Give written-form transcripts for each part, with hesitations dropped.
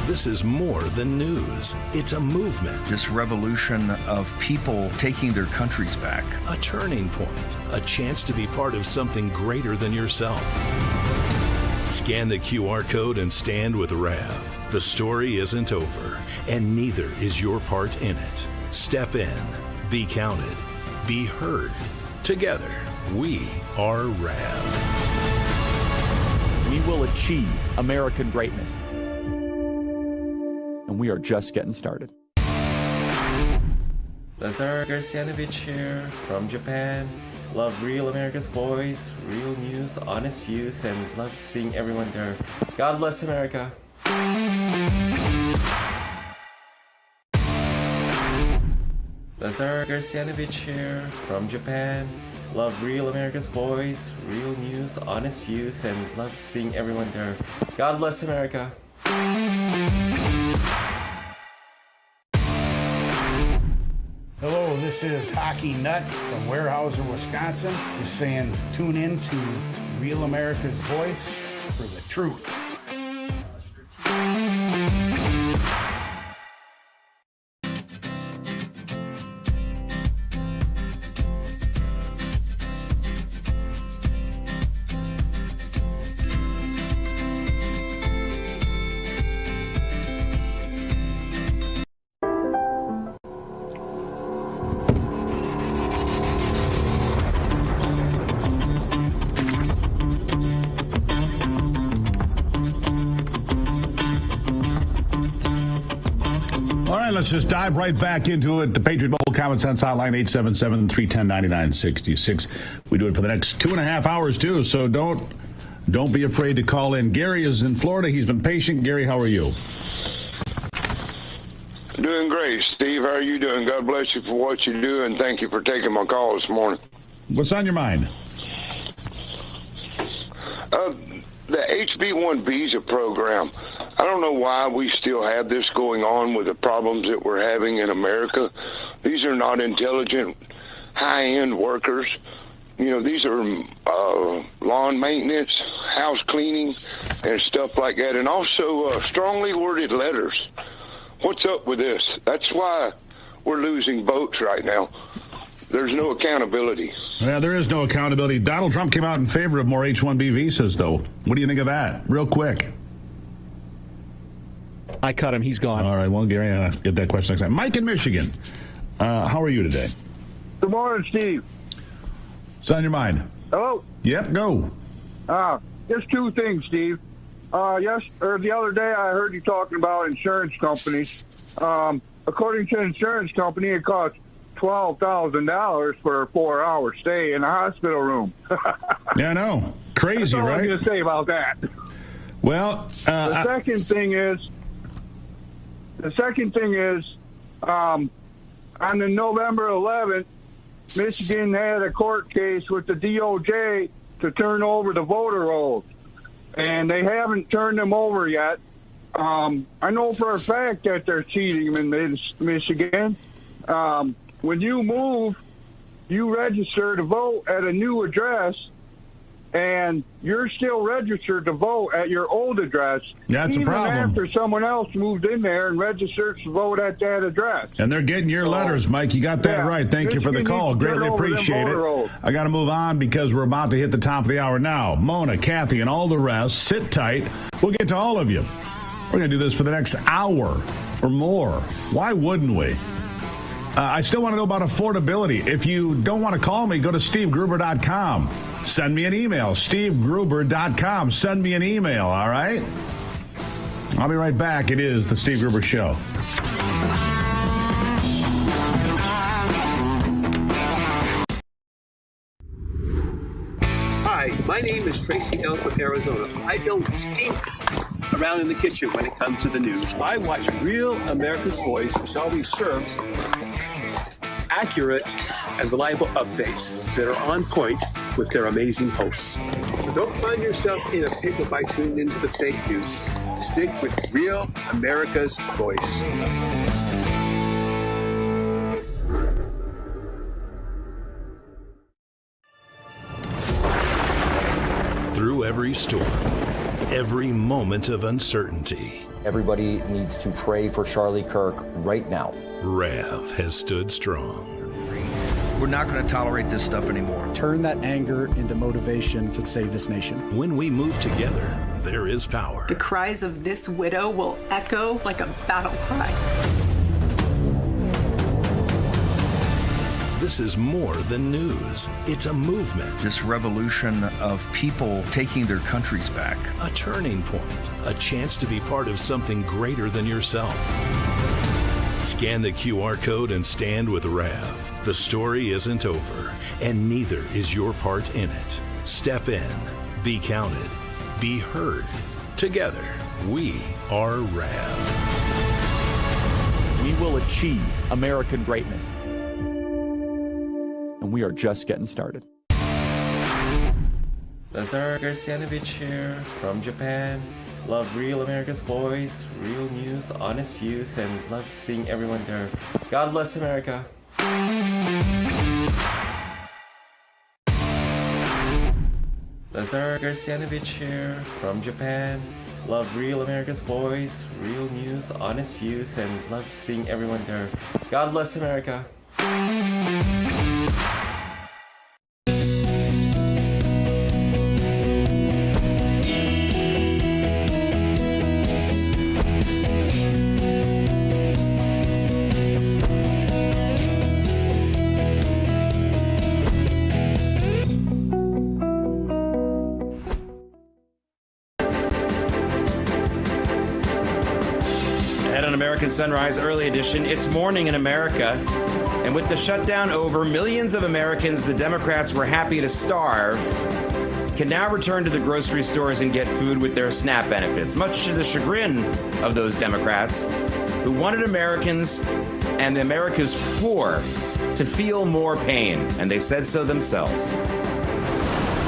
This is more than news. It's a movement. This revolution of people taking their countries back. A turning point. A chance to be part of something greater than yourself. Scan the QR code and stand with RAV. The story isn't over, and neither is your part in it. Step in. Be counted. Be heard. Together, we are RAV. We will achieve American greatness. And we are just getting started. Lazar Garcianovich here from Japan. Love Real America's Voice, real news, honest views, and love seeing everyone there. God bless America. Lazar Garcianovich here from Japan. Love Real America's Voice, real news, honest views, and love seeing everyone there. God bless America. Hello, this is Hockey Nut from Weyerhaeuser, Wisconsin. Just saying, tune in to Real America's Voice for the truth. Let's just dive right back into it. The Patriot Mobile Common Sense Hotline, 877-310-9966. We do it for the next 2.5 hours, too, so don't be afraid to call in. Gary is in Florida. He's been patient. Gary, how are you? Doing great, Steve. How are you doing? God bless you for what you do, and thank you for taking my call this morning. What's on your mind? The HB1 visa program. I don't know why we still have this going on with the problems that we're having in America. These are not intelligent, high-end workers. You know, these are lawn maintenance, house cleaning, and stuff like that, and also strongly worded letters. What's up with this? That's why we're losing votes right now. There's no accountability. Yeah, there is no accountability. Donald Trump came out in favor of more H-1B visas, though. What do you think of that? Real quick. I cut him. He's gone. All right. Well, Gary, I'll get that question next time. Mike in Michigan. How are you today? Good morning, Steve. What's on your mind? Hello? Yep, go. Just two things, Steve. The other day I heard you talking about insurance companies. According to an insurance company, it costs $12,000 for a 4-hour stay in a hospital room. Yeah, I know. Crazy, That's all right? I'm going to say about that. Well, the second thing is, on the November 11th, Michigan had a court case with the DOJ to turn over the voter rolls, and they haven't turned them over yet. I know for a fact that they're cheating in Michigan. When you move, you register to vote at a new address, and you're still registered to vote at your old address. That's a problem. Even after someone else moved in there and registered to vote at that address. And they're getting your letters, Mike. You got that right. Thank you for the call. Greatly appreciate it. I got to move on because we're about to hit the top of the hour now. Mona, Kathy, and all the rest, sit tight. We'll get to all of you. We're going to do this for the next hour or more. Why wouldn't we? I still want to know about affordability. If you don't want to call me, go to SteveGruber.com. Send me an email, SteveGruber.com. Send me an email, all right? I'll be right back. It is The Steve Gruber Show. Hi, my name is Tracy L. from Arizona. I don't stink around in the kitchen when it comes to the news. I watch Real America's Voice, which always serves accurate and reliable updates that are on point with their amazing hosts. So don't find yourself in a pickle by tuning into the fake news. Stick with Real America's Voice. Through every storm, every moment of uncertainty. Everybody needs to pray for Charlie Kirk right now. Rav has stood strong. We're not going to tolerate this stuff anymore. Turn that anger into motivation to save this nation. When we move together, there is power. The cries of this widow will echo like a battle cry. This is more than news. It's a movement. This revolution of people taking their countries back. A turning point. A chance to be part of something greater than yourself. Scan the QR code and stand with Rav. The story isn't over, and neither is your part in it. Step in, be counted, be heard. Together, we are Rav. We will achieve American greatness. And we are just getting started. Lazar Garcianovich here from Japan. Love Real America's Voice, real news, honest views, and love seeing everyone there. God bless America. Lazar Garcianovich here from Japan. Love Real America's Voice, real news, honest views, and love seeing everyone there. God bless America. American Sunrise Early Edition. It's morning in America, and with the shutdown over, millions of Americans the Democrats were happy to starve can now return to the grocery stores and get food with their SNAP benefits, much to the chagrin of those Democrats who wanted Americans and America's poor to feel more pain, and they said so themselves.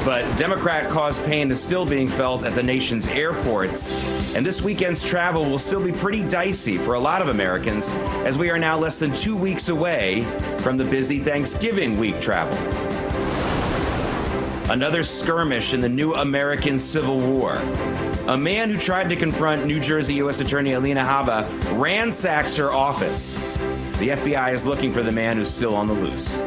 But Democrat-caused pain is still being felt at the nation's airports, and this weekend's travel will still be pretty dicey for a lot of Americans, as we are now less than 2 weeks away from the busy Thanksgiving week travel. Another skirmish in the new American Civil War. A man who tried to confront New Jersey U.S. Attorney Alina Habba ransacks her office. The FBI is looking for the man who's still on the loose.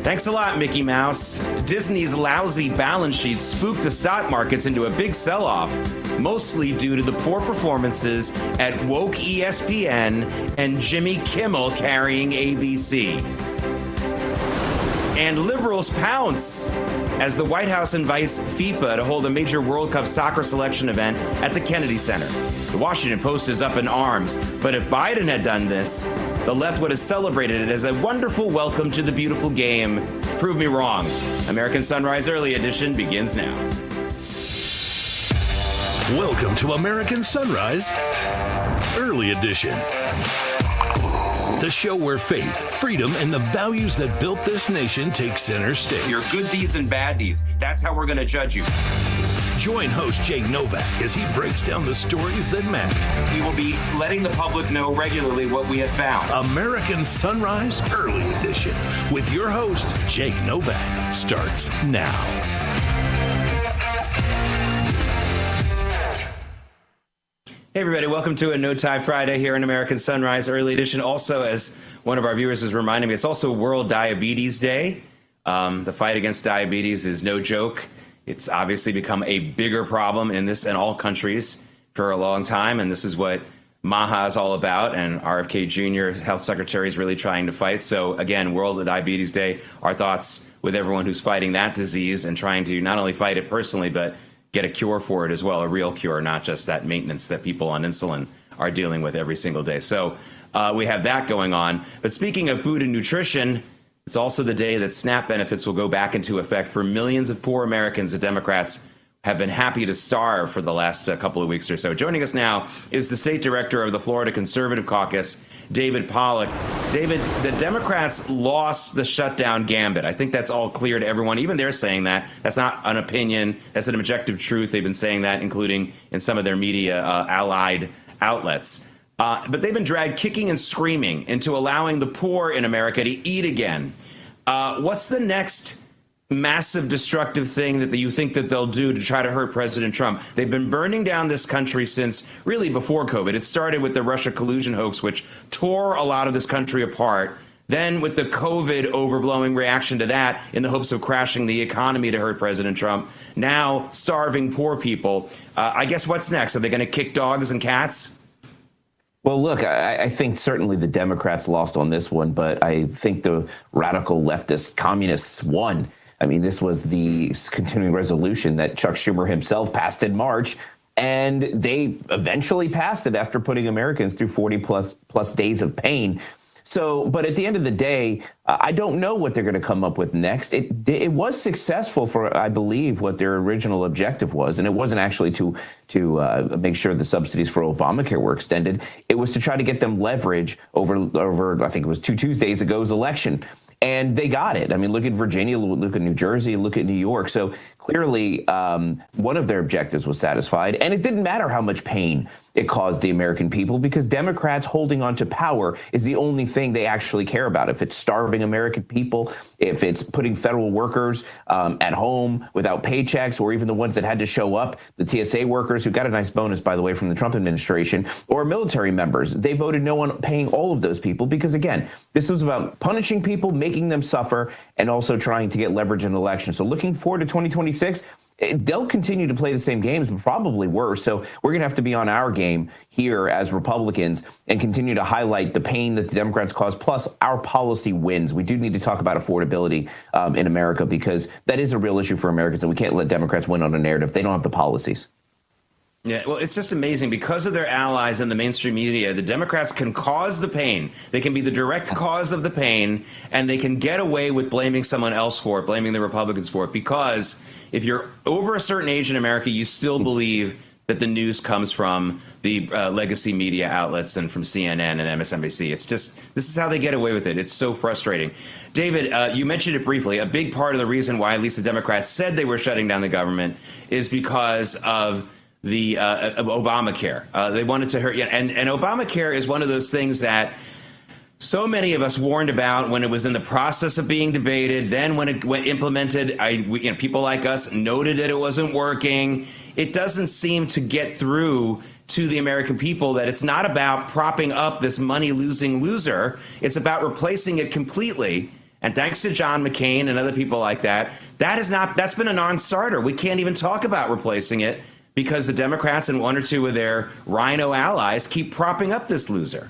Thanks a lot, Mickey Mouse. Disney's lousy balance sheet spooked the stock markets into a big sell-off, mostly due to the poor performances at woke ESPN and Jimmy Kimmel carrying ABC. And liberals pounce as the White House invites FIFA to hold a major World Cup soccer selection event at the Kennedy Center. The Washington Post is up in arms, but if Biden had done this, the left would have celebrated it as a wonderful welcome to the beautiful game. Prove me wrong. American Sunrise Early Edition begins now. Welcome to American Sunrise Early Edition. The show where faith, freedom, and the values that built this nation take center stage. Your good deeds and bad deeds. That's how we're going to judge you. Join host Jake Novak as he breaks down the stories that matter. We will be letting the public know regularly what we have found. American Sunrise Early Edition with your host, Jake Novak, starts now. Hey everybody, welcome to a No Tie Friday here in American Sunrise Early Edition. Also, as one of our viewers is reminding me, it's also World Diabetes Day. The fight against diabetes is no joke. It's obviously become a bigger problem in this and all countries for a long time, and this is what MAHA is all about, and RFK Jr., Health Secretary, is really trying to fight. So again, World Diabetes Day, our thoughts with everyone who's fighting that disease and trying to not only fight it personally, but get a cure for it as well, a real cure, not just that maintenance that people on insulin are dealing with every single day. So we have that going on. But speaking of food and nutrition, it's also the day that SNAP benefits will go back into effect for millions of poor Americans that Democrats have been happy to starve for the last couple of weeks or so. Joining us now is the state director of the Florida Conservative Caucus, David Pollack. David, the Democrats lost the shutdown gambit. I think that's all clear to everyone. Even they're saying that. That's not an opinion. That's an objective truth. They've been saying that, including in some of their media allied outlets. But they've been dragged kicking and screaming into allowing the poor in America to eat again. What's the next massive destructive thing that you think that they'll do to try to hurt President Trump. They've been burning down this country since really before COVID. It started with the Russia collusion hoax, which tore a lot of this country apart. Then with the COVID overblowing reaction to that in the hopes of crashing the economy to hurt President Trump. Now starving poor people. I guess what's next? Are they going to kick dogs and cats? Well, look, I think certainly the Democrats lost on this one, but I think the radical leftist communists won. I mean, this was the continuing resolution that Chuck Schumer himself passed in March, and they eventually passed it after putting Americans through 40 plus days of pain. So, but at the end of the day, I don't know what they're going to come up with next. It was successful for, I believe, what their original objective was, and it wasn't actually to make sure the subsidies for Obamacare were extended. It was to try to get them leverage over I think it was 2 Tuesdays ago's election. And they got it. I mean, look at Virginia, look at New Jersey, look at New York. So clearly, one of their objectives was satisfied. And it didn't matter how much pain it caused the American people, because Democrats holding on to power is the only thing they actually care about. If it's starving American people, if it's putting federal workers at home without paychecks, or even the ones that had to show up, the TSA workers who got a nice bonus, by the way, from the Trump administration, or military members, they voted no on paying all of those people because, again, this was about punishing people, making them suffer, and also trying to get leverage in elections. So looking forward to 2026, they'll continue to play the same games, but probably worse. So we're going to have to be on our game here as Republicans and continue to highlight the pain that the Democrats cause, plus our policy wins. We do need to talk about affordability in America, because that is a real issue for Americans, and we can't let Democrats win on a narrative. They don't have the policies. Yeah, well, it's just amazing. Because of their allies in the mainstream media, the Democrats can cause the pain. They can be the direct cause of the pain, and they can get away with blaming someone else for it, blaming the Republicans for it. Because if you're over a certain age in America, you still believe that the news comes from the legacy media outlets and from CNN and MSNBC. It's just, this is how they get away with it. It's so frustrating. David, you mentioned it briefly. A big part of the reason why at least the Democrats said they were shutting down the government is because of the of Obamacare. They wanted to hurt you. And Obamacare is one of those things that so many of us warned about when it was in the process of being debated. Then when it went implemented, people like us noted that it wasn't working. It doesn't seem to get through to the American people that it's not about propping up this money-losing loser. It's about replacing it completely. And thanks to John McCain and other people like that, that's been a non-starter. We can't even talk about replacing it, because the Democrats and one or two of their rhino allies keep propping up this loser.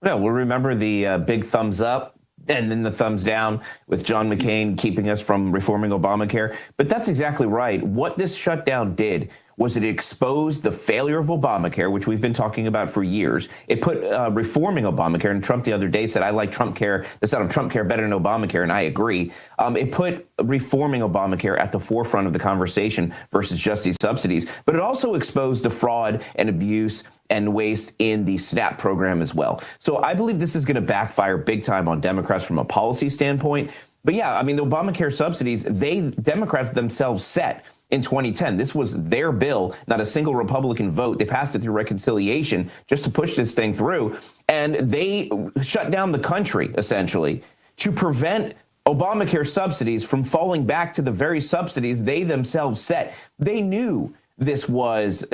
Yeah, we'll remember the big thumbs up and then the thumbs down with John McCain keeping us from reforming Obamacare. But that's exactly right. What this shutdown did was it exposed the failure of Obamacare, which we've been talking about for years. It put reforming Obamacare, and Trump the other day said, I like Trump care, the sound of Trump care better than Obamacare, and I agree. It put reforming Obamacare at the forefront of the conversation versus just these subsidies. But it also exposed the fraud and abuse and waste in the SNAP program as well. So I believe this is going to backfire big time on Democrats from a policy standpoint. But yeah, I mean, the Obamacare subsidies, Democrats themselves set in 2010. This was their bill, not a single Republican vote. They passed it through reconciliation just to push this thing through. And they shut down the country, essentially, to prevent Obamacare subsidies from falling back to the very subsidies they themselves set. They knew this was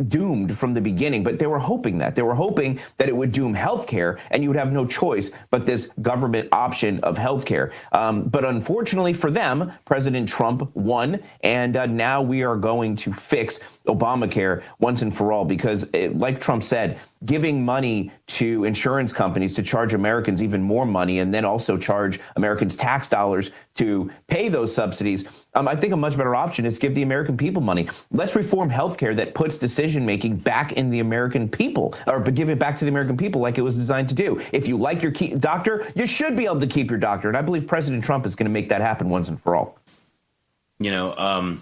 doomed from the beginning, but they were hoping that. They were hoping that it would doom healthcare and you would have no choice but this government option of healthcare. But unfortunately for them, President Trump won, and now we are going to fix Obamacare once and for all, because like Trump said, giving money to insurance companies to charge Americans even more money and then also charge Americans tax dollars to pay those subsidies, I think a much better option is give the American people money. Let's reform healthcare that puts decision-making back in the American people, or give it back to the American people like it was designed to do. If you like your doctor, you should be able to keep your doctor. And I believe President Trump is going to make that happen once and for all. You know,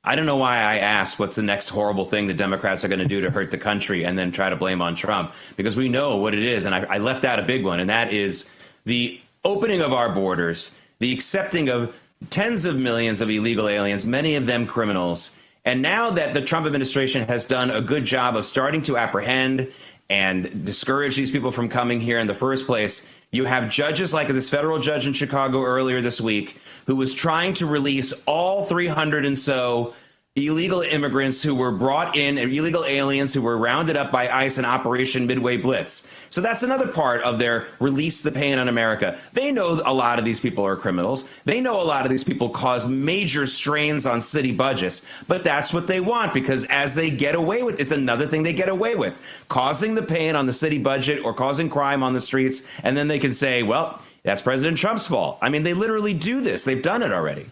I don't know why I asked what's the next horrible thing the Democrats are going to do to hurt the country and then try to blame on Trump, because we know what it is. And I left out a big one, and that is the opening of our borders, the accepting of tens of millions of illegal aliens, many of them criminals. And now that the Trump administration has done a good job of starting to apprehend and discourage these people from coming here in the first place. You have judges like this federal judge in Chicago earlier this week who was trying to release all 300 and so illegal immigrants who were brought in, illegal aliens who were rounded up by ICE in Operation Midway Blitz. So that's another part of their release the pain on America. They know a lot of these people are criminals. They know a lot of these people cause major strains on city budgets, but that's what they want because as they get away with, it's another thing they get away with, causing the pain on the city budget or causing crime on the streets. And then they can say, well, that's President Trump's fault. I mean, they literally do this. They've done it already.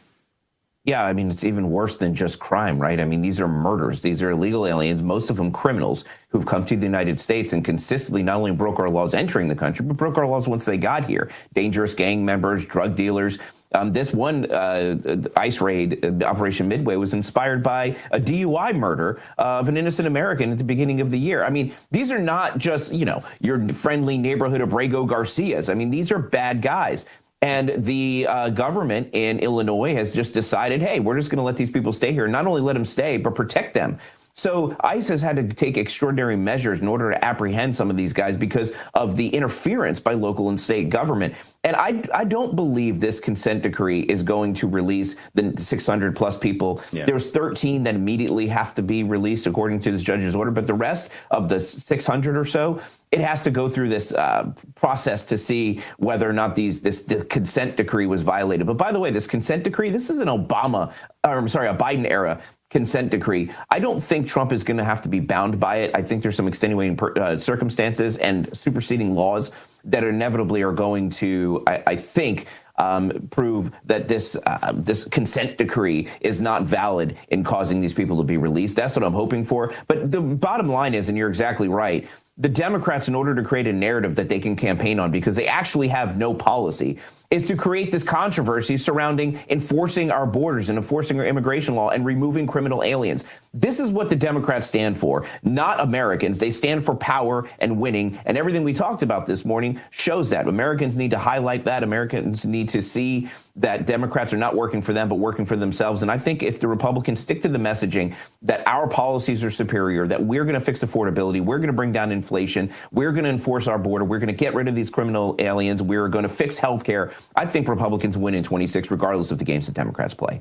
Yeah, I mean, it's even worse than just crime, right? I mean, these are murders. These are illegal aliens, most of them criminals who've come to the United States and consistently not only broke our laws entering the country, but broke our laws once they got here. Dangerous gang members, drug dealers. This one ICE raid, Operation Midway, was inspired by a DUI murder of an innocent American at the beginning of the year. I mean, these are not just, you know, your friendly neighborhood Abrego Garcias. I mean, these are bad guys. And the government in Illinois has just decided, hey, we're just going to let these people stay here. Not only let them stay, but protect them. So ICE has had to take extraordinary measures in order to apprehend some of these guys because of the interference by local and state government. And I don't believe this consent decree is going to release the 600 plus people. Yeah. There's 13 that immediately have to be released according to this judge's order. But the rest of the 600 or so, it has to go through this process to see whether or not this consent decree was violated. But by the way, this consent decree, this is a Biden era consent decree. I don't think Trump is going to have to be bound by it. I think there's some extenuating circumstances and superseding laws that inevitably are going to, I think, prove that this consent decree is not valid in causing these people to be released. That's what I'm hoping for. But the bottom line is, and you're exactly right, the Democrats, in order to create a narrative that they can campaign on, because they actually have no policy, is to create this controversy surrounding enforcing our borders and enforcing our immigration law and removing criminal aliens. This is what the Democrats stand for, not Americans. They stand for power and winning. And everything we talked about this morning shows that. Americans need to highlight that. Americans need to see that Democrats are not working for them, but working for themselves. And I think if the Republicans stick to the messaging that our policies are superior, that we're going to fix affordability, we're going to bring down inflation, we're going to enforce our border, we're going to get rid of these criminal aliens, we're going to fix health care, I think Republicans win in 26, regardless of the games that Democrats play.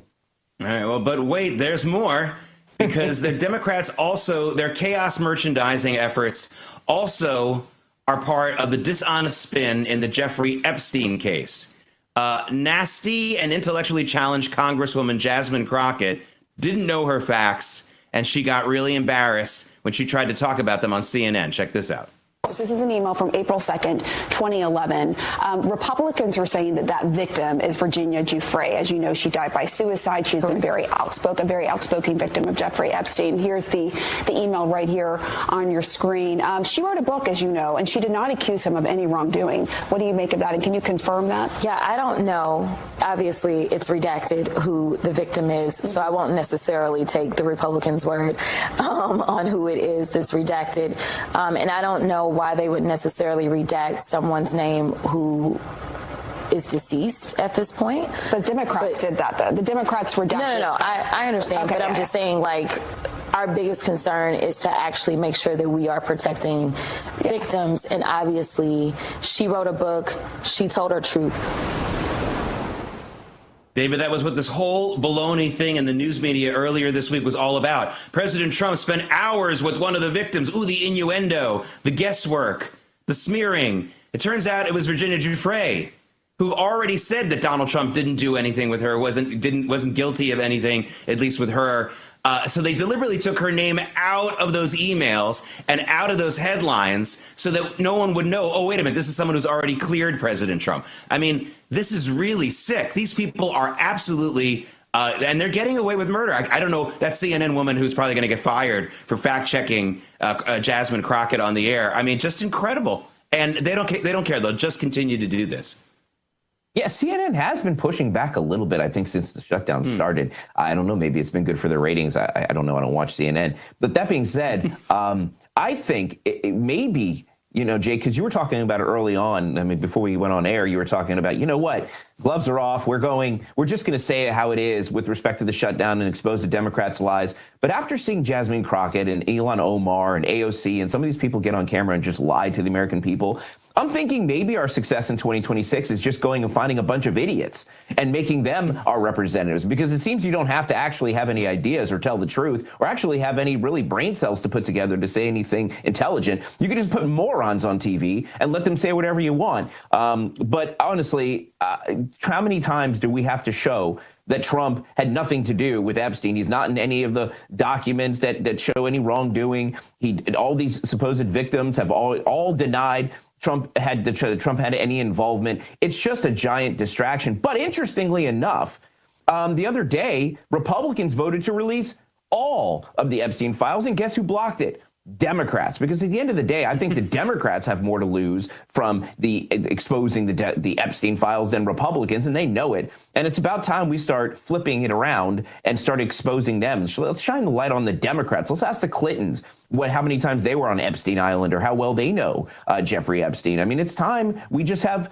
All right, well, but wait, there's more. Because the Democrats also, their chaos merchandising efforts also are part of the dishonest spin in the Jeffrey Epstein case. Nasty and intellectually challenged Congresswoman Jasmine Crockett didn't know her facts, and she got really embarrassed when she tried to talk about them on CNN. Check this out. This is an email from April 2nd, 2011. Republicans are saying that victim is Virginia Giuffre. As you know, she died by suicide. She's been very outspoken victim of Jeffrey Epstein. Here's the email right here on your screen. She wrote a book, as you know, and she did not accuse him of any wrongdoing. What do you make of that? And can you confirm that? Yeah, I don't know. Obviously, it's redacted who the victim is, so I won't necessarily take the Republicans' word on who it is that's redacted. And I don't know why they would necessarily redact someone's name who is deceased at this point. But Democrats did that, though. The Democrats redacted. No. I understand, okay, but I'm just saying, like, our biggest concern is to actually make sure that we are protecting victims. And obviously, she wrote a book. She told her truth. David, that was what this whole baloney thing in the news media earlier this week was all about. President Trump spent hours with one of the victims. Ooh, the innuendo, the guesswork, the smearing. It turns out it was Virginia Giuffre, who already said that Donald Trump didn't do anything with her, wasn't guilty of anything, at least with her. So they deliberately took her name out of those emails and out of those headlines so that no one would know, oh, wait a minute, this is someone who's already cleared President Trump. I mean, this is really sick. These people are absolutely, and they're getting away with murder. I don't know, that CNN woman who's probably going to get fired for fact-checking Jasmine Crockett on the air. I mean, just incredible. And they don't care. They'll just continue to do this. Yeah, CNN has been pushing back a little bit, I think, since the shutdown started. I don't know. Maybe it's been good for their ratings. I don't know. I don't watch CNN. But that being said, I think it may be, you know, Jake, because you were talking about it early on. I mean, before we went on air, you were talking about, you know what, Gloves are off. We're just going to say it how it is with respect to the shutdown and expose the Democrats' lies. But after seeing Jasmine Crockett and Ilhan Omar and AOC and some of these people get on camera and just lie to the American people, I'm thinking maybe our success in 2026 is just going and finding a bunch of idiots and making them our representatives, because it seems you don't have to actually have any ideas or tell the truth or actually have any really brain cells to put together to say anything intelligent. You can just put morons on TV and let them say whatever you want. But honestly, how many times do we have to show that Trump had nothing to do with Epstein? He's not in any of the documents that show any wrongdoing. All these supposed victims have all denied Trump had any involvement. It's just a giant distraction. But interestingly enough, the other day, Republicans voted to release all of the Epstein files, and guess who blocked it? Democrats. Because at the end of the day, I think the Democrats have more to lose from the exposing the Epstein files than Republicans, and they know it. And it's about time we start flipping it around and start exposing them. So let's shine the light on the Democrats. Let's ask the Clintons how many times they were on Epstein Island or how well they know Jeffrey Epstein. I mean, it's time we just have,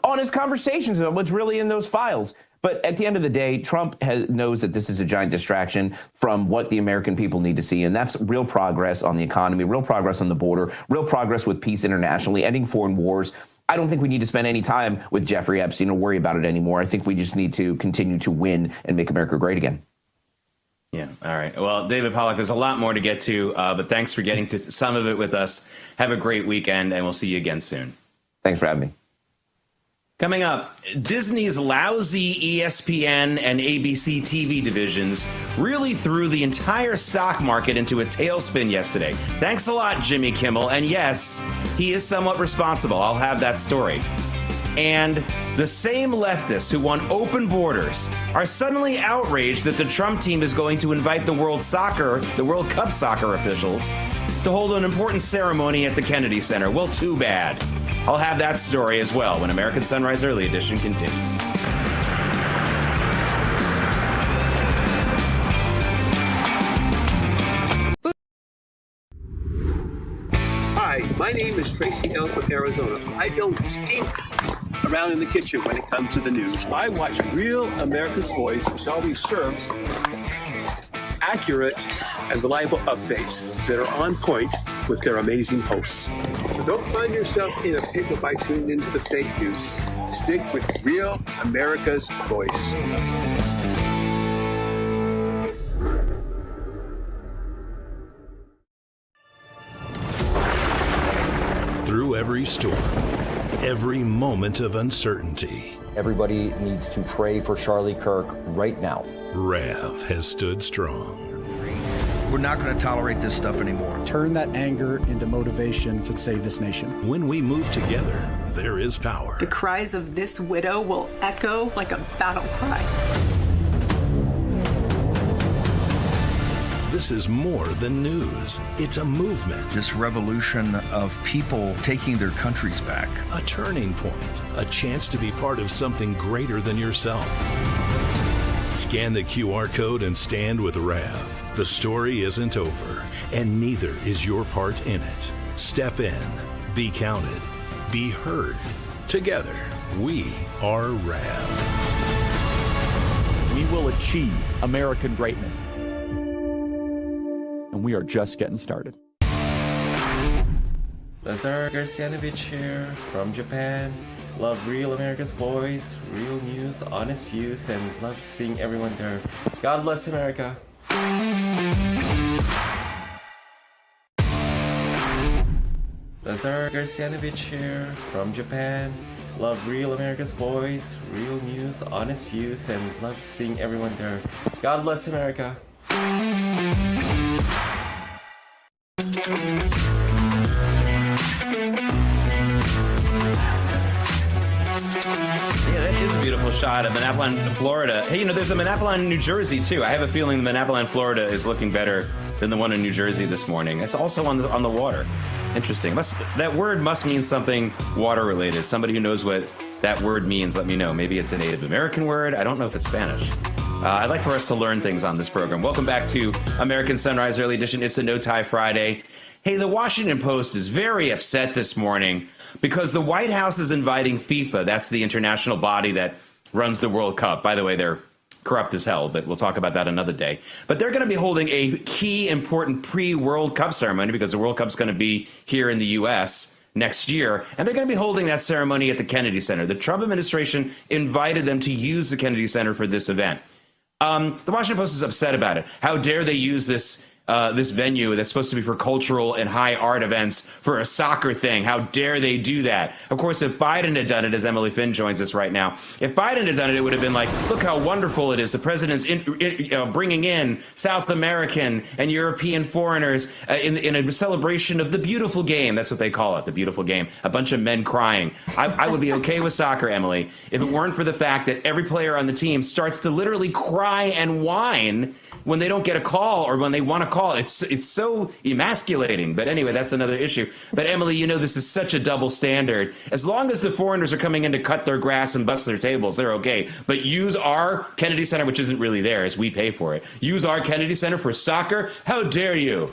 honest conversations about what's really in those files. But at the end of the day, Trump knows that this is a giant distraction from what the American people need to see. And that's real progress on the economy, real progress on the border, real progress with peace internationally, ending foreign wars. I don't think we need to spend any time with Jeffrey Epstein or worry about it anymore. I think we just need to continue to win and make America great again. Yeah. All right. Well, David Pollack, there's a lot more to get to, but thanks for getting to some of it with us. Have a great weekend, and we'll see you again soon. Thanks for having me. Coming up, Disney's lousy ESPN and ABC TV divisions really threw the entire stock market into a tailspin yesterday. Thanks a lot, Jimmy Kimmel. And yes, he is somewhat responsible. I'll have that story. And the same leftists who want open borders are suddenly outraged that the Trump team is going to invite the World Cup soccer officials to hold an important ceremony at the Kennedy Center. Well, too bad. I'll have that story as well when American Sunrise Early Edition continues. Hi, my name is Tracy L. from Arizona. I don't stink around in the kitchen when it comes to the news. I watch Real America's Voice, which always serves accurate and reliable updates that are on point with their amazing hosts. So don't find yourself in a pickle by tuning into the fake news. Stick with Real America's Voice. Through every storm, every moment of uncertainty, everybody needs to pray for Charlie Kirk right now. Rav has stood strong. We're not going to tolerate this stuff anymore. Turn that anger into motivation to save this nation. When we move together, there is power. The cries of this widow will echo like a battle cry. This is more than news. It's a movement. This revolution of people taking their countries back. A turning point. A chance to be part of something greater than yourself. Scan the QR code and stand with Rav. The story isn't over, and neither is your part in it. Step in, be counted, be heard. Together, we are Rav. We will achieve American greatness. And we are just getting started. Lazar Garcianovich here from Japan. Love Real America's Voice, real news, honest views, and love seeing everyone there. God bless America. Lazar Garcianovich here from Japan. Love Real America's Voice, real news, honest views, and love seeing everyone there. God bless America. Yeah, that is a beautiful shot of Manalapan, Florida. Hey, there's a Manalapan in New Jersey, too. I have a feeling the Manalapan, Florida is looking better than the one in New Jersey this morning. It's also on the water. Interesting. That word must mean something water-related. Somebody who knows what that word means, let me know. Maybe it's a Native American word. I don't know if it's Spanish. I'd like for us to learn things on this program. Welcome back to American Sunrise Early Edition. It's a No Tie Friday. Hey, the Washington Post is very upset this morning because the White House is inviting FIFA, that's the international body that runs the World Cup. By the way, they're corrupt as hell, but we'll talk about that another day. But they're going to be holding a key, important pre-World Cup ceremony because the World Cup's going to be here in the U.S. next year, and they're going to be holding that ceremony at the Kennedy Center. The Trump administration invited them to use the Kennedy Center for this event. The Washington Post is upset about it. How dare they use this venue that's supposed to be for cultural and high art events for a soccer thing? How dare they do that? Of course, if Biden had done it, as Emily Finn joins us right now, if Biden had done it, it would have been like, look how wonderful it is. The president's bringing in South American and European foreigners in a celebration of the beautiful game. That's what they call it, the beautiful game. A bunch of men crying. I would be okay with soccer, Emily, if it weren't for the fact that every player on the team starts to literally cry and whine when they don't get a call or when they want a call. It's so emasculating. But anyway, that's another issue. But Emily, you know, this is such a double standard. As long as the foreigners are coming in to cut their grass and bust their tables, they're okay. But use our Kennedy Center, which isn't really theirs, we pay for it. Use our Kennedy Center for soccer? How dare you?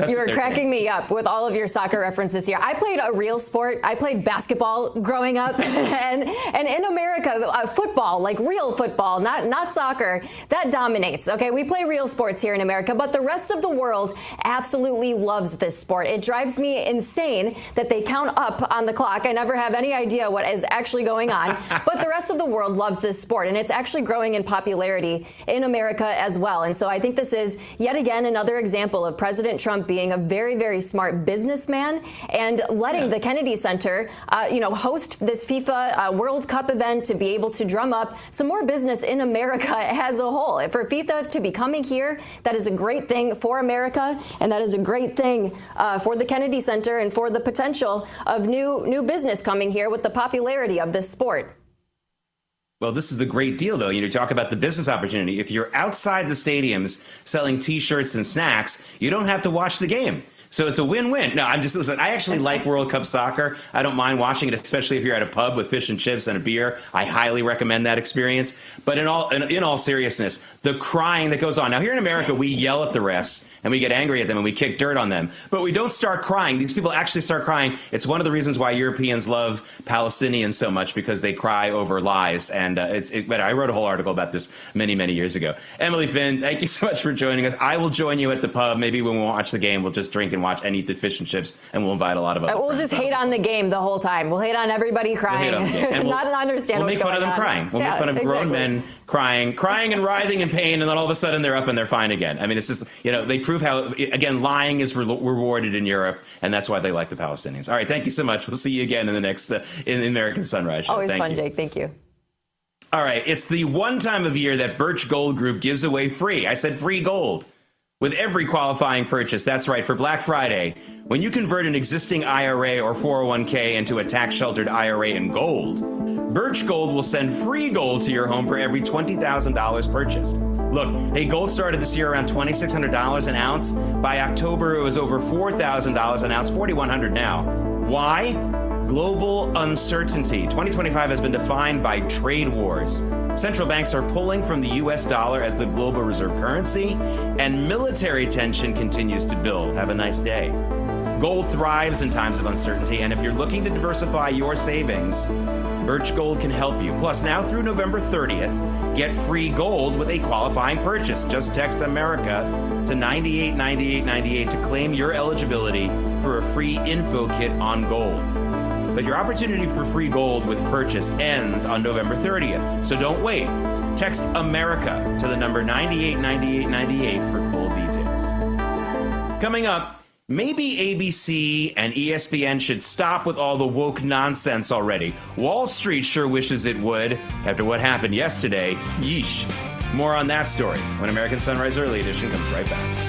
You were cracking me up with all of your soccer references here. I played a real sport. I played basketball growing up, and in America, football, like real football, not soccer, that dominates. Okay, we play real sports here in America, but the rest of the world absolutely loves this sport. It drives me insane that they count up on the clock. I never have any idea what is actually going on, but the rest of the world loves this sport, and it's actually growing in popularity in America as well. And so I think this is yet again another example of President Trump being a very, very smart businessman and letting the Kennedy Center, host this FIFA World Cup event to be able to drum up some more business in America as a whole. For FIFA to be coming here, that is a great thing for America, and that is a great thing for the Kennedy Center and for the potential of new business coming here with the popularity of this sport. Well, this is the great deal, though. You talk about the business opportunity. If you're outside the stadiums selling T-shirts and snacks, you don't have to watch the game. So it's a win-win. No, listen, I actually like World Cup soccer. I don't mind watching it, especially if you're at a pub with fish and chips and a beer. I highly recommend that experience. But in all seriousness, the crying that goes on. Now, here in America, we yell at the refs and we get angry at them and we kick dirt on them. But we don't start crying. These people actually start crying. It's one of the reasons why Europeans love Palestinians so much, because they cry over lies. And but I wrote a whole article about this many, many years ago. Emily Finn, thank you so much for joining us. I will join you at the pub. Maybe when we won't watch the game, we'll just drink and watch and eat the fish and chips, and we'll invite a lot of other We'll just hate on the game the whole time. We'll hate on everybody crying, not understand what's going on. We'll make fun of them crying. We'll make fun of grown men crying and writhing in pain, and then all of a sudden they're up and they're fine again. I mean, it's just, they prove how, again, lying is rewarded in Europe, and that's why they like the Palestinians. All right, thank you so much. We'll see you again in the next in the American Sunrise Show. Always fun, Jake. Thank you. All right, it's the one time of year that Birch Gold Group gives away free. I said free gold. With every qualifying purchase, that's right, for Black Friday, when you convert an existing IRA or 401k into a tax-sheltered IRA in gold, Birch Gold will send free gold to your home for every $20,000 purchased. Look, hey, gold started this year around $2,600 an ounce. By October, it was over $4,000 an ounce, $4,100 now. Why? Global uncertainty. 2025 has been defined by trade wars. Central banks are pulling from the U.S. dollar as the global reserve currency, and military tension continues to build. Have a nice day. Gold thrives in times of uncertainty, and if you're looking to diversify your savings, Birch Gold can help you. Plus, now through November 30th, get free gold with a qualifying purchase. Just text America to 989898 to claim your eligibility for a free info kit on gold. But your opportunity for free gold with purchase ends on November 30th. So don't wait. Text America to the number 989898 for full details. Coming up, maybe ABC and ESPN should stop with all the woke nonsense already. Wall Street sure wishes it would after what happened yesterday. Yeesh. More on that story when American Sunrise Early Edition comes right back.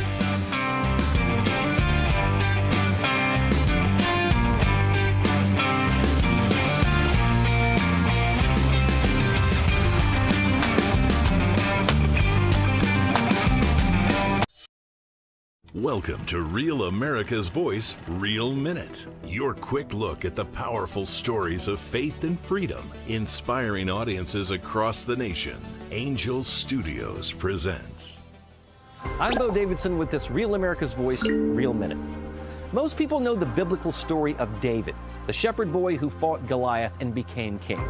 Welcome to Real America's Voice, Real Minute. Your quick look at the powerful stories of faith and freedom, inspiring audiences across the nation. Angel Studios presents. I'm Bo Davidson with this Real America's Voice, Real Minute. Most people know the biblical story of David, the shepherd boy who fought Goliath and became king.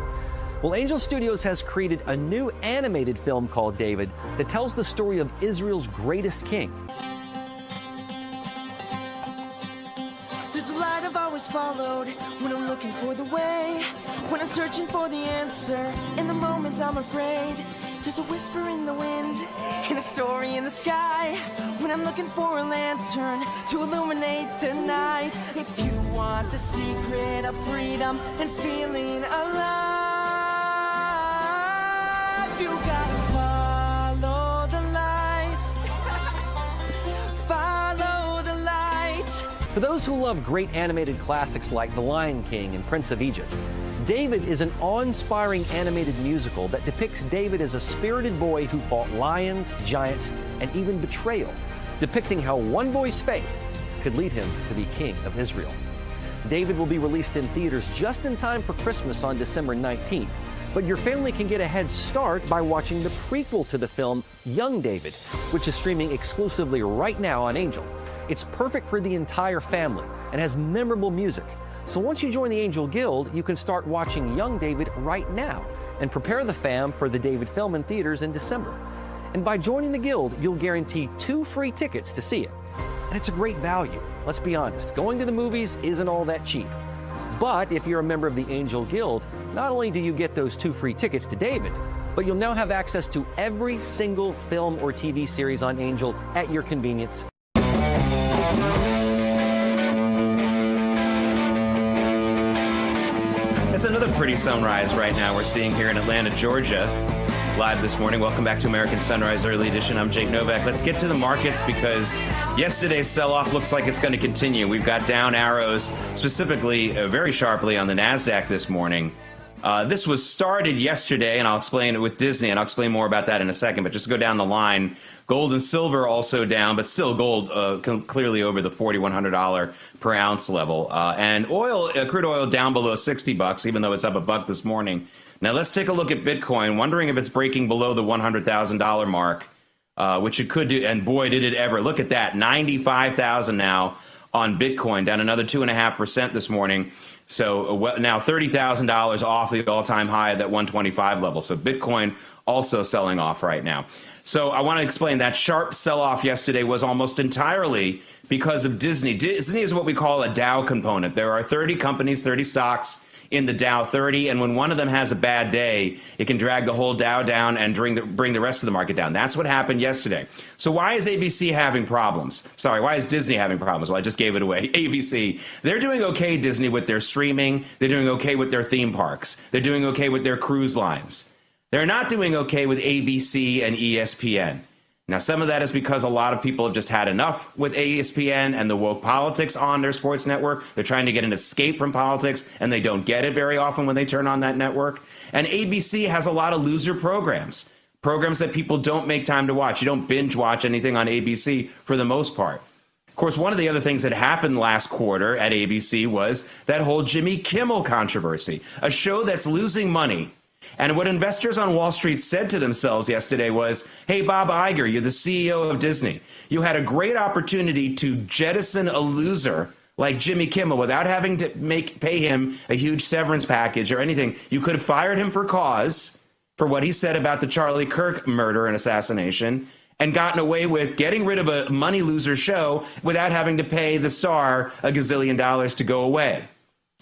Well, Angel Studios has created a new animated film called David that tells the story of Israel's greatest king. There's a light I've always followed when I'm looking for the way, when I'm searching for the answer. In the moments I'm afraid, there's a whisper in the wind and a story in the sky. When I'm looking for a lantern to illuminate the night. If you want the secret of freedom and feeling alive, you gotta follow the light. Follow the light. For those who love great animated classics like The Lion King and Prince of Egypt, David is an awe-inspiring animated musical that depicts David as a spirited boy who fought lions, giants, and even betrayal, depicting how one boy's faith could lead him to be king of Israel. David will be released in theaters just in time for Christmas on December 19th, but your family can get a head start by watching the prequel to the film, Young David, which is streaming exclusively right now on Angel. It's perfect for the entire family and has memorable music. So once you join the Angel Guild, you can start watching Young David right now and prepare the fam for the David film in theaters in December. And by joining the Guild, you'll guarantee 2 free tickets to see it. And it's a great value. Let's be honest, going to the movies isn't all that cheap. But if you're a member of the Angel Guild, not only do you get those 2 free tickets to David, but you'll now have access to every single film or TV series on Angel at your convenience. It's another pretty sunrise right now we're seeing here in Atlanta, Georgia. Live this morning. Welcome back to American Sunrise Early Edition. I'm Jake Novak. Let's get to the markets because yesterday's sell-off looks like it's going to continue. We've got down arrows, specifically very sharply on the NASDAQ this morning. This was started yesterday, and I'll explain it with Disney, and I'll explain more about that in a second. But just to go down the line, gold and silver also down, but still gold clearly over the $4,100 per ounce level. And oil, crude oil down below $60, even though it's up $1 this morning. Now let's take a look at Bitcoin, wondering if it's breaking below the $100,000 mark, which it could do. And boy, did it ever. Look at that, 95,000 now on Bitcoin, down another 2.5% this morning. So now $30,000 off the all-time high at that 125 level. So Bitcoin also selling off right now. So I want to explain that sharp sell-off yesterday was almost entirely because of Disney. Disney is what we call a Dow component. There are 30 companies, 30 stocks in the Dow 30, and when one of them has a bad day, it can drag the whole Dow down and bring the rest of the market down. That's what happened yesterday. So why is ABC having problems? Sorry, why is Disney having problems? Well, I just gave it away. ABC. They're doing okay, Disney, with their streaming. They're doing okay with their theme parks. They're doing okay with their cruise lines. They're not doing okay with ABC and ESPN. Now, some of that is because a lot of people have just had enough with ESPN and the woke politics on their sports network. They're trying to get an escape from politics, and they don't get it very often when they turn on that network. And ABC has a lot of loser programs that people don't make time to watch. You don't binge watch anything on ABC for the most part. Of course, one of the other things that happened last quarter at ABC was that whole Jimmy Kimmel controversy, a show that's losing money. And what investors on Wall Street said to themselves yesterday was, hey, Bob Iger, you're the CEO of Disney. You had a great opportunity to jettison a loser like Jimmy Kimmel without having to pay him a huge severance package or anything. You could have fired him for cause for what he said about the Charlie Kirk murder and assassination and gotten away with getting rid of a money loser show without having to pay the star a gazillion dollars to go away.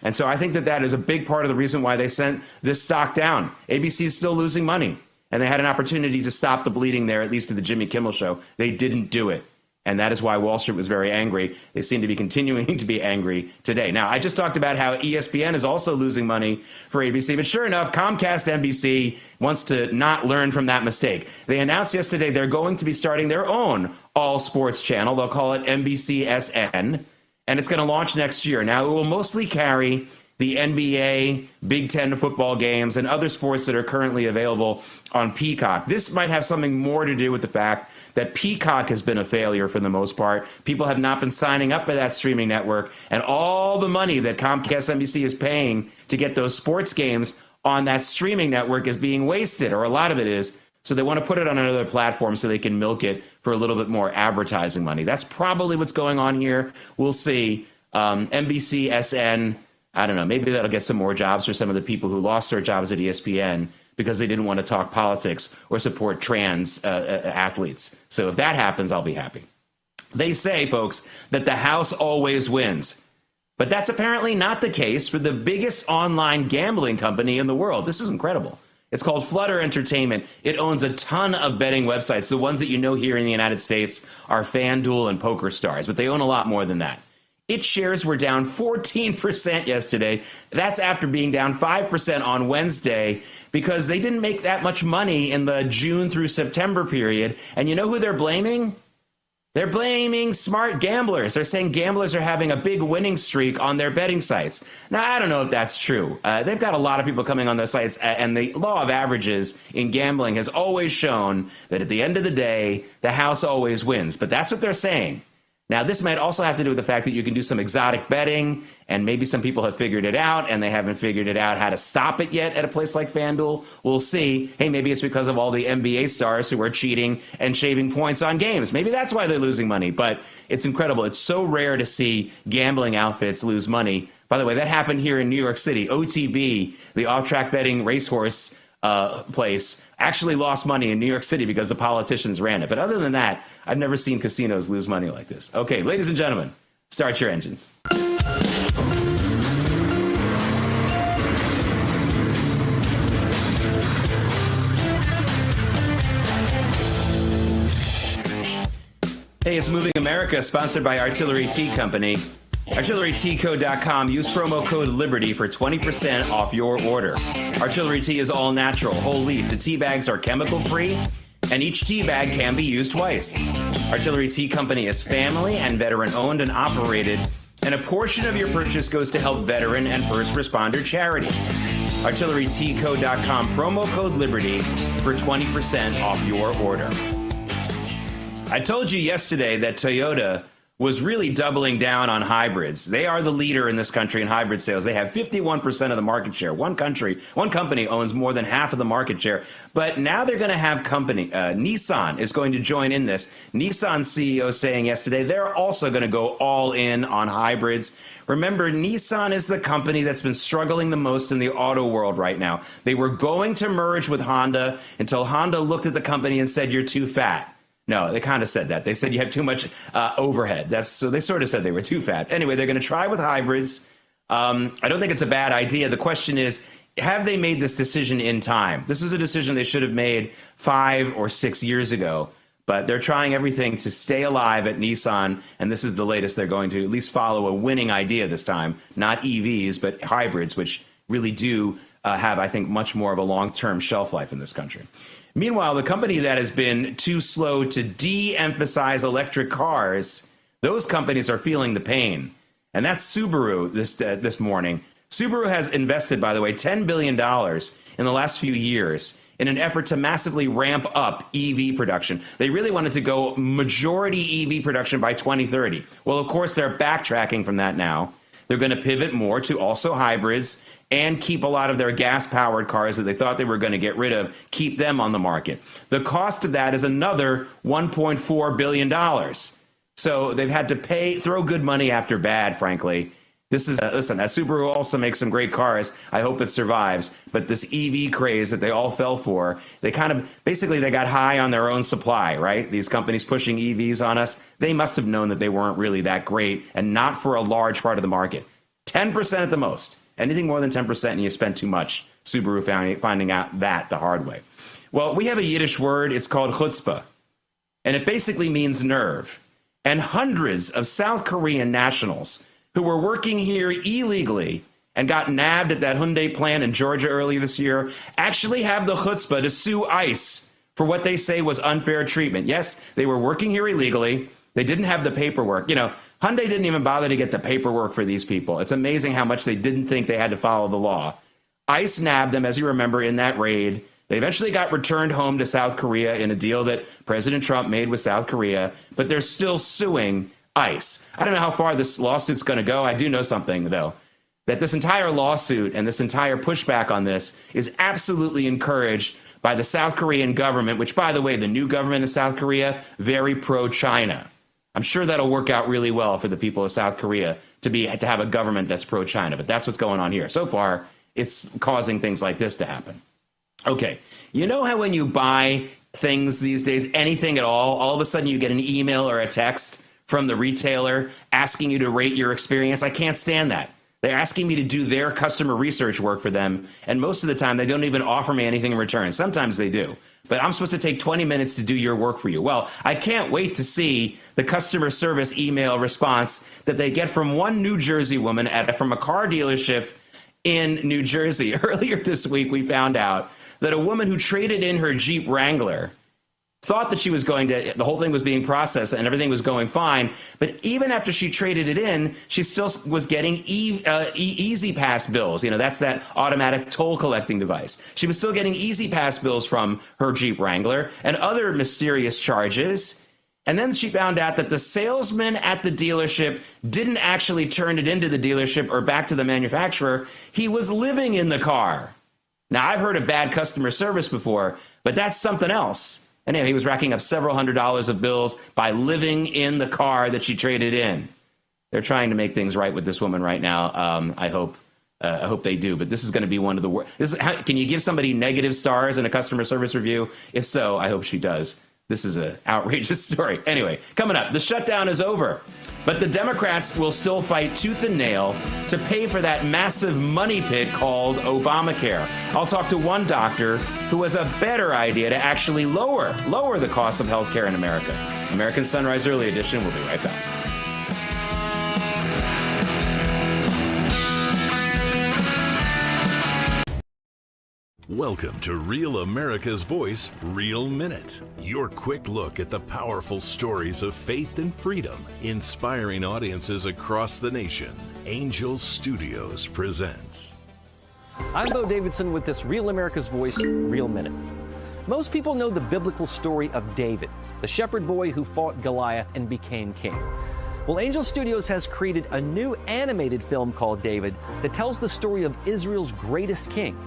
And so I think that that is a big part of the reason why they sent this stock down. ABC is still losing money, and they had an opportunity to stop the bleeding there, at least to the Jimmy Kimmel show. They didn't do it, and that is why Wall Street was very angry. They seem to be continuing to be angry today. Now, I just talked about how ESPN is also losing money for ABC, but sure enough, Comcast NBC wants to not learn from that mistake. They announced yesterday they're going to be starting their own all-sports channel. They'll call it NBCSN. And it's going to launch next year. Now, it will mostly carry the NBA, Big Ten football games, and other sports that are currently available on Peacock. This might have something more to do with the fact that Peacock has been a failure for the most part. People have not been signing up for that streaming network. And all the money that Comcast NBC is paying to get those sports games on that streaming network is being wasted, or a lot of it is. So they want to put it on another platform so they can milk it for a little bit more advertising money. That's probably what's going on here. We'll see. NBCSN, I don't know, maybe that'll get some more jobs for some of the people who lost their jobs at ESPN because they didn't want to talk politics or support trans athletes. So if that happens, I'll be happy. They say, folks, that the house always wins. But that's apparently not the case for the biggest online gambling company in the world. This is incredible. It's called Flutter Entertainment. It owns a ton of betting websites. The ones that you know here in the United States are FanDuel and PokerStars, but they own a lot more than that. Its shares were down 14% yesterday. That's after being down 5% on Wednesday because they didn't make that much money in the June through September period. And you know who they're blaming? They're blaming smart gamblers. They're saying gamblers are having a big winning streak on their betting sites. Now, I don't know if that's true. They've got a lot of people coming on those sites, and the law of averages in gambling has always shown that at the end of the day, the house always wins. But that's what they're saying. Now, this might also have to do with the fact that you can do some exotic betting, and maybe some people have figured it out, and they haven't figured it out how to stop it yet at a place like FanDuel. We'll see. Hey, maybe it's because of all the NBA stars who are cheating and shaving points on games. Maybe that's why they're losing money, but it's incredible. It's so rare to see gambling outfits lose money. By the way, that happened here in New York City. OTB, the off-track betting racehorse place, actually lost money in New York City because the politicians ran it. But other than that, I've never seen casinos lose money like this. Okay, ladies and gentlemen, start your engines. Hey, it's Moving America, sponsored by Artillery Tea Company. ArtilleryTeaCo.com. Use promo code LIBERTY for 20% off your order. Artillery Tea is all natural, whole leaf. The tea bags are chemical free, and each tea bag can be used twice. Artillery Tea Company is family and veteran owned and operated, and a portion of your purchase goes to help veteran and first responder charities. ArtilleryTeaCo.com. Promo code LIBERTY for 20% off your order. I told you yesterday that Toyota was really doubling down on hybrids. They are the leader in this country in hybrid sales. They have 51% of the market share. One company owns more than half of the market share. But now they're going to have Nissan is going to join in this. Nissan CEO saying yesterday they're also going to go all in on hybrids. Remember, Nissan is the company that's been struggling the most in the auto world right now. They were going to merge with Honda until Honda looked at the company and said, "You're too fat." No, they kind of said that. They said you have too much overhead. So they sort of said they were too fat. Anyway, they're going to try with hybrids. I don't think it's a bad idea. The question is, have they made this decision in time? This was a decision they should have made 5 or 6 years ago. But they're trying everything to stay alive at Nissan. And this is the latest. They're going to at least follow a winning idea this time. Not EVs, but hybrids, which really do have, I think, much more of a long-term shelf life in this country. Meanwhile, the company that has been too slow to de-emphasize electric cars, those companies are feeling the pain. And that's Subaru this morning. Subaru has invested, by the way, $10 billion in the last few years in an effort to massively ramp up EV production. They really wanted to go majority EV production by 2030. Well, of course, they're backtracking from that now. They're going to pivot more to also hybrids and keep a lot of their gas-powered cars that they thought they were going to get rid of, keep them on the market. The cost of that is another $1.4 billion. So they've had to throw good money after bad, frankly. This is, listen, Subaru also makes some great cars. I hope it survives. But this EV craze that they all fell for, they they got high on their own supply, right? These companies pushing EVs on us, they must have known that they weren't really that great and not for a large part of the market. 10% at the most. Anything more than 10% and you spend too much. Subaru finding out that the hard way. Well, we have a Yiddish word. It's called chutzpah. And it basically means nerve. And hundreds of South Korean nationals who were working here illegally and got nabbed at that Hyundai plant in Georgia earlier this year actually have the chutzpah to sue ICE for what they say was unfair treatment. Yes, they were working here illegally. They didn't have the paperwork. You know, Hyundai didn't even bother to get the paperwork for these people. It's amazing how much they didn't think they had to follow the law. ICE nabbed them, as you remember, in that raid. They eventually got returned home to South Korea in a deal that President Trump made with South Korea, but they're still suing ICE. I don't know how far this lawsuit's going to go. I do know something, though, that this entire lawsuit and this entire pushback on this is absolutely encouraged by the South Korean government, which, by the way, the new government in South Korea, very pro-China. I'm sure that'll work out really well for the people of South Korea to have a government that's pro-China. But that's what's going on here. So far, it's causing things like this to happen. Okay, you know how when you buy things these days, anything at all of a sudden you get an email or a text from the retailer asking you to rate your experience? I can't stand that. They're asking me to do their customer research work for them, and most of the time they don't even offer me anything in return. Sometimes they do. But I'm supposed to take 20 minutes to do your work for you. Well, I can't wait to see the customer service email response that they get from one New Jersey woman from a car dealership in New Jersey. Earlier this week, we found out that a woman who traded in her Jeep Wrangler thought that she was the whole thing was being processed and everything was going fine. But even after she traded it in, she still was getting Easy Pass bills. You know, that's that automatic toll collecting device. She was still getting Easy Pass bills from her Jeep Wrangler and other mysterious charges. And then she found out that the salesman at the dealership didn't actually turn it into the dealership or back to the manufacturer. He was living in the car. Now, I've heard of bad customer service before, but that's something else. Anyway, he was racking up several $100s of bills by living in the car that she traded in. They're trying to make things right with this woman right now. I hope they do. But this is going to be one of the worst. Can you give somebody negative stars in a customer service review? If so, I hope she does. This is an outrageous story. Anyway, coming up, the shutdown is over. But the Democrats will still fight tooth and nail to pay for that massive money pit called Obamacare. I'll talk to one doctor who has a better idea to actually lower the cost of health care in America. American Sunrise Early Edition. We'll be right back. Welcome to Real America's Voice, Real Minute. Your quick look at the powerful stories of faith and freedom, inspiring audiences across the nation. Angel Studios presents. I'm Bo Davidson with this Real America's Voice, Real Minute. Most people know the biblical story of David, the shepherd boy who fought Goliath and became king. Well, Angel Studios has created a new animated film called David that tells the story of Israel's greatest king.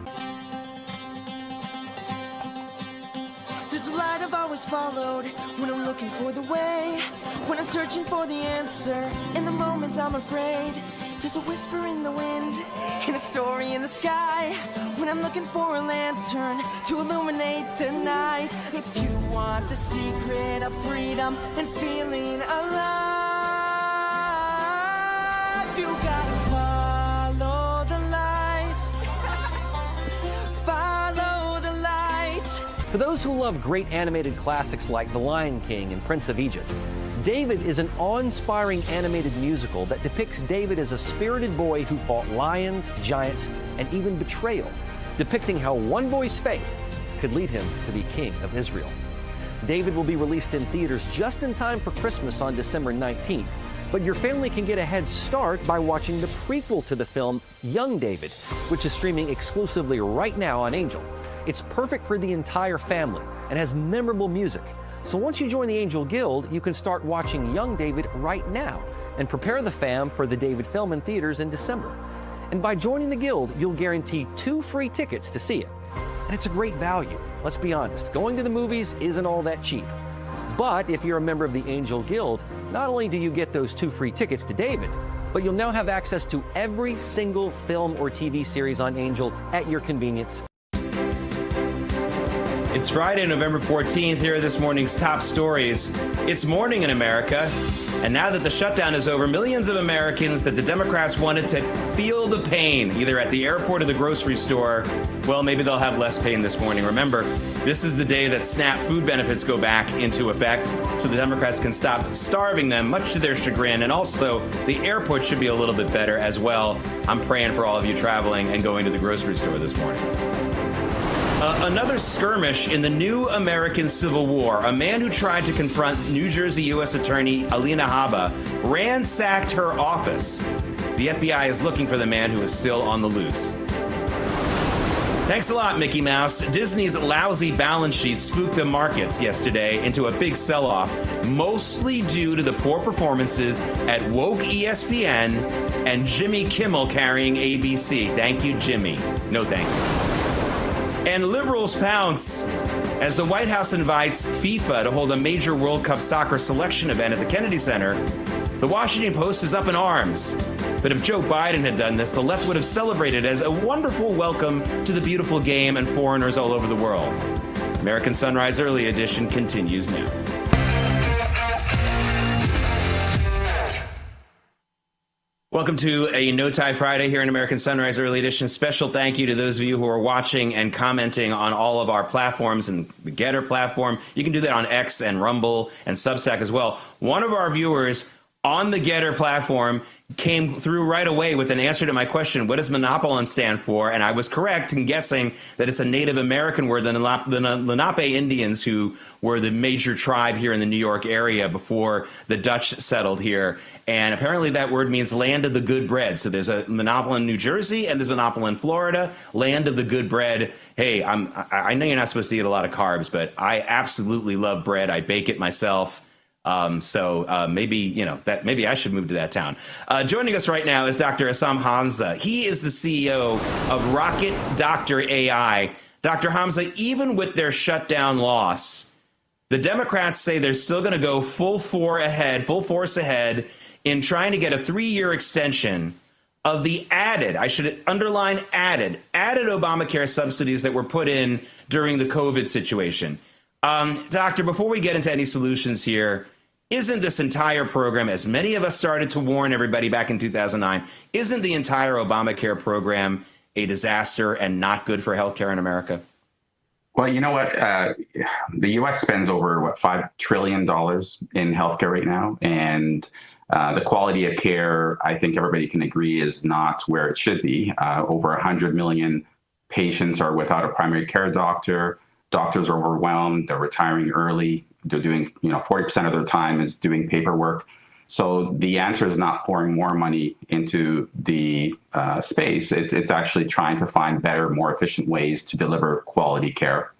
Always followed when I'm looking for the way, when I'm searching for the answer. In the moments I'm afraid, there's a whisper in the wind and a story in the sky. When I'm looking for a lantern to illuminate the night. If you want the secret of freedom and feeling alive, you gotta follow the light. Follow the light. For those who love great animated classics like The Lion King and Prince of Egypt, David is an awe-inspiring animated musical that depicts David as a spirited boy who fought lions, giants, and even betrayal, depicting how one boy's faith could lead him to be king of Israel. David will be released in theaters just in time for Christmas on December 19th, but your family can get a head start by watching the prequel to the film, Young David, which is streaming exclusively right now on Angel. It's perfect for the entire family and has memorable music. So once you join the Angel Guild, you can start watching Young David right now and prepare the fam for the David film in theaters in December. And by joining the Guild, you'll guarantee 2 free tickets to see it. And it's a great value. Let's be honest, going to the movies isn't all that cheap. But if you're a member of the Angel Guild, not only do you get those 2 free tickets to David, but you'll now have access to every single film or TV series on Angel at your convenience. It's Friday, November 14th. Here are this morning's top stories. It's morning in America, and now that the shutdown is over, millions of Americans that the Democrats wanted to feel the pain, either at the airport or the grocery store, well, maybe they'll have less pain this morning. Remember, this is the day that SNAP food benefits go back into effect, so the Democrats can stop starving them, much to their chagrin, and also the airport should be a little bit better as well. I'm praying for all of you traveling and going to the grocery store this morning. Another skirmish in the new American Civil War. A man who tried to confront New Jersey U.S. Attorney Alina Habba ransacked her office. The FBI is looking for the man who is still on the loose. Thanks a lot, Mickey Mouse. Disney's lousy balance sheet spooked the markets yesterday into a big sell-off, mostly due to the poor performances at woke ESPN and Jimmy Kimmel carrying ABC. Thank you, Jimmy. No thank you. And liberals pounce as the White House invites FIFA to hold a major World Cup soccer selection event at the Kennedy Center. The Washington Post is up in arms. But if Joe Biden had done this, the left would have celebrated as a wonderful welcome to the beautiful game and foreigners all over the world. American Sunrise Early Edition continues now. Welcome to a No Tie Friday here in American Sunrise Early Edition. Special thank you to those of you who are watching and commenting on all of our platforms and the Getter platform. You can do that on X and Rumble and Substack as well. One of our viewers on the Getter platform came through right away with an answer to my question, what does monopolin stand for? And I was correct in guessing that it's a Native American word, the Lenape Indians, who were the major tribe here in the New York area before the Dutch settled here. And apparently that word means land of the good bread. So there's a monopolin in New Jersey and there's monopolin in Florida, land of the good bread. Hey, I know you're not supposed to eat a lot of carbs, but I absolutely love bread. I bake it myself. Maybe I should move to that town. Joining us right now is Dr. Essam Hamza. He is the CEO of Rocket Doctor AI. Dr. Hamza, even with their shutdown loss, the Democrats say they're still going to go full force ahead in trying to get a 3-year extension of the I should underline added Obamacare subsidies that were put in during the COVID situation. Doctor, before we get into any solutions here, isn't this entire program, as many of us started to warn everybody back in 2009, isn't the entire Obamacare program a disaster and not good for healthcare in America? Well, you know what? The U.S. spends over, $5 trillion in healthcare right now. And the quality of care, I think everybody can agree, is not where it should be. Over 100 million patients are without a primary care doctor. Doctors are overwhelmed. They're retiring early. They're doing, 40% of their time is doing paperwork. So the answer is not pouring more money into the space. It's actually trying to find better, more efficient ways to deliver quality care.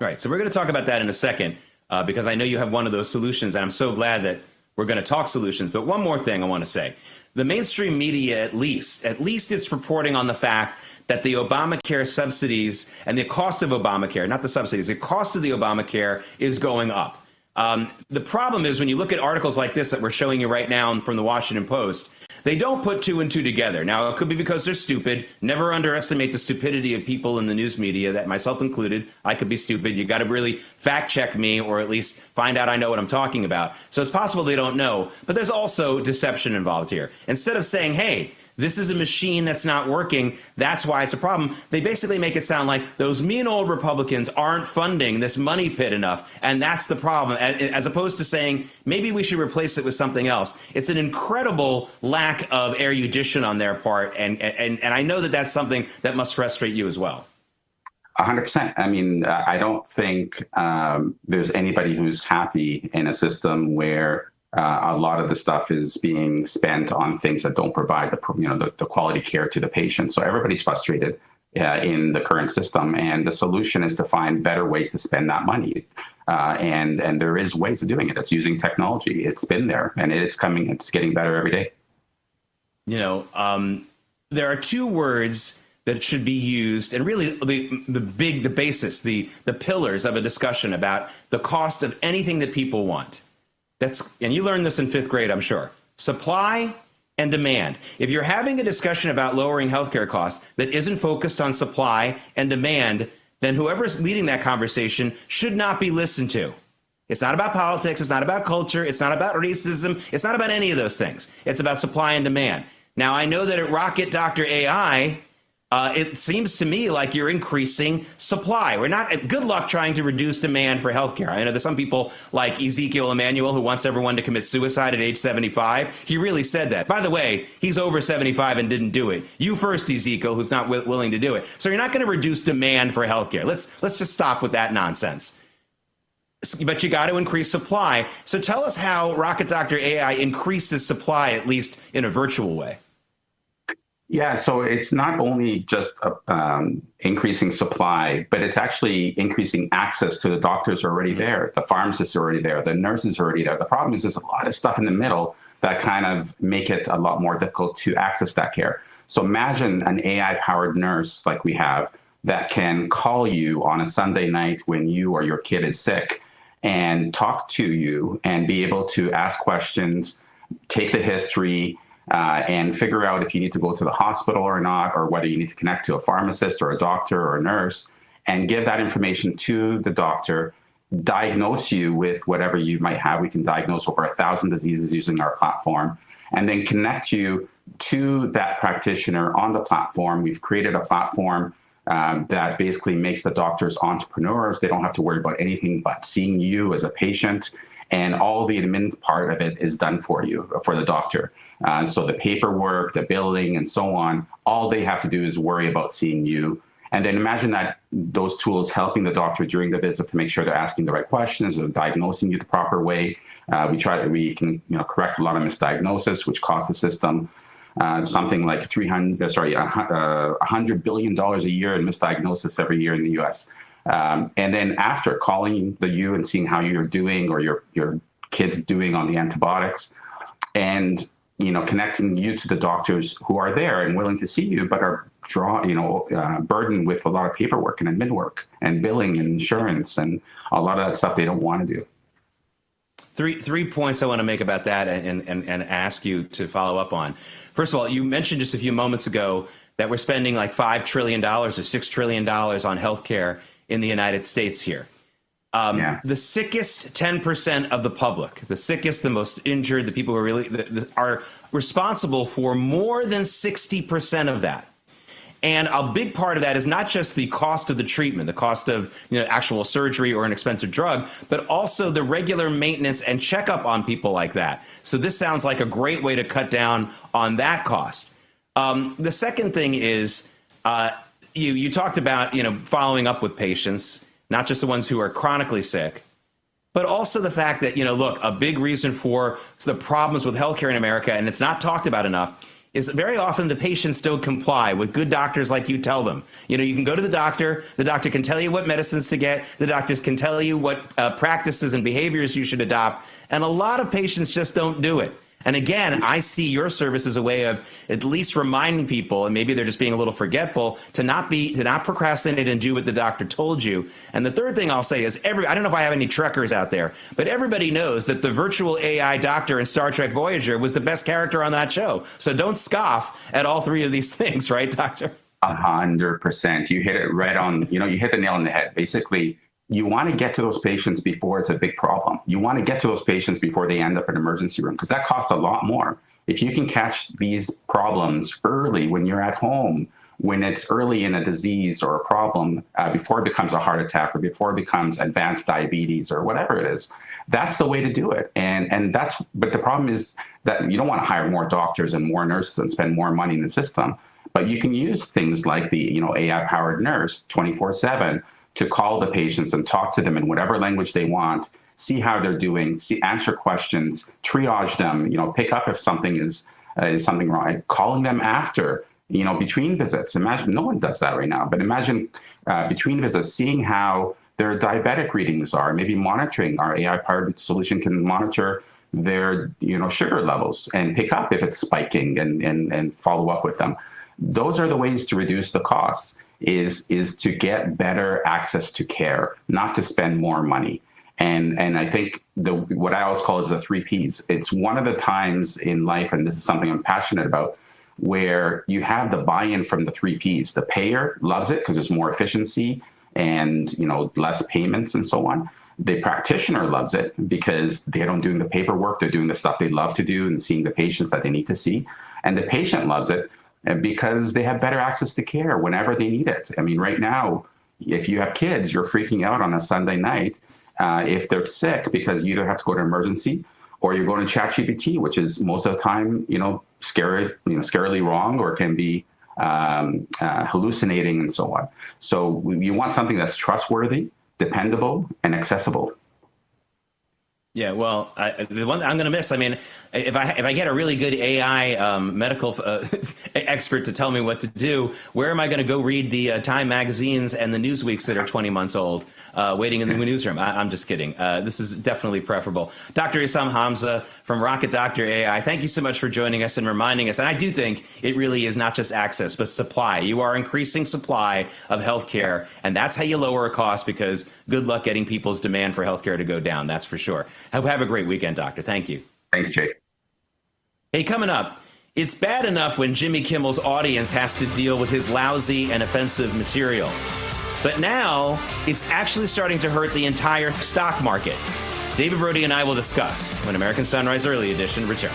Right. So we're going to talk about that in a second because I know you have one of those solutions, and I'm so glad that we're going to talk solutions. But one more thing I want to say. The mainstream media, at least it's reporting on the fact that the Obamacare subsidies and the cost of Obamacare, not the subsidies, the cost of the Obamacare is going up. The problem is when you look at articles like this that we're showing you right now from the Washington Post, they don't put 2 and 2 together. Now, it could be because they're stupid. Never underestimate the stupidity of people in the news media, that myself included. I could be stupid. You got to really fact check me or at least find out I know what I'm talking about. So it's possible they don't know, but there's also deception involved here. Instead of saying, hey, this is a machine that's not working, that's why it's a problem, they basically make it sound like those mean old Republicans aren't funding this money pit enough, and that's the problem, as opposed to saying, maybe we should replace it with something else. It's an incredible lack of erudition on their part, and I know that that's something that must frustrate you as well. 100%. I mean, I don't think there's anybody who's happy in a system where a lot of the stuff is being spent on things that don't provide the quality care to the patient. So everybody's frustrated in the current system, and the solution is to find better ways to spend that money. And there is ways of doing it. It's using technology. It's been there, and it's getting better every day. There are 2 words that should be used, and really the basis, the pillars of a discussion about the cost of anything that people want. And you learned this in 5th grade, I'm sure. Supply and demand. If you're having a discussion about lowering healthcare costs that isn't focused on supply and demand, then whoever's leading that conversation should not be listened to. It's not about politics. It's not about culture. It's not about racism. It's not about any of those things. It's about supply and demand. Now, I know that at Rocket Doctor AI, it seems to me like you're increasing supply. Good luck trying to reduce demand for healthcare. I know there's some people like Ezekiel Emanuel who wants everyone to commit suicide at age 75. He really said that. By the way, he's over 75 and didn't do it. You first, Ezekiel, who's not willing to do it. So you're not going to reduce demand for healthcare. Let's just stop with that nonsense. But you got to increase supply. So tell us how Rocket Doctor AI increases supply, at least in a virtual way. Yeah, so it's not only just increasing supply, but it's actually increasing access to the doctors are already there, the pharmacists are already there, the nurses are already there. The problem is there's a lot of stuff in the middle that kind of make it a lot more difficult to access that care. So imagine an AI-powered nurse like we have that can call you on a Sunday night when you or your kid is sick and talk to you and be able to ask questions, take the history, and figure out if you need to go to the hospital or not, or whether you need to connect to a pharmacist or a doctor or a nurse, and give that information to the doctor, diagnose you with whatever you might have. We can diagnose over 1,000 diseases using our platform, and then connect you to that practitioner on the platform. We've created a platform that basically makes the doctors entrepreneurs. They don't have to worry about anything but seeing you as a patient, and all the admin part of it is done for you, for the doctor. So the paperwork, the billing, and so on, all they have to do is worry about seeing you. And then imagine that those tools helping the doctor during the visit to make sure they're asking the right questions or diagnosing you the proper way. We can correct a lot of misdiagnosis, which costs the system something like $100 billion a year in misdiagnosis every year in the U.S. And then after calling you and seeing how you're doing, or your kid's doing on the antibiotics, and connecting you to the doctors who are there and willing to see you, but are burdened with a lot of paperwork and admin work and billing and insurance and a lot of that stuff they don't want to do. Three points I want to make about that and ask you to follow up on. First of all, you mentioned just a few moments ago that we're spending like $5 trillion or $6 trillion on healthcare in the United States here. The sickest 10% of the public, the sickest, the most injured, the people who are really are responsible for more than 60% of that. And a big part of that is not just the cost of the treatment, the cost of actual surgery or an expensive drug, but also the regular maintenance and checkup on people like that. So this sounds like a great way to cut down on that cost. The second thing is you talked about following up with patients, not just the ones who are chronically sick, but also the fact that look, a big reason for the problems with healthcare in America, and it's not talked about enough, is very often the patients don't comply with good doctors like you tell them. You can go to the doctor can tell you what medicines to get, the doctors can tell you what practices and behaviors you should adopt, and a lot of patients just don't do it. And again, I see your service as a way of at least reminding people, and maybe they're just being a little forgetful, to not procrastinate and do what the doctor told you. And the third thing I'll say is I don't know if I have any truckers out there, but everybody knows that the virtual AI doctor in Star Trek Voyager was the best character on that show. So don't scoff at all three of these things, right, Doctor? 100%. You hit it right on, you hit the nail on the head. Basically, you want to get to those patients before it's a big problem. You want to get to those patients before they end up in an emergency room, because that costs a lot more. If you can catch these problems early when you're at home, when it's early in a disease or a problem, before it becomes a heart attack or before it becomes advanced diabetes or whatever it is, that's the way to do it. But the problem is that you don't want to hire more doctors and more nurses and spend more money in the system. But you can use things like the AI-powered nurse 24/7 to call the patients and talk to them in whatever language they want, see how they're doing, answer questions, triage them, pick up if something is something wrong, calling them after, between visits. Imagine, no one does that right now, but imagine between visits, seeing how their diabetic readings are, maybe monitoring. Our AI-powered solution can monitor their sugar levels and pick up if it's spiking and follow up with them. Those are the ways to reduce the costs. Is to get better access to care, not to spend more money. And I think what I always call is the 3 Ps. It's one of the times in life, and this is something I'm passionate about, where you have the buy-in from the 3 Ps. The payer loves it because there's more efficiency and less payments and so on. The practitioner loves it because they don't do the paperwork, they're doing the stuff they love to do and seeing the patients that they need to see. And the patient loves it because they have better access to care whenever they need it. I mean, right now, if you have kids, you're freaking out on a Sunday night if they're sick, because you either have to go to emergency or you're going to ChatGPT, which is most of the time, scarily wrong, or can be hallucinating and so on. So you want something that's trustworthy, dependable, and accessible. Yeah, well, the one I'm going to miss, I mean, if I get a really good AI medical expert to tell me what to do, where am I going to go read the Time magazines and the Newsweeks that are 20 months old, waiting in the newsroom? I'm just kidding. This is definitely preferable. Dr. Issam Hamza from Rocket Doctor AI, thank you so much for joining us and reminding us. And I do think it really is not just access, but supply. You are increasing supply of healthcare, and that's how you lower a cost, because good luck getting people's demand for healthcare to go down. That's for sure. Have a great weekend, Doctor. Thank you. Thanks, Jake. Hey, coming up, it's bad enough when Jimmy Kimmel's audience has to deal with his lousy and offensive material. But now it's actually starting to hurt the entire stock market. David Brody and I will discuss when American Sunrise Early Edition returns.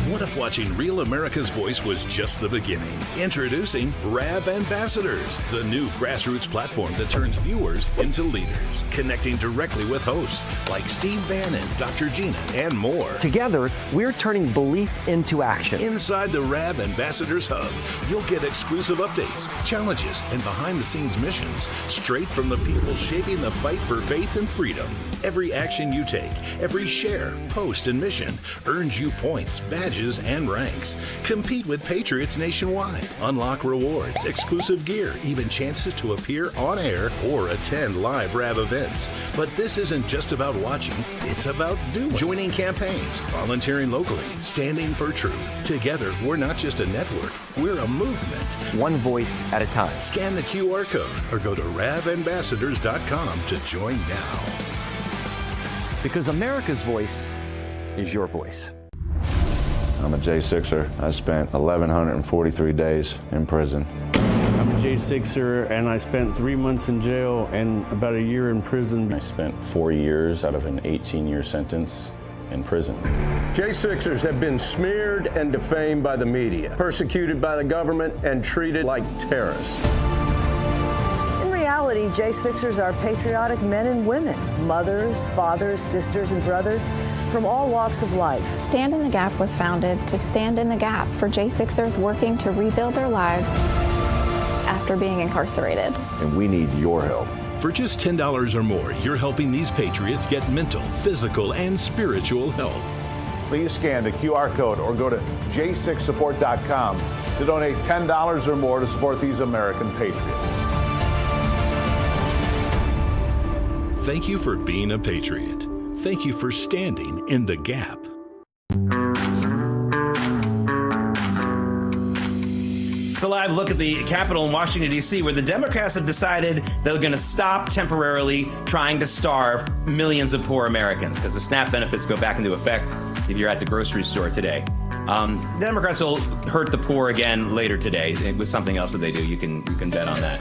What if watching Real America's Voice was just the beginning? Introducing RAV Ambassadors, the new grassroots platform that turns viewers into leaders, connecting directly with hosts like Steve Bannon, Dr. Gina, and more. Together, we're turning belief into action. Inside the RAV Ambassadors Hub, you'll get exclusive updates, challenges, and behind-the-scenes missions straight from the people shaping the fight for faith and freedom. Every action you take, every share, post, and mission earns you points, badges, and ranks. Compete with Patriots nationwide. Unlock rewards, exclusive gear, even chances to appear on air or attend live RAV events. But this isn't just about watching, it's about doing. Joining campaigns, volunteering locally, standing for truth. Together, we're not just a network, we're a movement. One voice at a time. Scan the QR code or go to ravambassadors.com to join now. Because America's voice is your voice. I'm a J6er. I spent 1,143 days in prison. I'm a J6er, and I spent 3 months in jail and about a year in prison. I spent 4 years out of an 18-year sentence in prison. J6ers have been smeared and defamed by the media, persecuted by the government, and treated like terrorists. In reality, J6ers are patriotic men and women, mothers, fathers, sisters, and brothers from all walks of life. Stand in the Gap was founded to stand in the gap for J6ers working to rebuild their lives after being incarcerated. And we need your help. For just $10 or more, you're helping these patriots get mental, physical, and spiritual help. Please scan the QR code or go to j6support.com to donate $10 or more to support these American patriots. Thank you for being a patriot. Thank you for standing in the gap. It's a live look at the Capitol in Washington, D.C., where the Democrats have decided they're going to stop temporarily trying to starve millions of poor Americans because the SNAP benefits go back into effect if you're at the grocery store today. The Democrats will hurt the poor again later today with something else that they do. You can bet on that.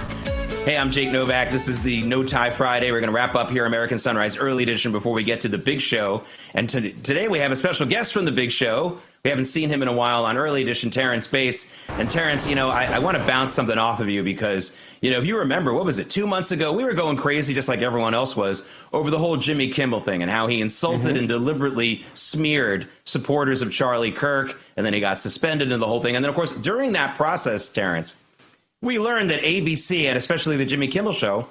Hey, I'm Jake Novak. This is the No Tie Friday. We're going to wrap up here American Sunrise Early Edition before we get to the big show. And today we have a special guest from the big show. We haven't seen him in a while on Early Edition, Terrence Bates. And Terrence, I want to bounce something off of you because, if you remember, what was it, 2 months ago, we were going crazy just like everyone else was over the whole Jimmy Kimmel thing and how he insulted and deliberately smeared supporters of Charlie Kirk. And then he got suspended and the whole thing. And then, of course, during that process, Terrence, we learned that ABC, and especially the Jimmy Kimmel Show,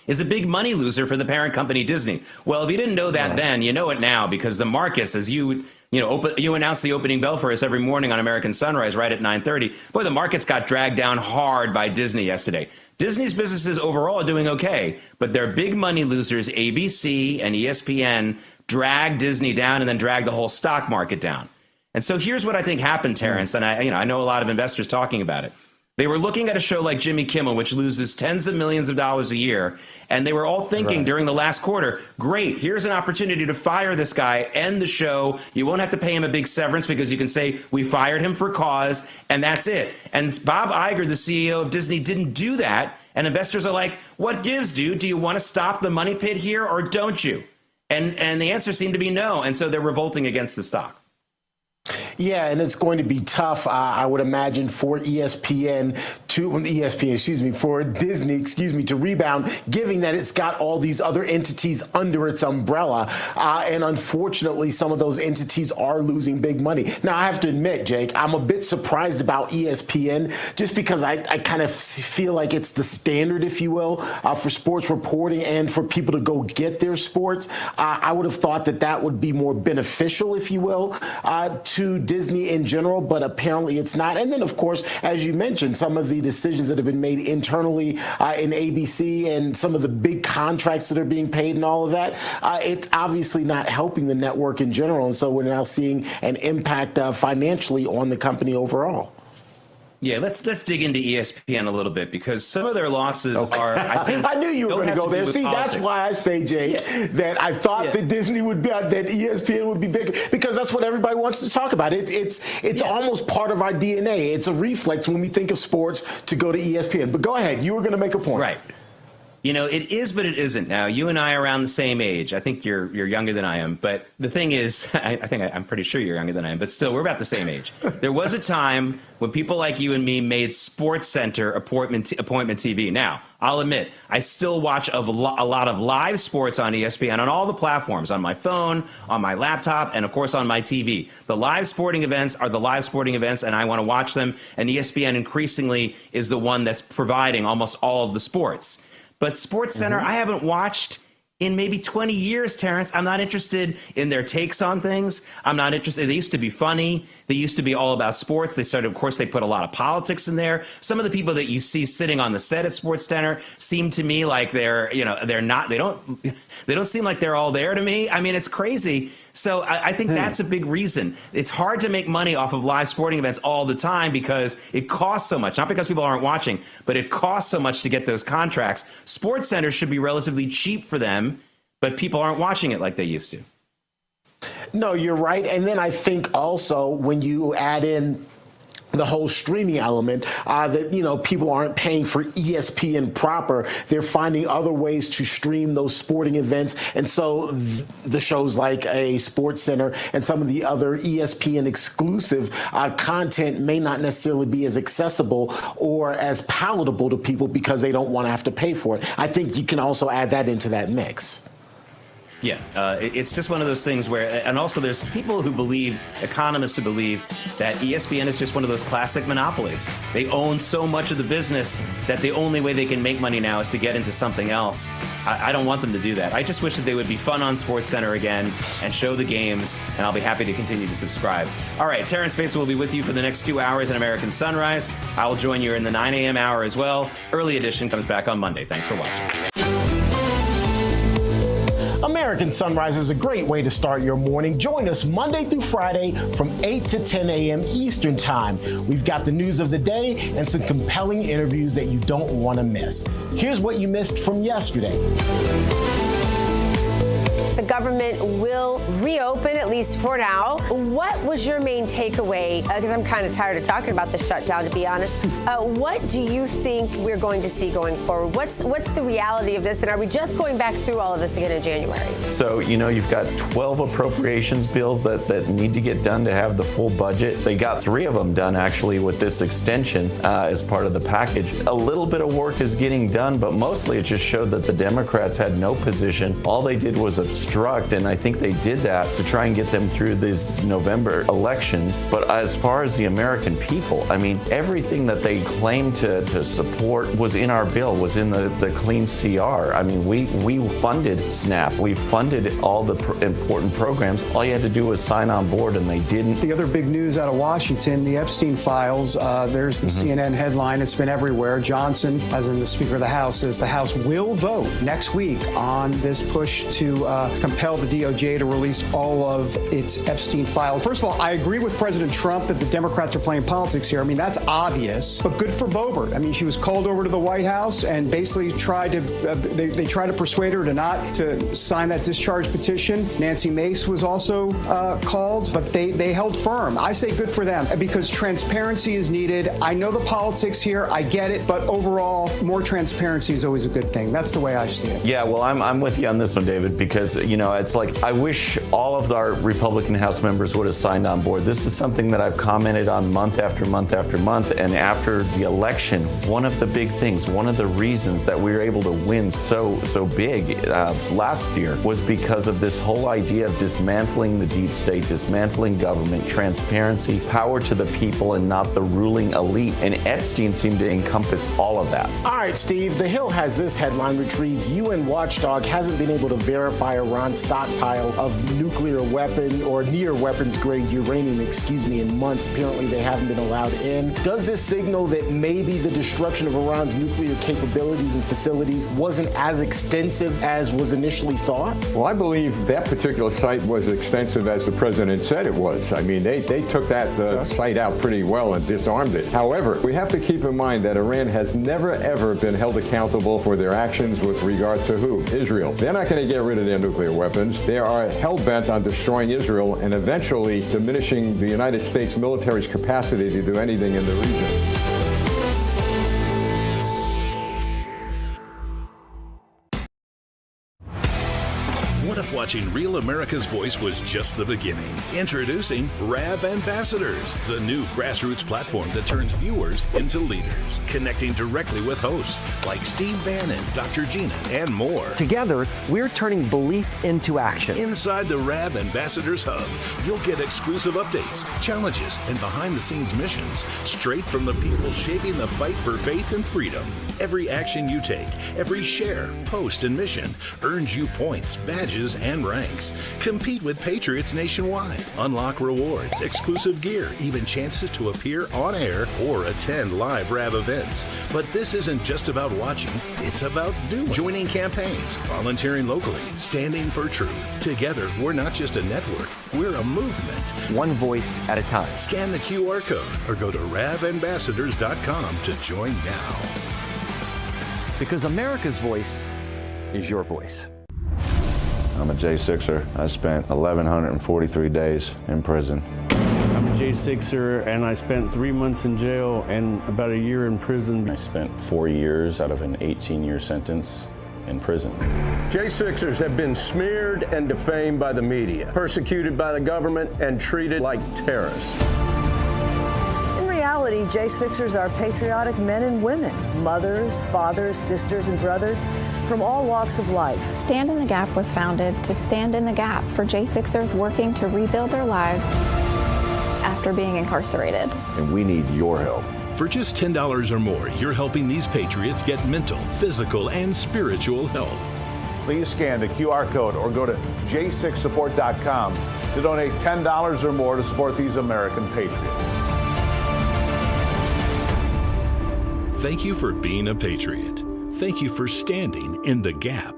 is a big money loser for the parent company Disney. Well, if you didn't know that then, you know it now because the markets, as you announce the opening bell for us every morning on American Sunrise right at 9:30. Boy, the markets got dragged down hard by Disney yesterday. Disney's businesses overall are doing okay, but their big money losers, ABC and ESPN, dragged Disney down and then dragged the whole stock market down. And so here's what I think happened, Terrence, and I know a lot of investors talking about it. They were looking at a show like Jimmy Kimmel, which loses tens of millions of dollars a year, and they were all thinking during the last quarter, great, here's an opportunity to fire this guy, end the show. You won't have to pay him a big severance because you can say, we fired him for cause, and that's it. And Bob Iger, the CEO of Disney, didn't do that, and investors are like, what gives, dude? Do you want to stop the money pit here, or don't you? And the answer seemed to be no, and so they're revolting against the stock. Yeah, and it's going to be tough, I would imagine, for for Disney, to rebound, given that it's got all these other entities under its umbrella. And unfortunately, some of those entities are losing big money. Now, I have to admit, Jake, I'm a bit surprised about ESPN, just because I kind of feel like it's the standard, if you will, for sports reporting and for people to go get their sports. I would have thought that would be more beneficial, if you will, to Disney in general, but apparently it's not. And then, of course, as you mentioned, some of the decisions that have been made internally in ABC and some of the big contracts that are being paid and all of that, it's obviously not helping the network in general. And so we're now seeing an impact financially on the company overall. Yeah, let's dig into ESPN a little bit because some of their losses are. I knew you were going to go there. See, that's why I say, Jake, that I thought that Disney would be, that ESPN would be bigger because that's what everybody wants to talk about. It's almost part of our DNA. It's a reflex when we think of sports to go to ESPN. But go ahead, you were going to make a point. Right. You know, it is, but it isn't. Now, you and I are around the same age. I think you're younger than I am. But the thing is, I'm pretty sure you're younger than I am. But still, we're about the same age. There was a time when people like you and me made Sports Center appointment TV. Now, I'll admit, I still watch a lot of live sports on ESPN on all the platforms, on my phone, on my laptop, and, of course, on my TV. The live sporting events are the live sporting events, and I want to watch them. And ESPN increasingly is the one that's providing almost all of the sports. But Sports Center, I haven't watched in maybe 20 years, Terrence. I'm not interested in their takes on things. I'm not interested. They used to be funny. They used to be all about sports. They started, of course, they put a lot of politics in there. Some of the people that you see sitting on the set at Sports Center seem to me like they don't seem like they're all there to me. I mean, it's crazy. So I think that's a big reason. It's hard to make money off of live sporting events all the time because it costs so much. Not because people aren't watching, but it costs so much to get those contracts. Sports Center should be relatively cheap for them, but people aren't watching it like they used to. No, you're right. And then I think also when you add in the whole streaming element, that, you know, people aren't paying for ESPN proper. They're finding other ways to stream those sporting events. And so the shows like a Sports Center and some of the other ESPN exclusive content may not necessarily be as accessible or as palatable to people because they don't want to have to pay for it. I think you can also add that into that mix. Yeah, it's just one of those things where, and also there's people who believe, economists who believe that ESPN is just one of those classic monopolies. They own so much of the business that the only way they can make money now is to get into something else. I don't want them to do that. I just wish that they would be fun on Sports Center again and show the games, and I'll be happy to continue to subscribe. All right, Terrence Bates will be with you for the next 2 hours in American Sunrise. I will join you in the 9 a.m. hour as well. Early edition comes back on Monday. Thanks for watching. American Sunrise is a great way to start your morning. Join us Monday through Friday from 8 to 10 a.m. Eastern Time. We've got the news of the day and some compelling interviews that you don't want to miss. Here's what you missed from yesterday. The government will reopen, at least for now. What was your main takeaway? Because I'm kind of tired of talking about the shutdown, to be honest. What do you think we're going to see going forward? What's the reality of this? And are we just going back through all of this again in January? So, you know, you've got 12 appropriations bills that need to get done to have the full budget. They got 3 of them done, actually, with this extension as part of the package. A little bit of work is getting done, but mostly it just showed that the Democrats had no position. All they did was obstruct, and I think they did that to try and get them through these November elections. But as far as the American people, I mean, everything that they claimed to support was in our bill, was in the Clean CR. I mean, we funded SNAP. We funded all the important programs. All you had to do was sign on board, and they didn't. The other big news out of Washington, the Epstein files, there's the CNN headline. It's been everywhere. Johnson, as in the Speaker of the House, says the House will vote next week on this push to compel the DOJ to release all of its Epstein files. First of all, I agree with President Trump that the Democrats are playing politics here. I mean, that's obvious, but good for Boebert. I mean, she was called over to the White House and basically tried to, they tried to persuade her to not to sign that discharge petition. Nancy Mace was also called, but they held firm. I say good for them because transparency is needed. I know the politics here. I get it. But overall, more transparency is always a good thing. That's the way I see it. Yeah, well, I'm with you on this one, David, because, you know, it's like I wish all of our Republican House members would have signed on board. This is something that I've commented on month after month after month. And after the election, one of the big things, one of the reasons that we were able to win so big last year was because of this whole idea of dismantling the deep state, dismantling government, transparency, power to the people and not the ruling elite. And Epstein seemed to encompass all of that. All right, Steve, The Hill has this headline which reads, UN watchdog hasn't been able to verify Iran's stockpile of nuclear weapon or near weapons grade uranium, in months. Apparently they haven't been allowed in. Does this signal that maybe the destruction of Iran's nuclear capabilities and facilities wasn't as extensive as was initially thought? Well, I believe that particular site was extensive as the president said it was. I mean, they took that site out pretty well and disarmed it. However, we have to keep in mind that Iran has never, ever been held accountable for their actions with regard to who? Israel. They're not going to get rid of their nuclear weapons. They are hell-bent on destroying Israel and eventually diminishing the United States military's capacity to do anything in the region. What if watching Real America's Voice was just the beginning? Introducing RAV Ambassadors, the new grassroots platform that turns viewers into leaders, connecting directly with hosts like Steve Bannon, Dr. Gina, and more. Together, we're turning belief into action. Inside the RAV Ambassadors Hub, you'll get exclusive updates, challenges, and behind-the-scenes missions straight from the people shaping the fight for faith and freedom. Every action you take, every share, post, and mission earns you points, badges, and ranks. Compete with Patriots nationwide. Unlock rewards, exclusive gear, even chances to appear on air or attend live RAV events. But this isn't just about watching, it's about doing. Joining campaigns, volunteering locally, standing for truth. Together, we're not just a network, we're a movement. One voice at a time. Scan the QR code or go to ravambassadors.com to join now. Because America's voice is your voice. I'm a J6er. I spent 1,143 days in prison. I'm a J6er, and I spent 3 months in jail and about a year in prison. I spent 4 years out of an 18-year sentence in prison. J6ers have been smeared and defamed by the media, persecuted by the government, and treated like terrorists. In reality, J6ers are patriotic men and women, mothers, fathers, sisters, and brothers from all walks of life. Stand in the Gap was founded to stand in the gap for J6ers working to rebuild their lives after being incarcerated. And we need your help. For just $10 or more, you're helping these patriots get mental, physical, and spiritual help. Please scan the QR code or go to j6support.com to donate $10 or more to support these American patriots. Thank you for being a patriot. Thank you for standing in the gap.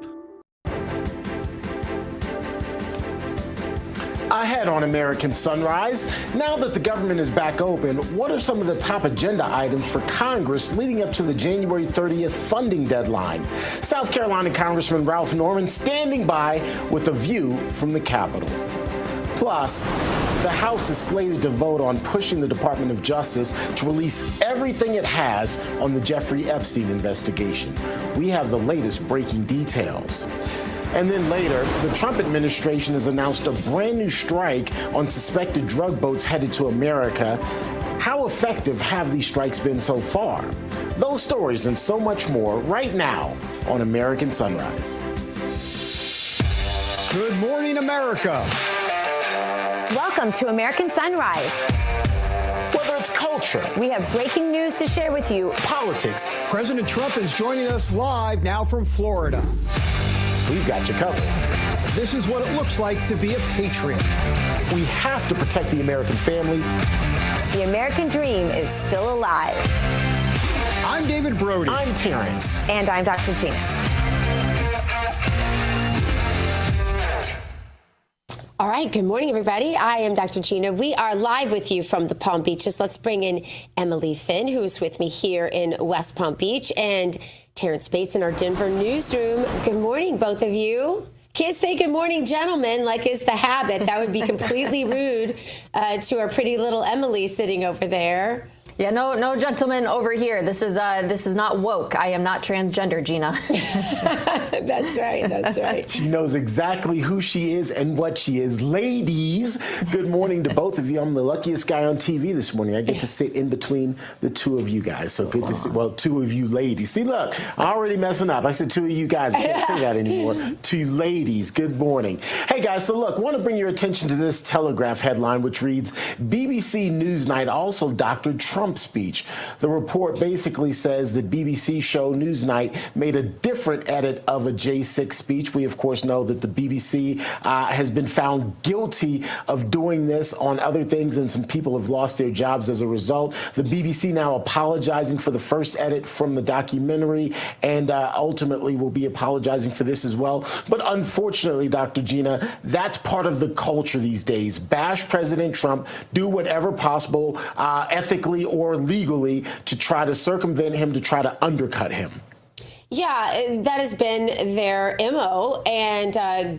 Ahead on American Sunrise, now that the government is back open, what are some of the top agenda items for Congress leading up to the January 30th funding deadline? South Carolina Congressman Ralph Norman standing by with a view from the Capitol. Plus, the House is slated to vote on pushing the Department of Justice to release everything it has on the Jeffrey Epstein investigation. We have the latest breaking details. And then later, the Trump administration has announced a brand new strike on suspected drug boats headed to America. How effective have these strikes been so far? Those stories and so much more right now on American Sunrise. Good morning, America. Welcome to American Sunrise. Whether it's culture, we have breaking news to share with you. Politics. President Trump is joining us live now from Florida. We've got you covered. This is what it looks like to be a patriot. We have to protect the American family. The American dream is still alive. I'm David Brody. I'm Terrence. And I'm Dr. Gina. All right, good morning, everybody. I am Dr. Gina. We are live with you from the Palm Beaches. Let's bring in Emily Finn, who's with me here in West Palm Beach, and Terrence Bates in our Denver newsroom. Good morning, both of you. Can't say good morning, gentlemen, like is the habit. That would be completely rude to our pretty little Emily sitting over there. Yeah, no gentlemen over here. This is not woke. I am not transgender, Gina. That's right. That's right. She knows exactly who she is and what she is. Ladies, good morning to both of you. I'm the luckiest guy on TV this morning. I get to sit in between the two of you guys. So good to see. Well, two of you ladies. See, look, I'm already messing up. I said two of you guys. I can't say that anymore. Two ladies. Good morning. Hey, guys. So look, I want to bring your attention to this Telegraph headline, which reads, BBC Newsnight also doctored Trump Trump speech. The report basically says that BBC show Newsnight made a different edit of a J6 speech. We, of course, know that the BBC has been found guilty of doing this on other things, and some people have lost their jobs as a result. The BBC now apologizing for the first edit from the documentary, and ultimately will be apologizing for this as well. But unfortunately, Dr. Gina, that's part of the culture these days. Bash President Trump, do whatever possible, ethically or legally, to try to circumvent him, to try to undercut him. Yeah, that has been their MO, and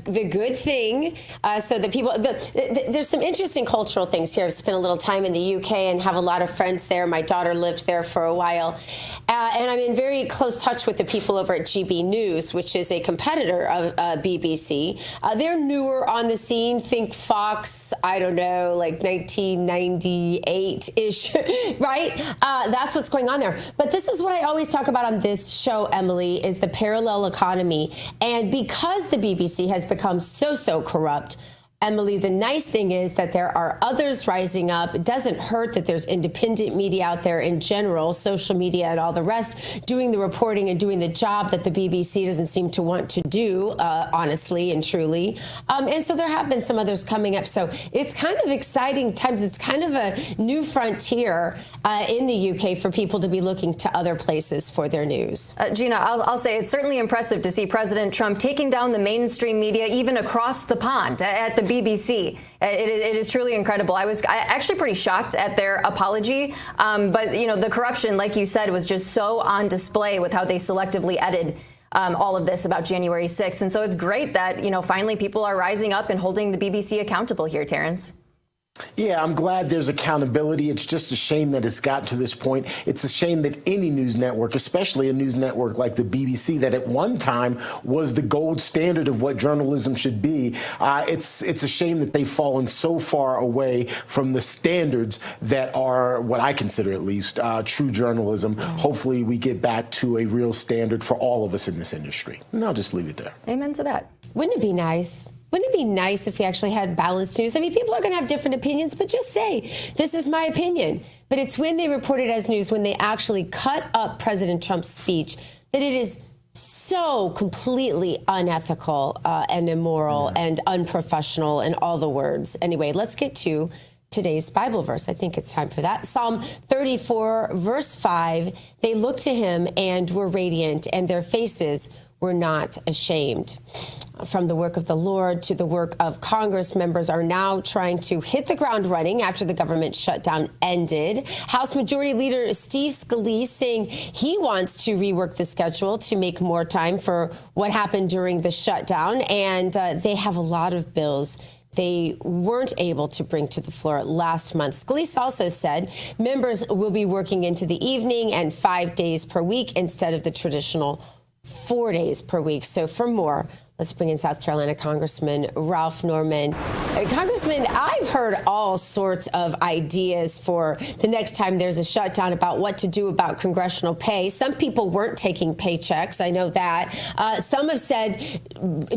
the good thing, so the people, there's some interesting cultural things here. I've spent a little time in the UK and have a lot of friends there. My daughter lived there for a while, and I'm in very close touch with the people over at GB News, which is a competitor of BBC. They're newer on the scene. Think Fox, I don't know, like 1998-ish, right? That's what's going on there. But this is what I always talk about on this show, Emily, is the parallel economy. And because the BBC has become so corrupt, Emily, the nice thing is that there are others rising up. It doesn't hurt that there's independent media out there in general, social media and all the rest, doing the reporting and doing the job that the BBC doesn't seem to want to do, honestly and truly. And so there have been some others coming up. So it's kind of exciting times. It's kind of a new frontier in the UK for people to be looking to other places for their news. Gina, I'll say it's certainly impressive to see President Trump taking down the mainstream media even across the pond at the BBC. It is truly incredible. I was actually pretty shocked at their apology, but you know, the corruption, like you said, was just so on display with how they selectively edited all of this about January 6th. And so it's great that, you know, finally people are rising up and holding the BBC accountable here, Terrence. Yeah, I'm glad there's accountability. It's just a shame that it's gotten to this point. It's a shame that any news network, especially a news network like the BBC, that at one time was the gold standard of what journalism should be, it's a shame that they've fallen so far away from the standards that are, what I consider at least, true journalism. Hopefully we get back to a real standard for all of us in this industry. And I'll just leave it there. Amen to that. Wouldn't it be nice? Wouldn't it be nice if we actually had balanced news? I mean, people are going to have different opinions, but just say, this is my opinion. But it's when they report it as news, when they actually cut up President Trump's speech, that it is so completely unethical and immoral and unprofessional and all the words. Anyway, let's get to today's Bible verse. I think it's time for that. Psalm 34, verse 5, they looked to him and were radiant, and their faces were not ashamed. From the work of the Lord to the work of Congress, members are now trying to hit the ground running after the government shutdown ended. House Majority Leader Steve Scalise saying he wants to rework the schedule to make more time for what happened during the shutdown. And they have a lot of bills they weren't able to bring to the floor last month. Scalise also said members will be working into the evening and 5 days per week instead of the traditional 4 days per week. So for more, let's bring in South Carolina Congressman Ralph Norman. Congressman, I've heard all sorts of ideas for the next time there's a shutdown about what to do about congressional pay. Some people weren't taking paychecks. I know that. Some have said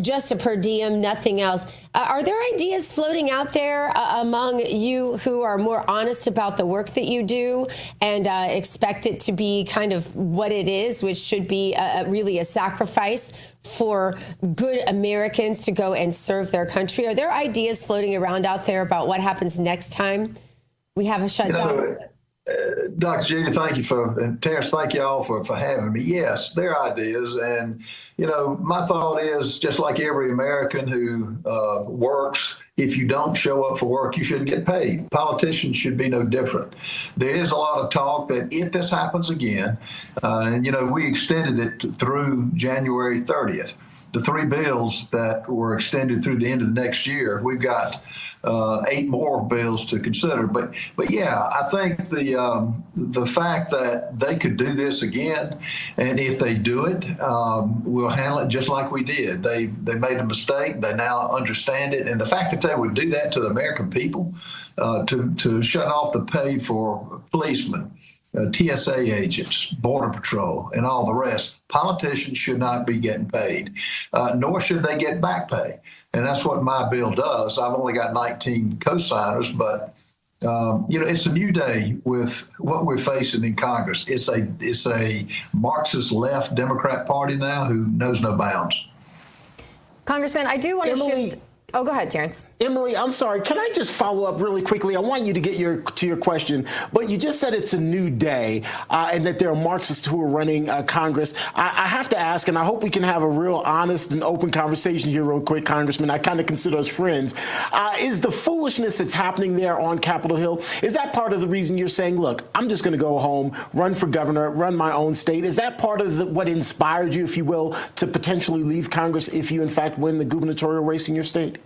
just a per diem, nothing else. Are there ideas floating out there among you who are more honest about the work that you do and expect it to be kind of what it is, which should be really a sacrifice for good Americans to go and serve their country? Are there ideas floating around out there about what happens next time we have a shutdown? Dr. Gina, thank you and Terrence, thank you all for having me. Yes, there are ideas. And, you know, my thought is just like every American who works, if you don't show up for work, you shouldn't get paid. Politicians should be no different. There is a lot of talk that if this happens again, and, you know, we extended it through January 30th. The 3 bills that were extended through the end of the next year, we've got 8 more bills to consider. But yeah, I think the fact that they could do this again, and if they do it, we'll handle it just like we did. They made a mistake. They now understand it. And the fact that they would do that to the American people, to shut off the pay for policemen, TSA agents, Border Patrol, and all the rest. Politicians should not be getting paid, nor should they get back pay. And that's what my bill does. I've only got 19 co-signers, but It's a new day with what we're facing in Congress. It's a Marxist left Democrat Party now who knows no bounds. Congressman, I do want to shift. Oh, go ahead, Terrence. Emily, I'm sorry. Can I just follow up really quickly? I want you to get to your question, but you just said it's a new day and that there are Marxists who are running Congress. I have to ask, and I hope we can have a real honest and open conversation here real quick, Congressman. I kind of consider us friends. Is the foolishness that's happening there on Capitol Hill, is that part of the reason you're saying, look, I'm just going to go home, run for governor, run my own state? Is that part of what inspired you, if you will, to potentially leave Congress if you, in fact, win the gubernatorial race in your state?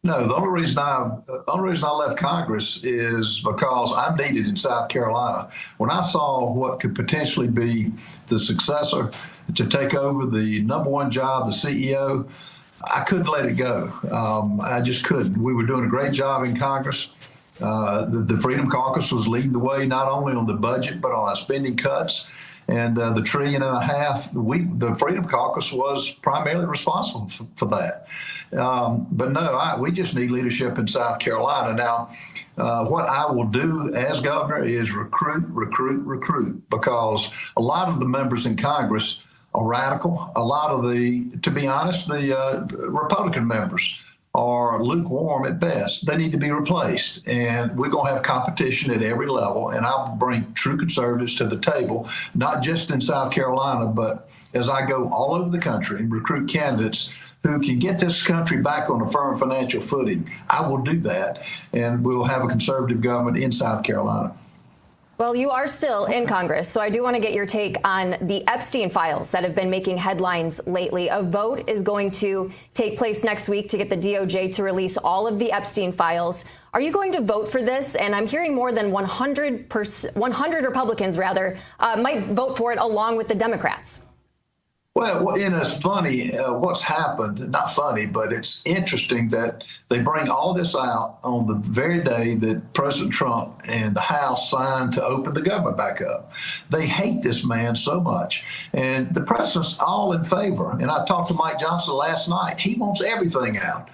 No, the only reason I left Congress is because I'm needed in South Carolina. When I saw what could potentially be the successor to take over the #1 job, the CEO, I couldn't let it go. I just couldn't. We were doing a great job in Congress. The Freedom Caucus was leading the way not only on the budget but on our spending cuts. And the $1.5 trillion, the Freedom Caucus was primarily responsible for that. But no, we just need leadership in South Carolina. Now, what I will do as governor is recruit, because a lot of the members in Congress are radical. A lot of to be honest, the Republican members are lukewarm at best. They need to be replaced. And we're going to have competition at every level. And I'll bring true conservatives to the table, not just in South Carolina, but as I go all over the country and recruit candidates who can get this country back on a firm financial footing. I will do that. And we'll have a conservative government in South Carolina. Well, you are still in Congress, so I do want to get your take on the Epstein files that have been making headlines lately. A vote is going to take place next week to get the DOJ to release all of the Epstein files. Are you going to vote for this? And I'm hearing more than 100 Republicans, might vote for it along with the Democrats. Well, it's funny what's happened. Not funny, but it's interesting that they bring all this out on the very day that President Trump and the House signed to open the government back up. They hate this man so much. And the president's all in favor. And I talked to Mike Johnson last night. He wants everything out.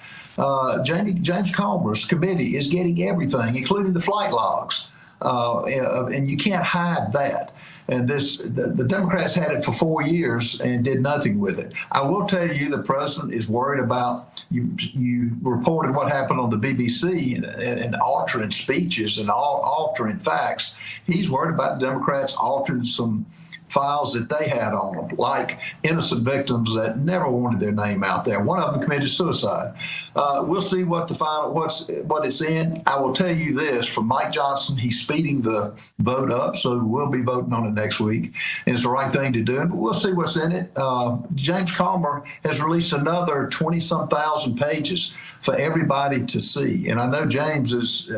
James Comer's committee is getting everything, including the flight logs. And you can't hide that. And the Democrats had it for 4 years and did nothing with it. I will tell you, the president is worried about, you reported what happened on the BBC and altering speeches and altering facts. He's worried about the Democrats altering some files that they had on them, like innocent victims that never wanted their name out there. One of them committed suicide. We'll see what what it's in. I will tell you this, from Mike Johnson, he's speeding the vote up, so we'll be voting on it next week. And it's the right thing to do, but we'll see what's in it. James Comer has released another 20-some thousand pages for everybody to see. And I know James is,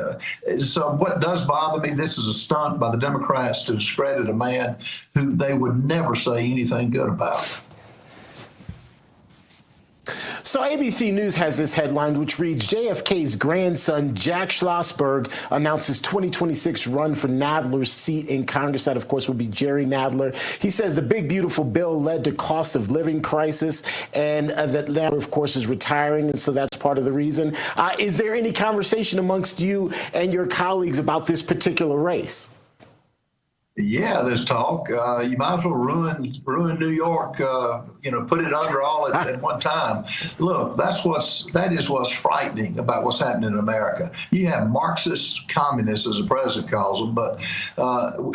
so what does bother me, this is a stunt by the Democrats to discredit a man who they would never say anything good about. So ABC News has this headline, which reads, JFK's grandson, Jack Schlossberg, announces 2026 run for Nadler's seat in Congress. That, of course, would be Jerry Nadler. He says the big, beautiful bill led to cost of living crisis, and that Nadler, of course, is retiring, and so that's part of the reason. Is there any conversation amongst you and your colleagues about this particular race? Yeah, there's talk. You might as well ruin New York. Put it under all at one time. Look, that is what's frightening about what's happening in America. You have Marxist communists, as the president calls them, but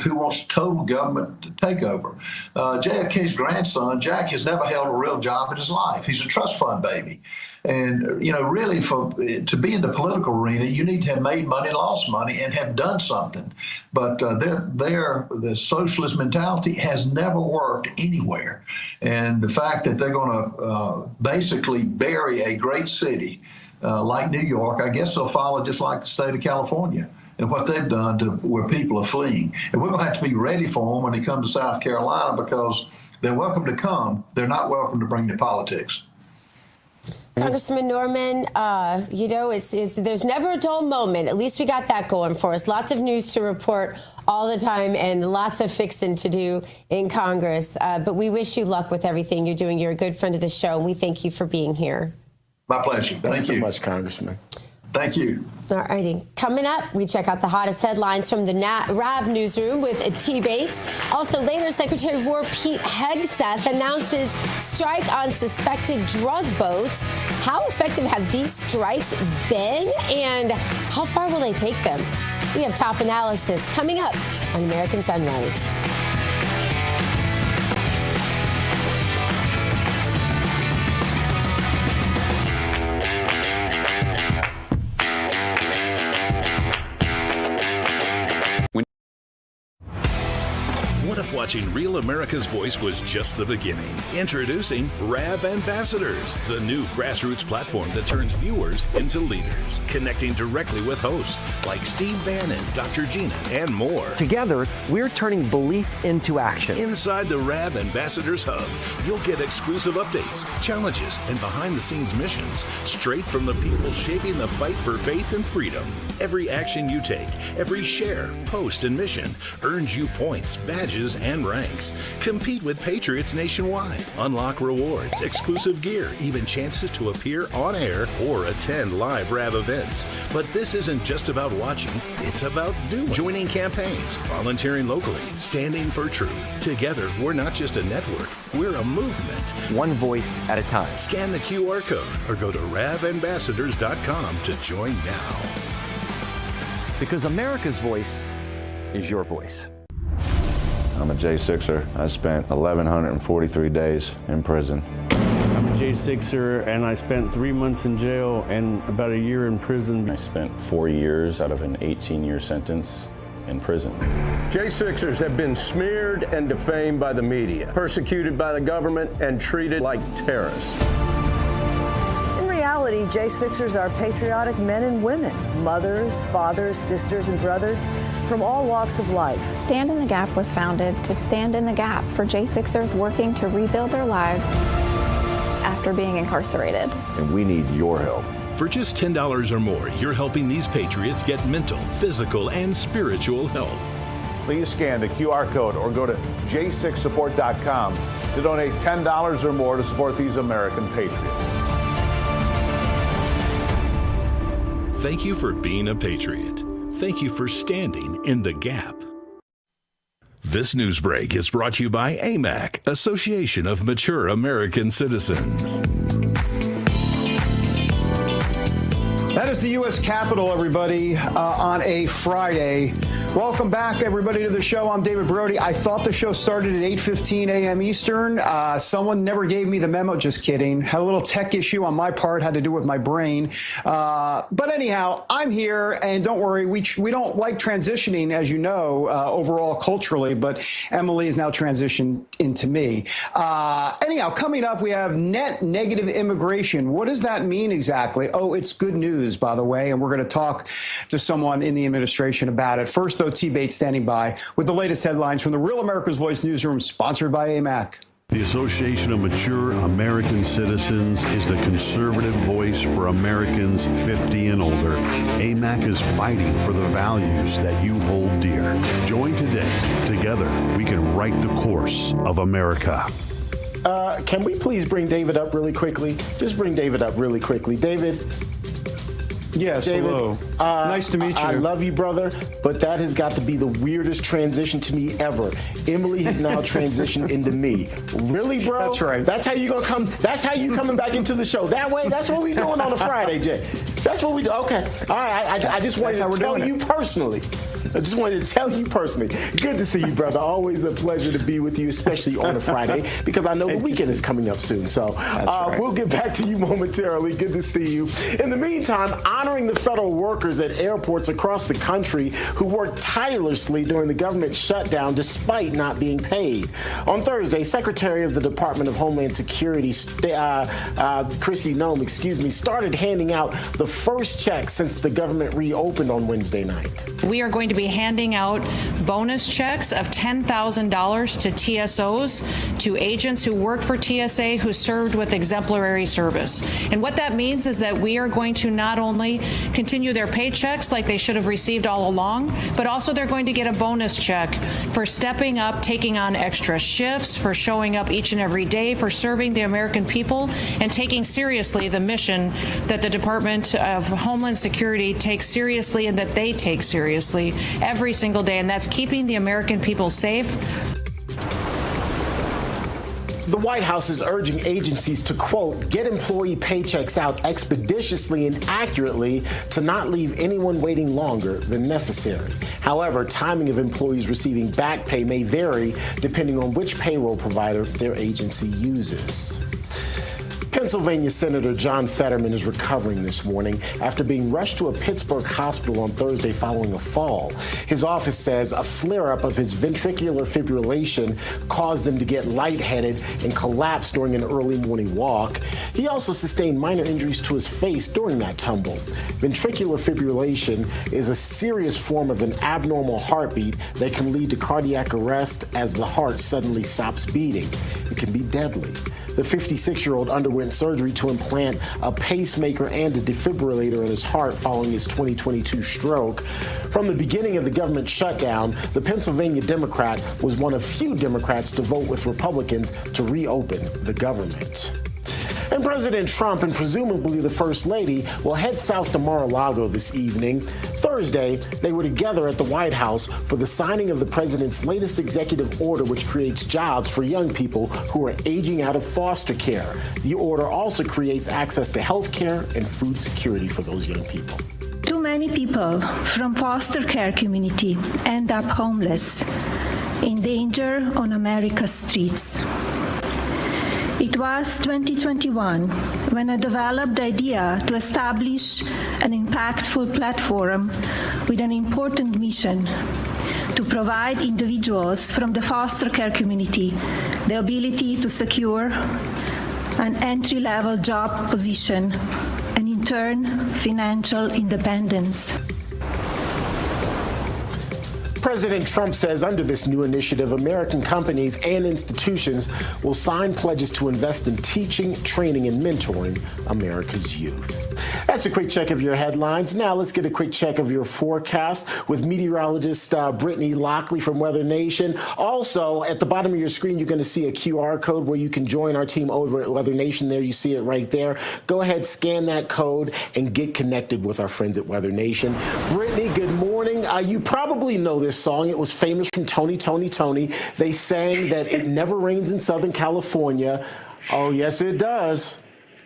who wants total government takeover. JFK's grandson, Jack, has never held a real job in his life. He's a trust fund baby. And, really, to be in the political arena, you need to have made money, lost money, and have done something. But the socialist mentality has never worked anywhere. And the fact that they're going to basically bury a great city like New York, I guess they'll follow just like the state of California and what they've done to where people are fleeing. And we're going to have to be ready for them when they come to South Carolina, because they're welcome to come. They're not welcome to bring their politics. Congressman Norman, there's never a dull moment. At least we got that going for us. Lots of news to report all the time and lots of fixing to do in Congress. But we wish you luck with everything you're doing. You're a good friend of the show, and we thank you for being here. My pleasure. Thanks so much, Congressman. Thank you. All righty. Coming up, we check out the hottest headlines from the RAV newsroom with T. Bates. Also, later, Secretary of War Pete Hegseth announces strike on suspected drug boats. How effective have these strikes been, and how far will they take them? We have top analysis coming up on American Sunrise. What if watching Real America's Voice was just the beginning? Introducing RAV Ambassadors, the new grassroots platform that turns viewers into leaders, connecting directly with hosts like Steve Bannon, Dr. Gina, and more. Together, we're turning belief into action. Inside the RAV Ambassadors Hub, you'll get exclusive updates, challenges, and behind-the-scenes missions straight from the people shaping the fight for faith and freedom. Every action you take, every share, post, and mission earns you points, badges, and ranks. Compete with Patriots nationwide. Unlock rewards, exclusive gear, even chances to appear on air or attend live RAV events. But this isn't just about watching, it's about doing. Joining campaigns, volunteering locally, standing for truth. Together, we're not just a network, we're a movement. One voice at a time. Scan the QR code or go to ravambassadors.com to join now. Because America's voice is your voice. I'm a J6er. I spent 1,143 days in prison. I'm a J6er, and I spent 3 months in jail and about a year in prison. I spent 4 years out of an 18-year sentence in prison. J6ers have been smeared and defamed by the media, persecuted by the government, and treated like terrorists. In reality, J6ers are patriotic men and women, mothers, fathers, sisters, and brothers from all walks of life. Stand in the Gap was founded to stand in the gap for J6ers working to rebuild their lives after being incarcerated. And we need your help. For just $10 or more, you're helping these patriots get mental, physical, and spiritual help. Please scan the QR code or go to j6support.com to donate $10 or more to support these American patriots. Thank you for being a patriot. Thank you for standing in the gap. This news break is brought to you by AMAC, Association of Mature American Citizens. That is the U.S. Capitol, everybody, on a Friday. Welcome back, everybody, to the show. I'm David Brody. I thought the show started at 8:15 a.m. Eastern. Someone never gave me the memo. Just kidding. Had a little tech issue on my part, had to do with my brain. But anyhow, I'm here, and don't worry, we don't like transitioning, as you know, overall culturally, but Emily is now transitioned into me. Anyhow, coming up, we have net negative immigration. What does that mean exactly? Oh, it's good news, by the way, and we're going to talk to someone in the administration about it. First, though, T. Bates standing by with the latest headlines from the Real America's Voice newsroom, sponsored by AMAC. The Association of Mature American Citizens is the conservative voice for Americans 50 and older. AMAC is fighting for the values that you hold dear. Join today. Together, we can write the course of America. Can we please bring David up really quickly? Just bring David up really quickly. David? Yes, David, hello. Nice to meet you. I love you, brother, but that has got to be the weirdest transition to me ever. Emily has now transitioned into me. Really, bro? That's right. That's how you gonna come. That's how you coming back into the show. That way. That's what we doing on a Friday, Jay. That's what we do. Okay. All right. I just wanted to tell you personally. I just wanted to tell you personally. Good to see you, brother. Always a pleasure to be with you, especially on a Friday, because I know the weekend is coming up soon. So we'll get back to you momentarily. Good to see you. In the meantime, honoring the federal workers at airports across the country who worked tirelessly during the government shutdown despite not being paid. On Thursday, Secretary of the Department of Homeland Security, Kristi Noem, started handing out the first check since the government reopened on Wednesday night. We are going to to be handing out bonus checks of $10,000 to TSOs, to agents who work for TSA who served with exemplary service. And what that means is that we are going to not only continue their paychecks like they should have received all along, but also they're going to get a bonus check for stepping up, taking on extra shifts, for showing up each and every day, for serving the American people, and taking seriously the mission that the Department of Homeland Security takes seriously and that they take seriously every single day, and that's keeping the American people safe. The White House is urging agencies to, quote, get employee paychecks out expeditiously and accurately to not leave anyone waiting longer than necessary. However, timing of employees receiving back pay may vary depending on which payroll provider their agency uses. Pennsylvania Senator John Fetterman is recovering this morning after being rushed to a Pittsburgh hospital on Thursday following a fall. His office says a flare-up of his ventricular fibrillation caused him to get lightheaded and collapse during an early morning walk. He also sustained minor injuries to his face during that tumble. Ventricular fibrillation is a serious form of an abnormal heartbeat that can lead to cardiac arrest as the heart suddenly stops beating. It can be deadly. The 56-year-old underwent surgery to implant a pacemaker and a defibrillator in his heart following his 2022 stroke. From the beginning of the government shutdown, the Pennsylvania Democrat was one of few Democrats to vote with Republicans to reopen the government. And President Trump and presumably the First Lady will head south to Mar-a-Lago this evening. Thursday, they were together at the White House for the signing of the president's latest executive order, which creates jobs for young people who are aging out of foster care. The order also creates access to health care and food security for those young people. Too many people from foster care community end up homeless, in danger on America's streets. It was 2021 when I developed the idea to establish an impactful platform with an important mission to provide individuals from the foster care community the ability to secure an entry-level job position and, in turn, financial independence. President Trump says under this new initiative, American companies and institutions will sign pledges to invest in teaching, training, and mentoring America's youth. That's a quick check of your headlines. Now let's get a quick check of your forecast with meteorologist Brittany Lockley from Weather Nation. Also, at the bottom of your screen, you're going to see a QR code where you can join our team over at Weather Nation. There, you see it right there. Go ahead, scan that code, and get connected with our friends at Weather Nation. Brittany, good morning. You probably know this song. It was famous from Tony, Tony, Tony. They sang that it never rains in Southern California. Oh, yes, it does.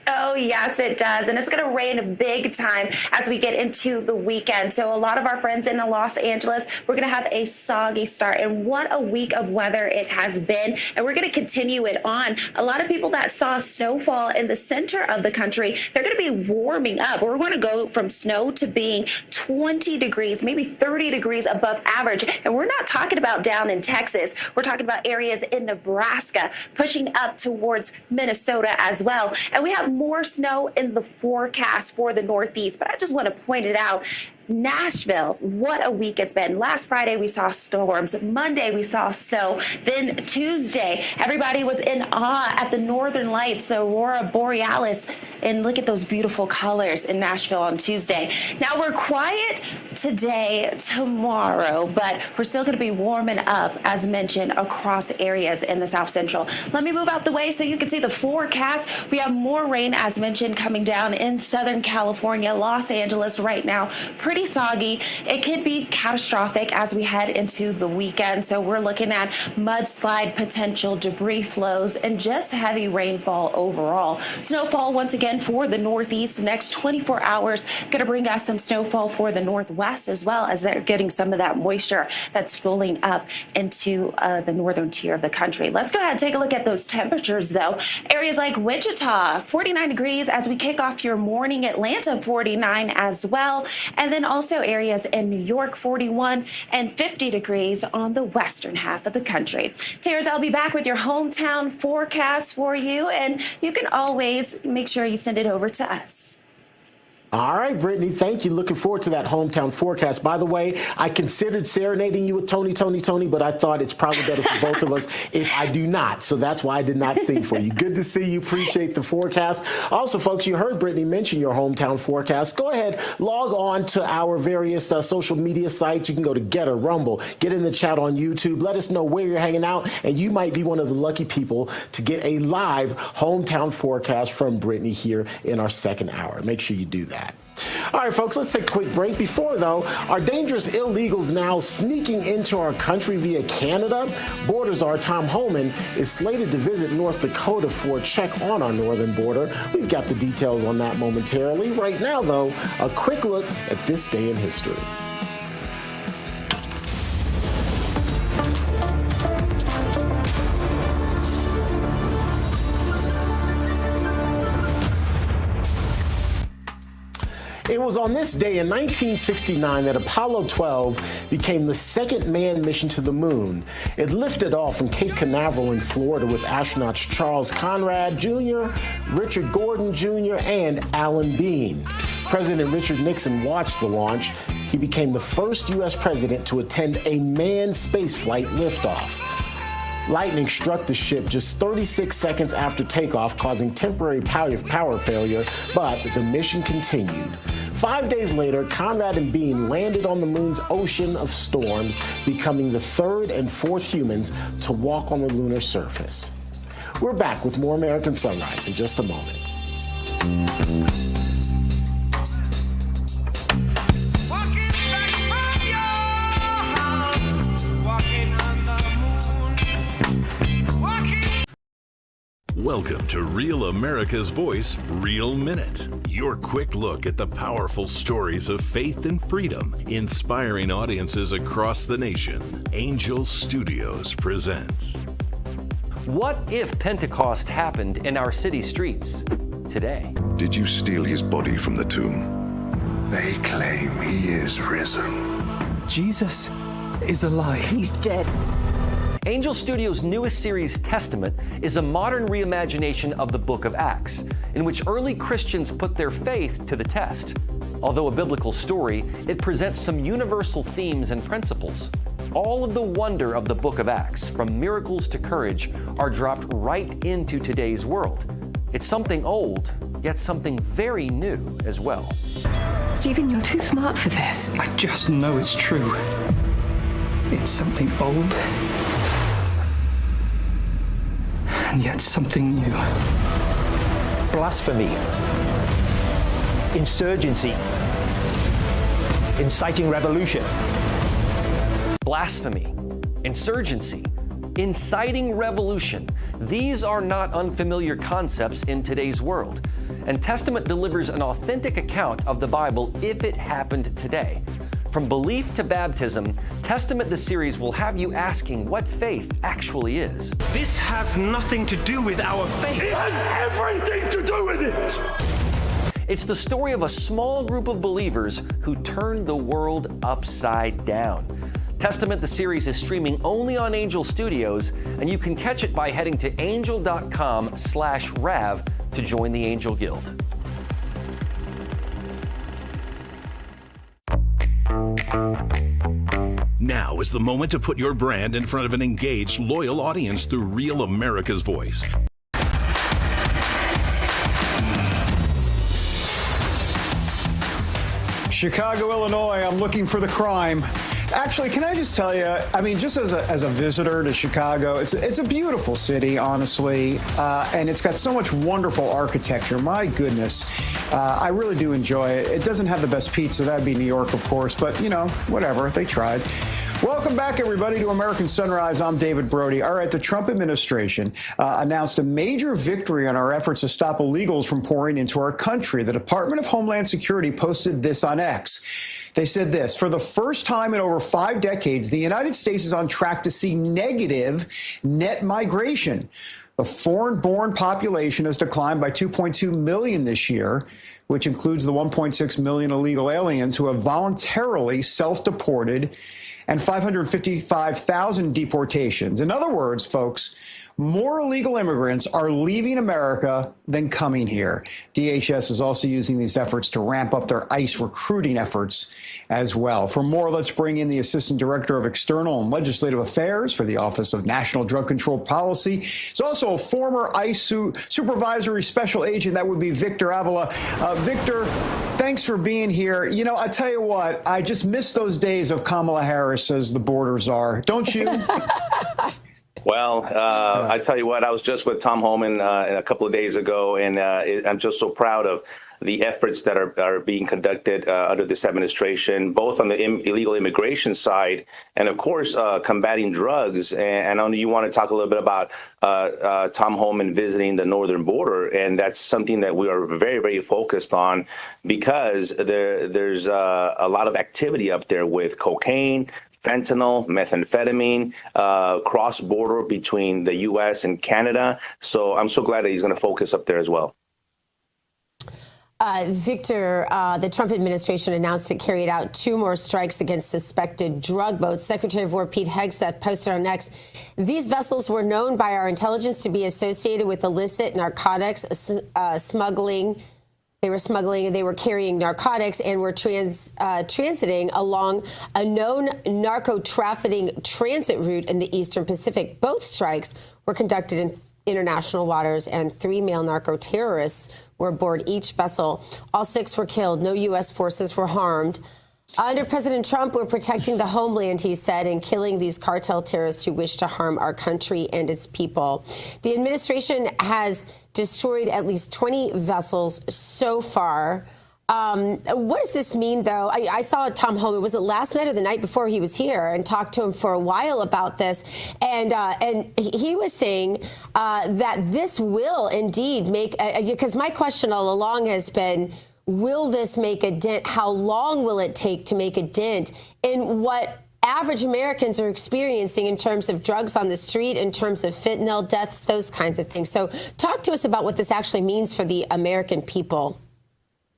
Oh, yes, it does. And it's going to rain big time as we get into the weekend. So a lot of our friends in Los Angeles, we're going to have a soggy start. And what a week of weather it has been. And we're going to continue it on. A lot of people that saw snowfall in the center of the country, they're going to be warming up. We're going to go from snow to being 20 degrees, maybe 30 degrees above average. And we're not talking about down in Texas. We're talking about areas in Nebraska, pushing up towards Minnesota as well. And we have more snow in the forecast for the Northeast, but I just want to point it out. Nashville, what a week it's been. Last Friday, we saw storms. Monday, we saw snow. Then Tuesday, everybody was in awe at the Northern Lights, the Aurora Borealis. And look at those beautiful colors in Nashville on Tuesday. Now, we're quiet today, tomorrow, but we're still going to be warming up, as mentioned, across areas in the South Central. Let me move out the way so you can see the forecast. We have more rain, as mentioned, coming down in Southern California, Los Angeles right now. Pretty soggy. It could be catastrophic as we head into the weekend. So we're looking at mudslide potential, debris flows, and just heavy rainfall overall. Snowfall once again for the Northeast. The next 24 hours going to bring us some snowfall for the Northwest as well, as they're getting some of that moisture that's spooling up into the northern tier of the country. Let's go ahead and take a look at those temperatures though. Areas like Wichita, 49 degrees as we kick off your morning. Atlanta, 49 as well. And then also areas in New York, 41 and 50 degrees on the western half of the country. Terrence, I'll be back with your hometown forecast for you, and you can always make sure you send it over to us. All right, Brittany, thank you. Looking forward to that hometown forecast. By the way, I considered serenading you with Tony, but I thought it's probably better for both of us if I do not. So that's why I did not sing for you. Good to see you. Appreciate the forecast. Also, folks, you heard Brittany mention your hometown forecast. Go ahead, log on to our various social media sites. You can go to Getter, Rumble, get in the chat on YouTube. Let us know where you're hanging out, and you might be one of the lucky people to get a live hometown forecast from Brittany here in our second hour. Make sure you do that. All right, folks, let's take a quick break. Before, though, are dangerous illegals now sneaking into our country via Canada? Border Czar Tom Homan is slated to visit North Dakota for a check on our northern border. We've got the details on that momentarily. Right now, though, a quick look at this day in history. It was on this day in 1969 that Apollo 12 became the second manned mission to the moon. It lifted off from Cape Canaveral in Florida with astronauts Charles Conrad Jr., Richard Gordon Jr., and Alan Bean. President Richard Nixon watched the launch. He became the first U.S. president to attend a manned spaceflight liftoff. Lightning struck the ship just 36 seconds after takeoff, causing temporary power failure, but the mission continued. 5 days later, Conrad and Bean landed on the moon's ocean of storms, becoming the third and fourth humans to walk on the lunar surface. We're back with more American Sunrise in just a moment. Welcome to Real America's Voice, Real Minute. Your quick look at the powerful stories of faith and freedom, inspiring audiences across the nation. Angel Studios presents. What if Pentecost happened in our city streets today? Did you steal his body from the tomb? They claim he is risen. Jesus is alive. He's dead. Angel Studios' newest series, Testament, is a modern reimagination of the book of Acts, in which early Christians put their faith to the test. Although a biblical story, it presents some universal themes and principles. All of the wonder of the book of Acts, from miracles to courage, are dropped right into today's world. It's something old, yet something very new as well. Stephen, you're too smart for this. I just know it's true. It's something old, and yet something new. Blasphemy, insurgency, inciting revolution. Blasphemy, insurgency, inciting revolution. These are not unfamiliar concepts in today's world. And Testament delivers an authentic account of the Bible if it happened today. From belief to baptism, Testament the series will have you asking what faith actually is. This has nothing to do with our faith. It has everything to do with it! It's the story of a small group of believers who turned the world upside down. Testament the series is streaming only on Angel Studios, and you can catch it by heading to angel.com/RAV to join the Angel Guild. Now is the moment to put your brand in front of an engaged, loyal audience through Real America's Voice. Chicago, Illinois, I'm looking for the crime. Actually, can I just tell you, I mean, just as a visitor to Chicago, it's a beautiful city, honestly, and it's got so much wonderful architecture. My goodness, I really do enjoy it. It doesn't have the best pizza. That'd be New York, of course, but, you know, whatever. They tried. Welcome back, everybody, to American Sunrise. I'm David Brody. All right, the Trump administration announced a major victory on our efforts to stop illegals from pouring into our country. The Department of Homeland Security posted this on X. They said this: for the first time in over 5 decades, the United States is on track to see negative net migration. The foreign-born population has declined by 2.2 million this year, which includes the 1.6 million illegal aliens who have voluntarily self-deported and 555,000 deportations. In other words, folks, more illegal immigrants are leaving America than coming here. DHS is also using these efforts to ramp up their ICE recruiting efforts as well. For more, let's bring in the Assistant Director of External and Legislative Affairs for the Office of National Drug Control Policy. He's also a former ICE Supervisory Special Agent. That would be Victor Avila. Victor, thanks for being here. You know, I tell you what, I just miss those days of Kamala Harris as the border czar. Don't you? Well, I tell you what, I was just with Tom Homan a couple of days ago, and I'm just so proud of the efforts that are being conducted under this administration, both on the illegal immigration side and, of course, combating drugs. And I know you want to talk a little bit about Tom Homan visiting the northern border, and that's something that we are very, very focused on because there's a lot of activity up there with cocaine, fentanyl, methamphetamine, cross-border between the U.S. and Canada. So I'm so glad that he's going to focus up there as well. Victor, the Trump administration announced it carried out 2 more strikes against suspected drug boats. Secretary of War Pete Hegseth posted on X, these vessels were known by our intelligence to be associated with illicit narcotics smuggling. They were carrying narcotics and were transiting along a known narco-trafficking transit route in the Eastern Pacific. Both strikes were conducted in international waters, and 3 male narco-terrorists were aboard each vessel. All 6 were killed. No U.S. forces were harmed. Under President Trump, we're protecting the homeland, he said, and killing these cartel terrorists who wish to harm our country and its people. The administration has destroyed at least 20 vessels so far. What does this mean, though? I saw Tom Homan, was it last night or the night before he was here, and talked to him for a while about this. And he was saying that this will indeed make, because my question all along has been, will this make a dent? How long will it take to make a dent in what average Americans are experiencing in terms of drugs on the street, in terms of fentanyl deaths, those kinds of things? So talk to us about what this actually means for the American people.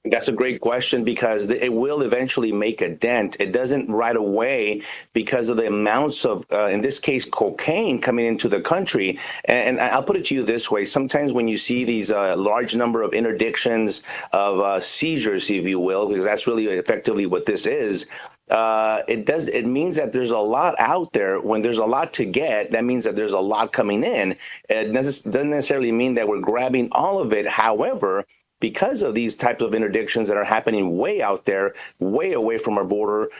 That's a great question because it will eventually make a dent. It doesn't right away because of the amounts of, in this case, cocaine coming into the country. And I'll put it to you this way. Sometimes when you see these large number of interdictions of seizures, if you will, because that's really effectively what this is, it means that there's a lot out there. When there's a lot to get, that means that there's a lot coming in. It doesn't necessarily mean that we're grabbing all of it. However, because of these types of interdictions that are happening way out there, way away from our border,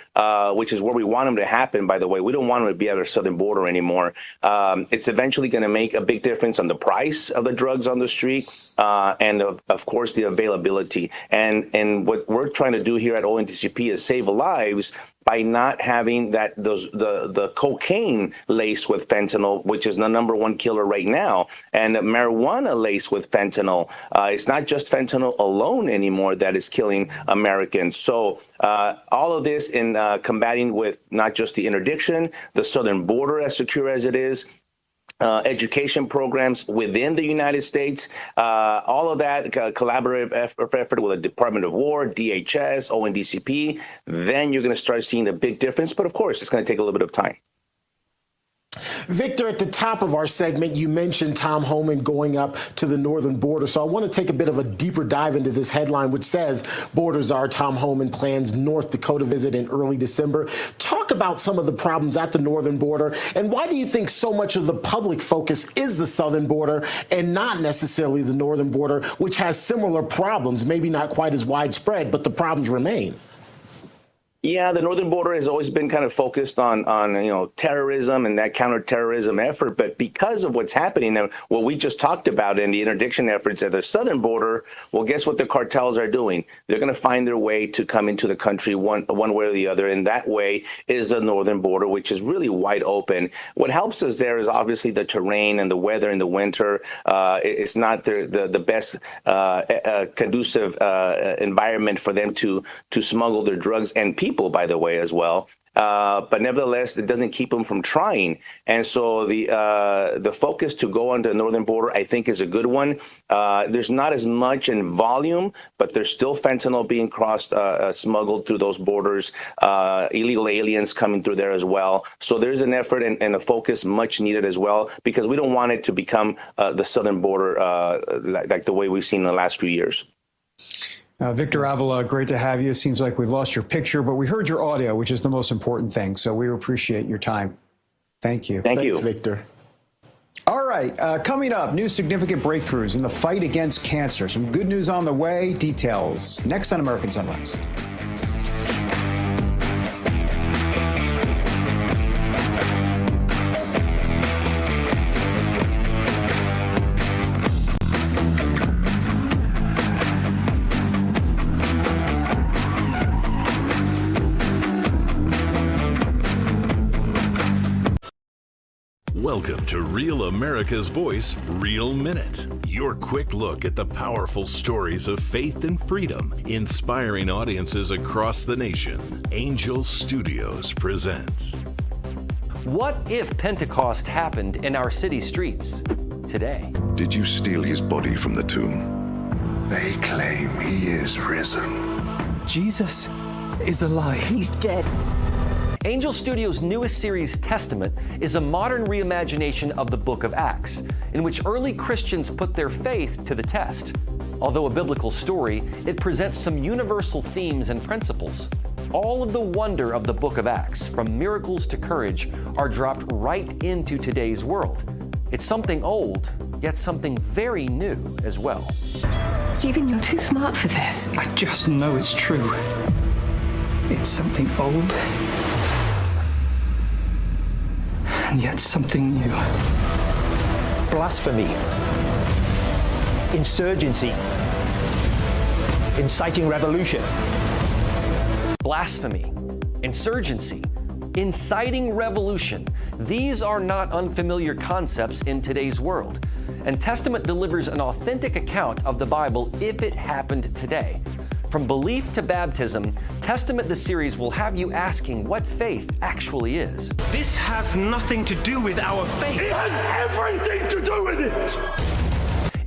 which is where we want them to happen, by the way. We don't want them to be at our southern border anymore. It's eventually going to make a big difference on the price of the drugs on the street and, of course, the availability. And what we're trying to do here at ONDCP is save lives by not having the cocaine laced with fentanyl, which is the #1 killer right now, and marijuana laced with fentanyl. It's not just fentanyl alone anymore that is killing Americans. So all of this in combating with not just the interdiction, the southern border as secure as it is, education programs within the United States, all of that collaborative effort with the Department of War, DHS, ONDCP, then you're going to start seeing a big difference. But of course, it's going to take a little bit of time. Victor, at the top of our segment, you mentioned Tom Homan going up to the northern border. So I want to take a bit of a deeper dive into this headline, which says border czar Tom Homan plans North Dakota visit in early December. Talk about some of the problems at the northern border, and why do you think so much of the public focus is the southern border and not necessarily the northern border, which has similar problems, maybe not quite as widespread, but the problems remain? Yeah, the northern border has always been kind of focused on terrorism and that counterterrorism effort. But because of what's happening and what we just talked about in the interdiction efforts at the southern border, well, guess what the cartels are doing? They're going to find their way to come into the country one way or the other. And that way is the northern border, which is really wide open. What helps us there is obviously the terrain and the weather in the winter. It's not the best conducive environment for them to smuggle their drugs and people. people, by the way, as well. But nevertheless, it doesn't keep them from trying. And so the focus to go on the northern border, I think, is a good one. There's not as much in volume, but there's still fentanyl being smuggled through those borders, illegal aliens coming through there as well. So there's an effort and a focus much needed as well, because we don't want it to become the southern border like the way we've seen in the last few years. Victor Avila, great to have you. Seems like we've lost your picture, but we heard your audio, which is the most important thing. So we appreciate your time. Thank you. Thanks, Victor. All right, coming up, new significant breakthroughs in the fight against cancer. Some good news on the way. Details next on American Sunrise. Welcome to Real America's Voice, Real Minute. Your quick look at the powerful stories of faith and freedom, inspiring audiences across the nation. Angel Studios presents. What if Pentecost happened in our city streets today? Did you steal his body from the tomb? They claim he is risen. Jesus is alive. He's dead. Angel Studios' newest series, Testament, is a modern reimagination of the book of Acts, in which early Christians put their faith to the test. Although a biblical story, it presents some universal themes and principles. All of the wonder of the book of Acts, from miracles to courage, are dropped right into today's world. It's something old, yet something very new as well. Stephen, you're too smart for this. I just know it's true. It's something old, and yet something new. Blasphemy, insurgency, inciting revolution. Blasphemy, insurgency, inciting revolution. These are not unfamiliar concepts in today's world. And Testament delivers an authentic account of the Bible if it happened today. From belief to baptism, Testament the series will have you asking what faith actually is. This has nothing to do with our faith. It has everything to do with it.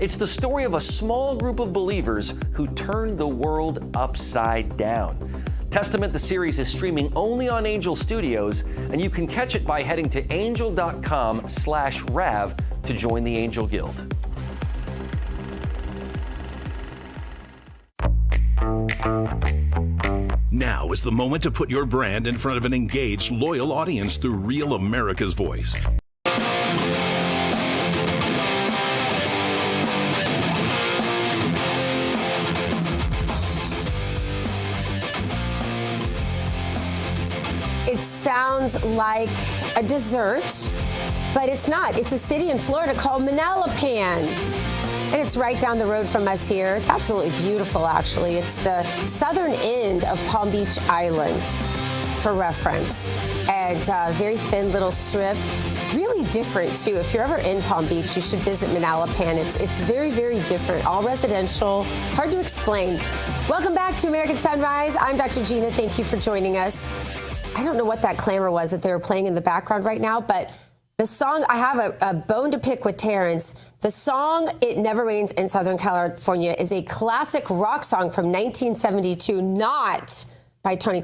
It's the story of a small group of believers who turned the world upside down. Testament the series is streaming only on Angel Studios, and you can catch it by heading to angel.com/Rav to join the Angel Guild. Now is the moment to put your brand in front of an engaged, loyal audience through Real America's Voice. It sounds like a dessert, but it's not. It's a city in Florida called Manalapan. And it's right down the road from us here. It's absolutely beautiful, actually. It's the southern end of Palm Beach Island, for reference. And very thin little strip. Really different, too. If you're ever in Palm Beach, you should visit Manalapan. It's very, very different. All residential. Hard to explain. Welcome back to American Sunrise. I'm Dr. Gina. Thank you for joining us. I don't know what that clamor was that they were playing in the background right now, but the song, I have a bone to pick with Terrence. The song, It Never Rains in Southern California, is a classic rock song from 1972, not by Tony.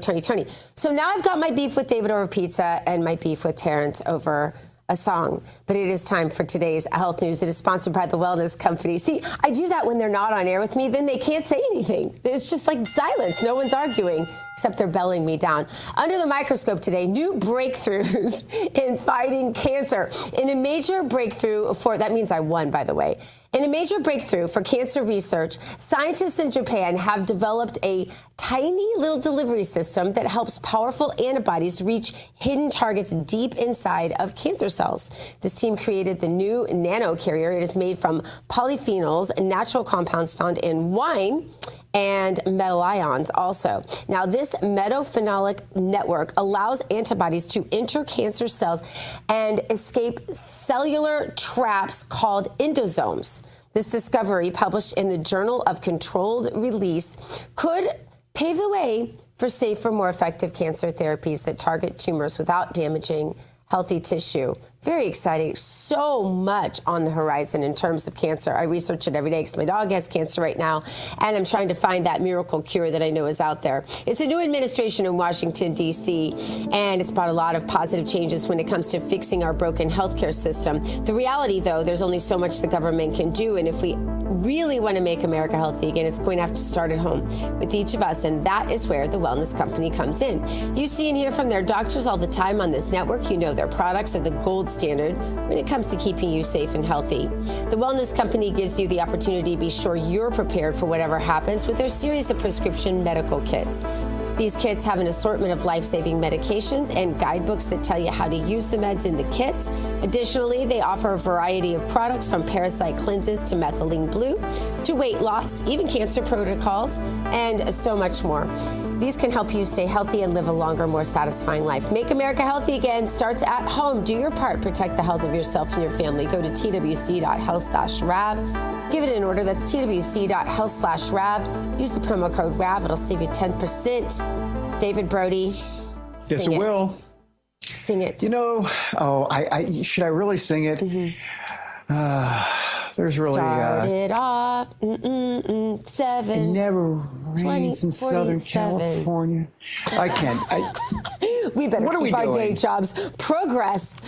So now I've got my beef with David over pizza and my beef with Terrence over a song. But it is time for today's health news. It is sponsored by the Wellness Company. See, I do that when they're not on air with me, then they can't say anything. It's just like silence. No one's arguing, except they're belling me down. Under the microscope today, new breakthroughs in fighting cancer. In a major breakthrough that means I won, by the way. In a major breakthrough for cancer research, scientists in Japan have developed a tiny little delivery system that helps powerful antibodies reach hidden targets deep inside of cancer cells. This team created the new nano carrier. It is made from polyphenols and natural compounds found in wine and metal ions also. Now, this metaphenolic network allows antibodies to enter cancer cells and escape cellular traps called endosomes. This discovery, published in the Journal of Controlled Release, could pave the way for safer, more effective cancer therapies that target tumors without damaging healthy tissue. Very exciting. So much on the horizon in terms of cancer. I research it every day because my dog has cancer right now, and I'm trying to find that miracle cure that I know is out there. It's a new administration in Washington, D.C., and it's brought a lot of positive changes when it comes to fixing our broken healthcare system. The reality, though, there's only so much the government can do, and if we really want to make America healthy again, it's going to have to start at home with each of us, and that is where the Wellness Company comes in. You see and hear from their doctors all the time on this network. You know their products are the gold standard when it comes to keeping you safe and healthy. The Wellness Company gives you the opportunity to be sure you're prepared for whatever happens with their series of prescription medical kits. These kits have an assortment of life-saving medications and guidebooks that tell you how to use the meds in the kits. Additionally, they offer a variety of products from parasite cleanses to methylene blue to weight loss, even cancer protocols, and so much more. These can help you stay healthy and live a longer, more satisfying life. Make America healthy again starts at home. Do your part. Protect the health of yourself and your family. Go to twc.health/RAV. Give it an order. That's twc.health/RAV. Use the promo code RAV. It'll save you 10%. David Brody. Yes, it will. Sing it. You know, should I really sing it? There's really started off 7. It never rains in Southern California. I can't. We better keep our day jobs. Progress.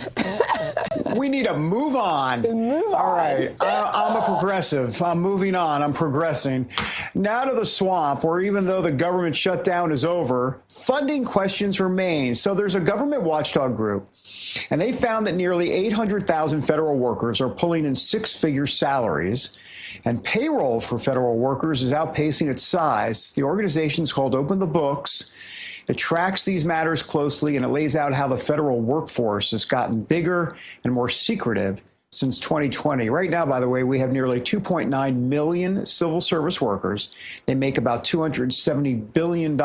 We need to move on. All right. I'm a progressive. I'm moving on. I'm progressing. Now to the swamp, where even though the government shutdown is over, funding questions remain. So there's a government watchdog group, and they found that nearly 800,000 federal workers are pulling in six-figure salaries, and payroll for federal workers is outpacing its size. The organization's called Open the Books. It tracks these matters closely, and it lays out how the federal workforce has gotten bigger and more secretive since 2020. Right now, by the way, we have nearly 2.9 million civil service workers. They make about $270 billion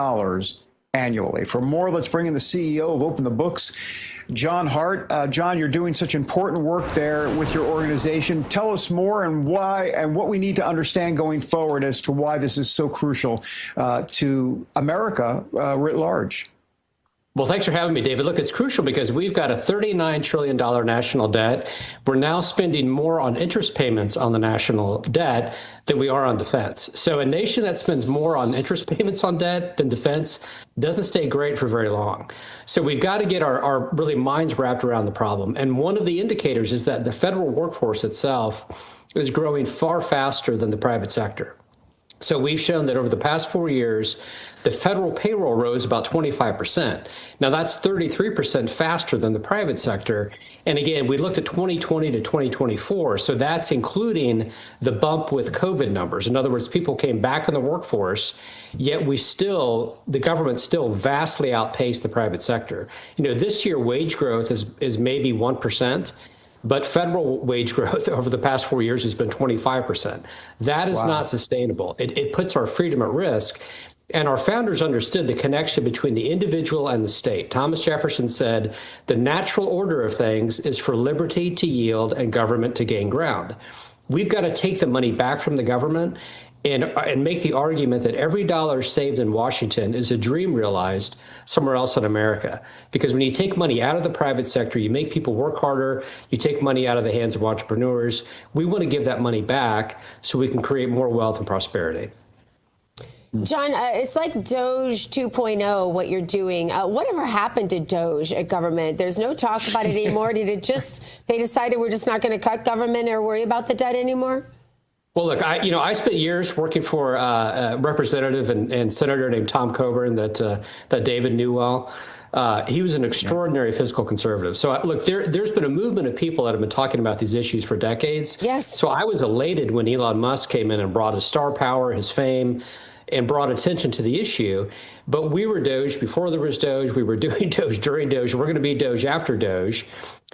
annually. For more, let's bring in the CEO of Open the Books, John Hart. John, you're doing such important work there with your organization. Tell us more and why and what we need to understand going forward as to why this is so crucial to America writ large. Well, thanks for having me, David. Look, it's crucial because we've got a $39 trillion national debt. We're now spending more on interest payments on the national debt than we are on defense. So a nation that spends more on interest payments on debt than defense doesn't stay great for very long. So we've got to get our really minds wrapped around the problem. And one of the indicators is that the federal workforce itself is growing far faster than the private sector. So we've shown that over the past 4 years, the federal payroll rose about 25%. Now that's 33% faster than the private sector. And again, we looked at 2020 to 2024. So that's including the bump with COVID numbers. In other words, people came back in the workforce, yet the government still vastly outpaced the private sector. You know, this year wage growth is maybe 1%. But federal wage growth over the past 4 years has been 25%. That is not sustainable. It puts our freedom at risk. And our founders understood the connection between the individual and the state. Thomas Jefferson said, the natural order of things is for liberty to yield and government to gain ground. We've got to take the money back from the government and make the argument that every dollar saved in Washington is a dream realized somewhere else in America. Because when you take money out of the private sector, you make people work harder, you take money out of the hands of entrepreneurs. We want to give that money back so we can create more wealth and prosperity. John, it's like Doge 2.0, what you're doing. Whatever happened to Doge at government? There's no talk about it anymore. Did it just, they decided we're just not going to cut government or worry about the debt anymore? Well, look, I spent years working for a representative and senator named Tom Coburn that David knew well. He was an extraordinary fiscal conservative. So look, there's been a movement of people that have been talking about these issues for decades. Yes. So I was elated when Elon Musk came in and brought his star power, his fame, and brought attention to the issue. But we were Doge before there was Doge. We were doing Doge during Doge. We're going to be Doge after Doge.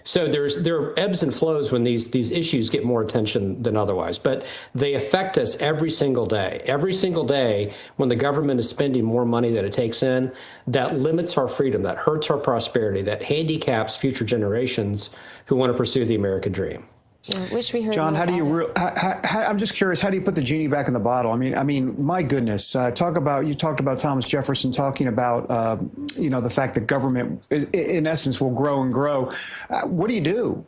So there are ebbs and flows when these issues get more attention than otherwise. But they affect us every single day. Every single day when the government is spending more money than it takes in, that limits our freedom, that hurts our prosperity, that handicaps future generations who want to pursue the American dream. I wish we heard John, more how do you? about I'm just curious. How do you put the genie back in the bottle? I mean, my goodness. You talked about Thomas Jefferson talking about, the fact that government, in essence, will grow and grow. What do you do?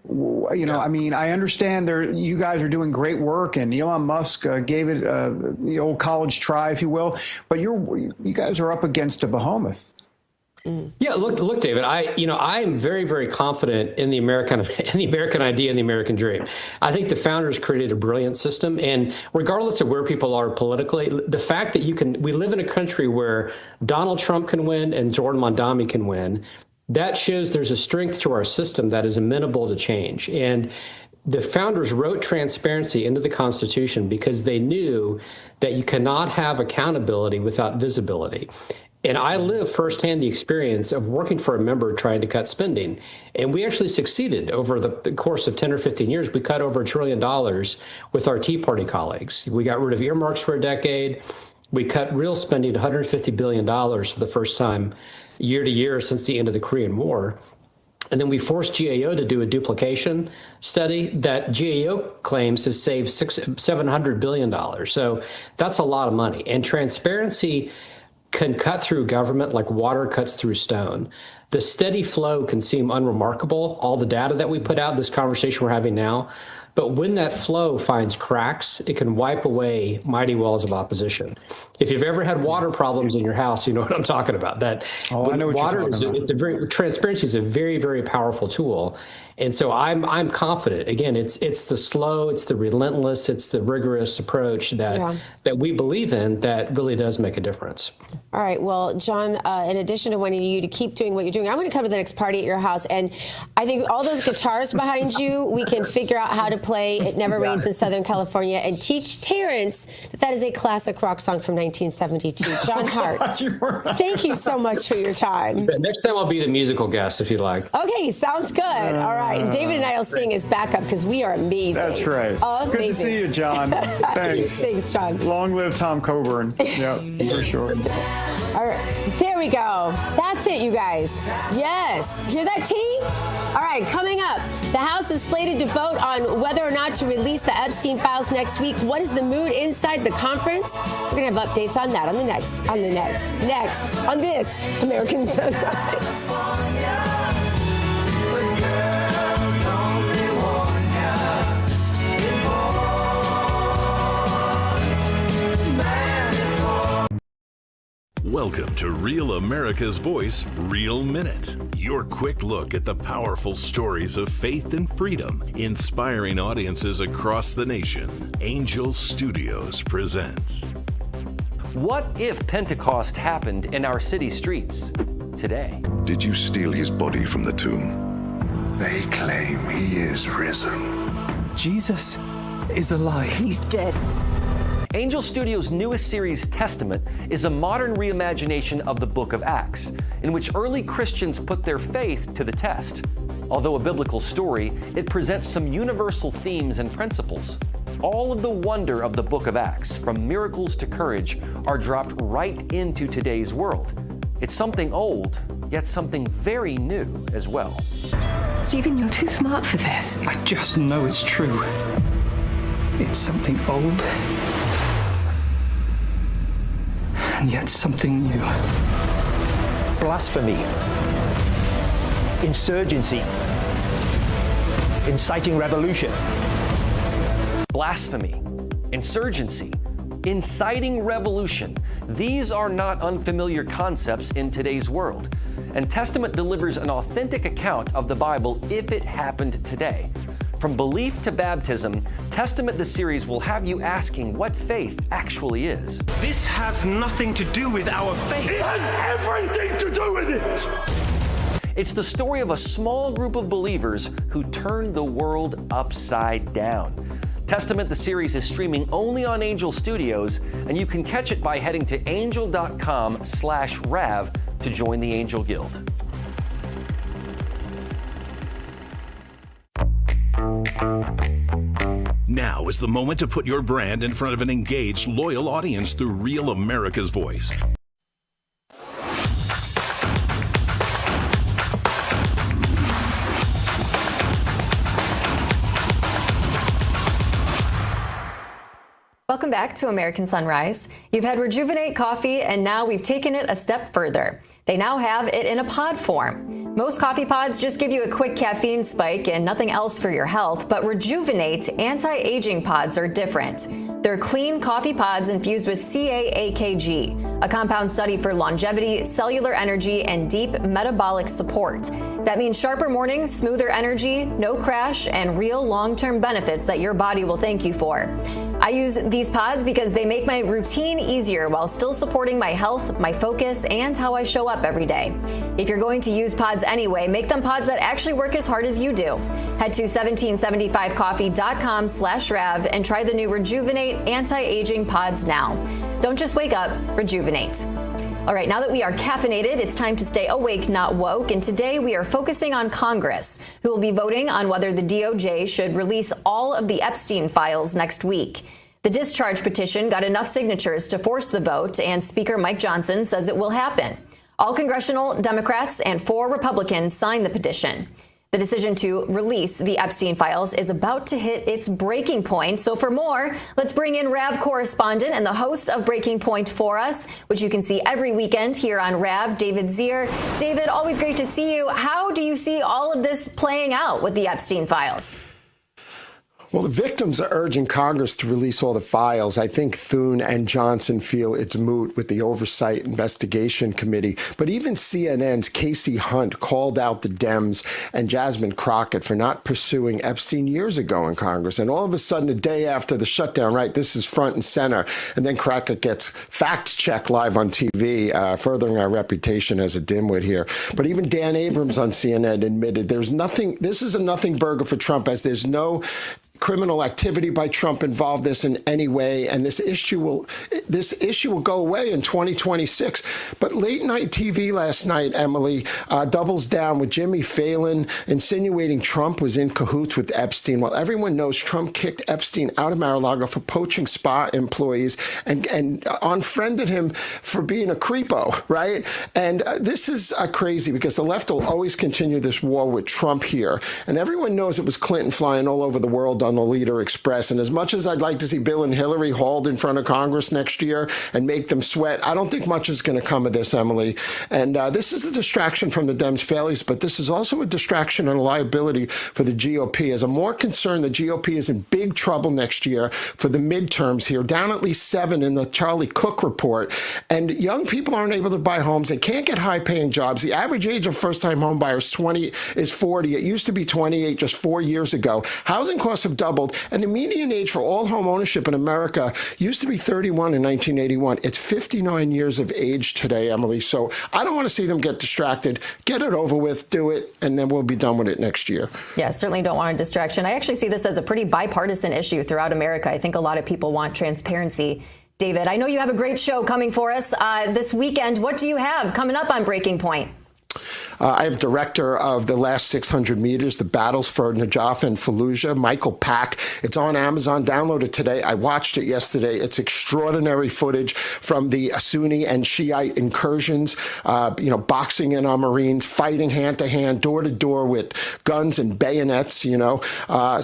I mean, I understand you guys are doing great work, and Elon Musk gave it the old college try, if you will. But you guys are up against a behemoth. Yeah, look, David. I am very, very confident in the American idea and the American dream. I think the founders created a brilliant system, and regardless of where people are politically, the fact that we live in a country where Donald Trump can win and Jordan Mondami can win, that shows there's a strength to our system that is amenable to change. And the founders wrote transparency into the Constitution because they knew that you cannot have accountability without visibility. And I live firsthand the experience of working for a member trying to cut spending. And we actually succeeded over the course of 10 or 15 years. We cut over $1 trillion with our Tea Party colleagues. We got rid of earmarks for a decade. We cut real spending to $150 billion for the first time year to year since the end of the Korean War. And then we forced GAO to do a duplication study that GAO claims has saved $700 billion. So that's a lot of money. And transparency can cut through government like water cuts through stone. The steady flow can seem unremarkable, all the data that we put out, this conversation we're having now. But when that flow finds cracks, it can wipe away mighty walls of opposition. If you've ever had water problems in your house, you know what I'm talking about. I know what you're talking about. Transparency is a very, very powerful tool. And so I'm confident. Again, it's the slow, it's the relentless, it's the rigorous approach that we believe in that really does make a difference. All right. Well, John, in addition to wanting you to keep doing what you're doing, I'm going to come to the next party at your house. And I think all those guitars behind you, we can figure out how to play It Never Rains in Southern California and teach Terrence that is a classic rock song from 1972. John Hart, thank you so much for your time. Next time I'll be the musical guest if you'd like. Okay, sounds good. All right. David and I will sing as backup because we are amazing. That's right. Amazing. Good to see you, John. Thanks. Thanks, John. Long live Tom Coburn. Yeah, for sure. All right, there we go. That's it, you guys. Yes. Hear that, T? All right, coming up, the House is slated to vote on whether or not to release the Epstein files next week. What is the mood inside the conference? We're going to have updates on that on this American Sunrise. Welcome to Real America's Voice, Real Minute. Your quick look at the powerful stories of faith and freedom, inspiring audiences across the nation. Angel Studios presents. What if Pentecost happened in our city streets today? Did you steal his body from the tomb? They claim he is risen. Jesus is alive. He's dead. Angel Studios' newest series, Testament, is a modern reimagination of the book of Acts, in which early Christians put their faith to the test. Although a biblical story, it presents some universal themes and principles. All of the wonder of the book of Acts, from miracles to courage, are dropped right into today's world. It's something old, yet something very new as well. Stephen, you're too smart for this. I just know it's true. It's something old, and yet something new. Blasphemy, insurgency, inciting revolution. Blasphemy, insurgency, inciting revolution. These are not unfamiliar concepts in today's world. And Testament delivers an authentic account of the Bible if it happened today. From belief to baptism, Testament the series will have you asking what faith actually is. This has nothing to do with our faith. It has everything to do with it! It's the story of a small group of believers who turned the world upside down. Testament the series is streaming only on Angel Studios, and you can catch it by heading to angel.com/Rav to join the Angel Guild. Now is the moment to put your brand in front of an engaged, loyal audience through Real America's Voice. Welcome back to American Sunrise. You've had Rejuvenate coffee, and now we've taken it a step further. They now have it in a pod form. Most coffee pods just give you a quick caffeine spike and nothing else for your health, but Rejuvenate anti-aging pods are different. They're clean coffee pods infused with CAAKG, a compound studied for longevity, cellular energy, and deep metabolic support. That means sharper mornings, smoother energy, no crash, and real long-term benefits that your body will thank you for. I use these pods because they make my routine easier while still supporting my health, my focus, and how I show up every day. If you're going to use pods anyway, make them pods that actually work as hard as you do. Head to 1775coffee.com/Rav and try the new Rejuvenate anti-aging pods now. Don't just wake up, rejuvenate. All right, now that we are caffeinated, it's time to stay awake, not woke. And today we are focusing on Congress, who will be voting on whether the DOJ should release all of the Epstein files next week. The discharge petition got enough signatures to force the vote, and Speaker Mike Johnson says it will happen. All congressional Democrats and 4 Republicans signed the petition. The decision to release the Epstein files is about to hit its breaking point. So for more, let's bring in Rav correspondent and the host of Breaking Point for us, which you can see every weekend here on Rav, David Zier. David, always great to see you. How do you see all of this playing out with the Epstein files? Well, the victims are urging Congress to release all the files. I think Thune and Johnson feel it's moot with the Oversight Investigation Committee. But even CNN's Casey Hunt called out the Dems and Jasmine Crockett for not pursuing Epstein years ago in Congress. And all of a sudden, a day after the shutdown, right, this is front and center. And then Crockett gets fact-checked live on TV, furthering our reputation as a dimwit here. But even Dan Abrams on CNN admitted this is a nothing burger for Trump, as there's no criminal activity by Trump involved this in any way, and this issue will go away in 2026. But late night TV last night, Emily, doubles down with Jimmy Fallon insinuating Trump was in cahoots with Epstein. Well, everyone knows Trump kicked Epstein out of Mar-a-Lago for poaching spa employees and unfriended him for being a creepo, right? And this is crazy because the left will always continue this war with Trump here. And everyone knows it was Clinton flying all over the world on the Leader Express. And as much as I'd like to see Bill and Hillary hauled in front of Congress next year and make them sweat, I don't think much is going to come of this, Emily. And this is a distraction from the Dems' failures, but this is also a distraction and a liability for the GOP. As I'm more concerned, the GOP is in big trouble next year for the midterms here, down at least 7 in the Charlie Cook report. And young people aren't able to buy homes. They can't get high-paying jobs. The average age of first-time home buyers is 40. It used to be 28 just 4 years ago. Housing costs have doubled, and the median age for all home ownership in America used to be 31 in 1981. It's 59 years of age today, Emily. So I don't want to see them get distracted. Get it over with, do it, and then we'll be done with it next year. Yeah, certainly don't want a distraction. I actually see this as a pretty bipartisan issue throughout America. I think a lot of people want transparency. David, I know you have a great show coming for us this weekend. What do you have coming up on Breaking Point? I have director of the last 600 meters, the battles for Najaf and Fallujah, Michael Pack. It's on Amazon. Download it today. I watched it yesterday. It's extraordinary footage from the Sunni and Shiite incursions, boxing in our Marines, fighting hand to hand, door to door with guns and bayonets,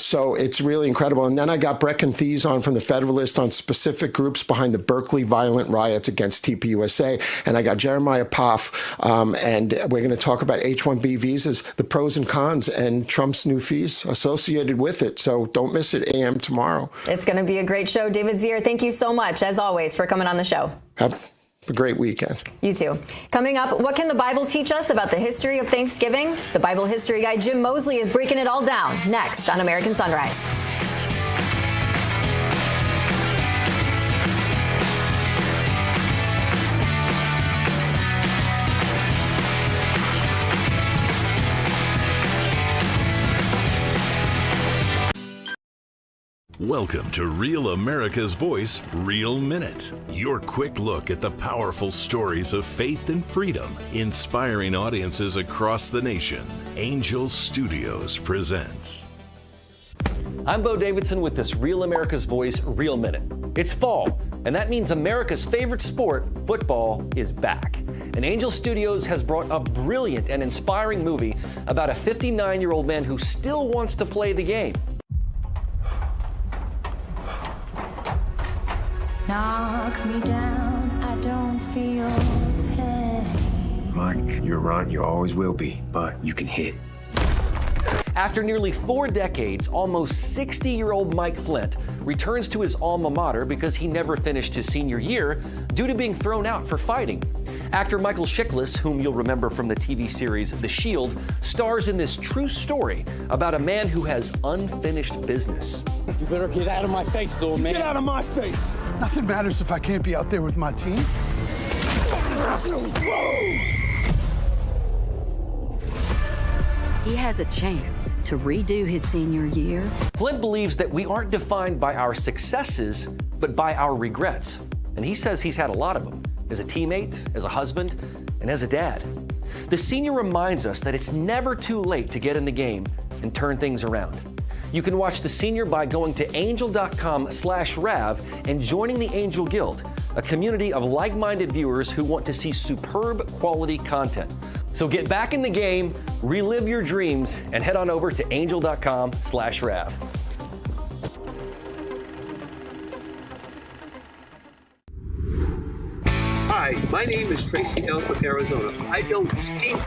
so it's really incredible. And then I got Brecken Thies on from the Federalist on specific groups behind the Berkeley violent riots against TPUSA. And I got Jeremiah Poff, and we're going to talk about H-1B visas, the pros and cons, and Trump's new fees associated with it. So don't miss it, AM tomorrow. It's going to be a great show. David Zier, thank you so much, as always, for coming on the show. Have a great weekend. You too. Coming up, what can the Bible teach us about the history of Thanksgiving? The Bible history guy Jim Mosley is breaking it all down next on American Sunrise. Welcome to Real America's Voice, Real Minute. Your quick look at the powerful stories of faith and freedom, inspiring audiences across the nation. Angel Studios presents. I'm Bo Davidson with this Real America's Voice, Real Minute. It's fall, and that means America's favorite sport, football, is back. And Angel Studios has brought a brilliant and inspiring movie about a 59-year-old man who still wants to play the game. knock me down, I don't feel pain. Mike, you're right, you always will be, but you can hit. After nearly 4 decades, almost 60-year-old Mike Flint returns to his alma mater because he never finished his senior year due to being thrown out for fighting. Actor Michael Chiklis, whom you'll remember from the TV series The Shield, stars in this true story about a man who has unfinished business. You better get out of my face, little man. Get out of my face. Nothing matters if I can't be out there with my team. He has a chance to redo his senior year. Flint believes that we aren't defined by our successes, but by our regrets. And he says he's had a lot of them, as a teammate, as a husband, and as a dad. The senior reminds us that it's never too late to get in the game and turn things around. You can watch The Senior by going to angel.com/Rav and joining the Angel Guild, a community of like-minded viewers who want to see superb quality content. So get back in the game, relive your dreams, and head on over to angel.com/Rav. Hi, my name is Tracy Elf with Arizona. I don't stink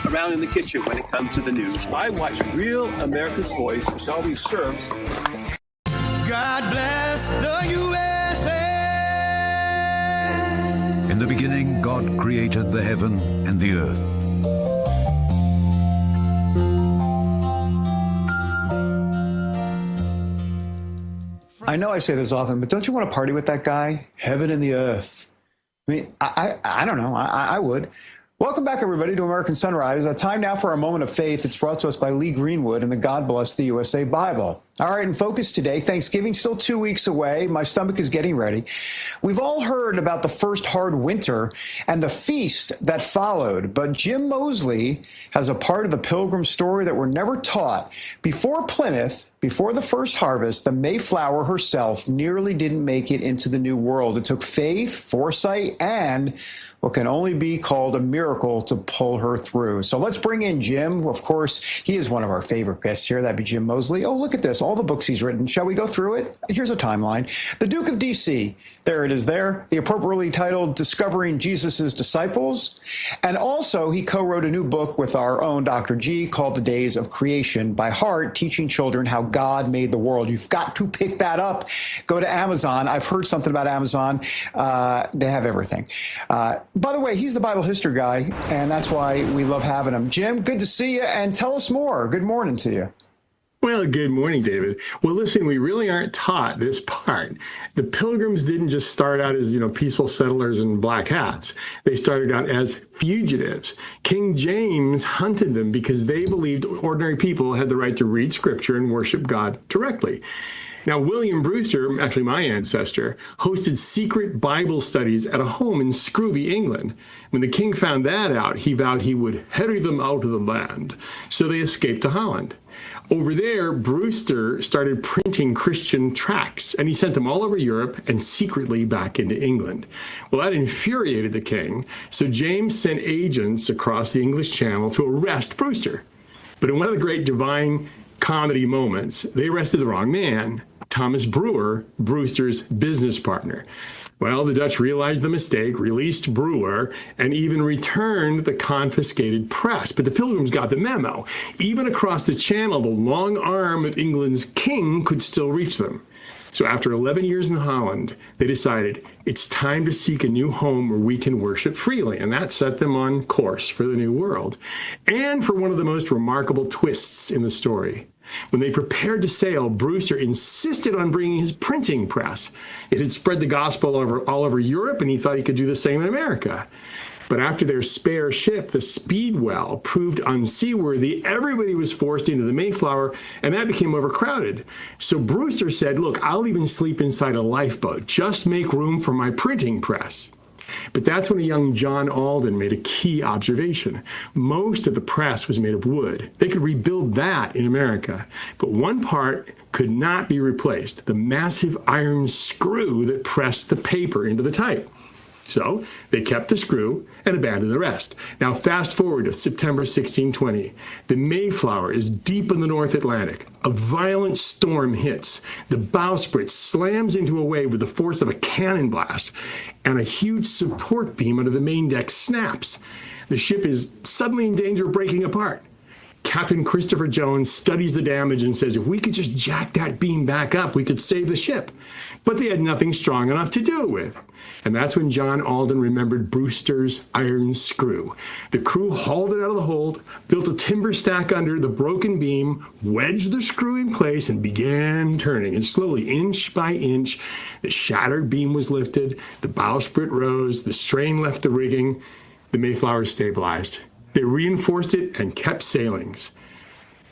around in the kitchen when it comes to the news. I watch Real America's Voice, which always serves. God bless the USA. In the beginning, God created the heaven and the earth. I know I say this often, but don't you want to party with that guy? Heaven and the earth. I mean, I don't know. I would. Welcome back, everybody, to American Sunrise. Time now for our moment of faith. It's brought to us by Lee Greenwood and the God Bless the USA Bible. All right, in focus today, Thanksgiving still 2 weeks away. My stomach is getting ready. We've all heard about the first hard winter and the feast that followed, but Jim Moseley has a part of the Pilgrim story that we're never taught. Before Plymouth, before the first harvest, the Mayflower herself nearly didn't make it into the New World. It took faith, foresight, and what can only be called a miracle to pull her through. So let's bring in Jim. Of course, he is one of our favorite guests here. That'd be Jim Moseley. Oh, look at this. All the books he's written. Shall we go through it? Here's a timeline. The Duke of D.C. There it is there. The appropriately titled Discovering Jesus' Disciples. And also, he co-wrote a new book with our own Dr. G called The Days of Creation by heart, teaching children how God made the world. You've got to pick that up. Go to Amazon. I've heard something about Amazon. They have everything. By the way, he's the Bible history guy, and that's why we love having him. Jim, good to see you, and tell us more. Good morning to you. Well, good morning, David. Well, listen, we really aren't taught this part. The Pilgrims didn't just start out as, peaceful settlers in black hats. They started out as fugitives. King James hunted them because they believed ordinary people had the right to read scripture and worship God directly. Now, William Brewster, actually my ancestor, hosted secret Bible studies at a home in Scrooby, England. When the king found that out, he vowed he would harry them out of the land. So they escaped to Holland. Over there, Brewster started printing Christian tracts, and he sent them all over Europe and secretly back into England. Well, that infuriated the king, so James sent agents across the English Channel to arrest Brewster. But in one of the great divine comedy moments, they arrested the wrong man, Thomas Brewer, Brewster's business partner. Well, the Dutch realized the mistake, released Brewer, and even returned the confiscated press. But the Pilgrims got the memo. Even across the channel, the long arm of England's king could still reach them. So after 11 years in Holland, they decided it's time to seek a new home where we can worship freely. And that set them on course for the New World. And for one of the most remarkable twists in the story. When they prepared to sail, Brewster insisted on bringing his printing press. It had spread the gospel all over Europe, and he thought he could do the same in America. But after their spare ship, the Speedwell, proved unseaworthy, everybody was forced into the Mayflower, and that became overcrowded. So Brewster said, look, I'll even sleep inside a lifeboat. Just make room for my printing press. But that's when a young John Alden made a key observation. Most of the press was made of wood. They could rebuild that in America. But one part could not be replaced, the massive iron screw that pressed the paper into the type. So they kept the screw and abandoned the rest. Now fast forward to September 1620. The Mayflower is deep in the North Atlantic. A violent storm hits. The bowsprit slams into a wave with the force of a cannon blast, and a huge support beam under the main deck snaps. The ship is suddenly in danger of breaking apart. Captain Christopher Jones studies the damage and says, if we could just jack that beam back up, we could save the ship. But they had nothing strong enough to do it with. And that's when John Alden remembered Brewster's iron screw. The crew hauled it out of the hold, built a timber stack under the broken beam, wedged the screw in place, and began turning. And slowly, inch by inch, the shattered beam was lifted, the bowsprit rose, the strain left the rigging, the Mayflower stabilized. They reinforced it and kept sailings.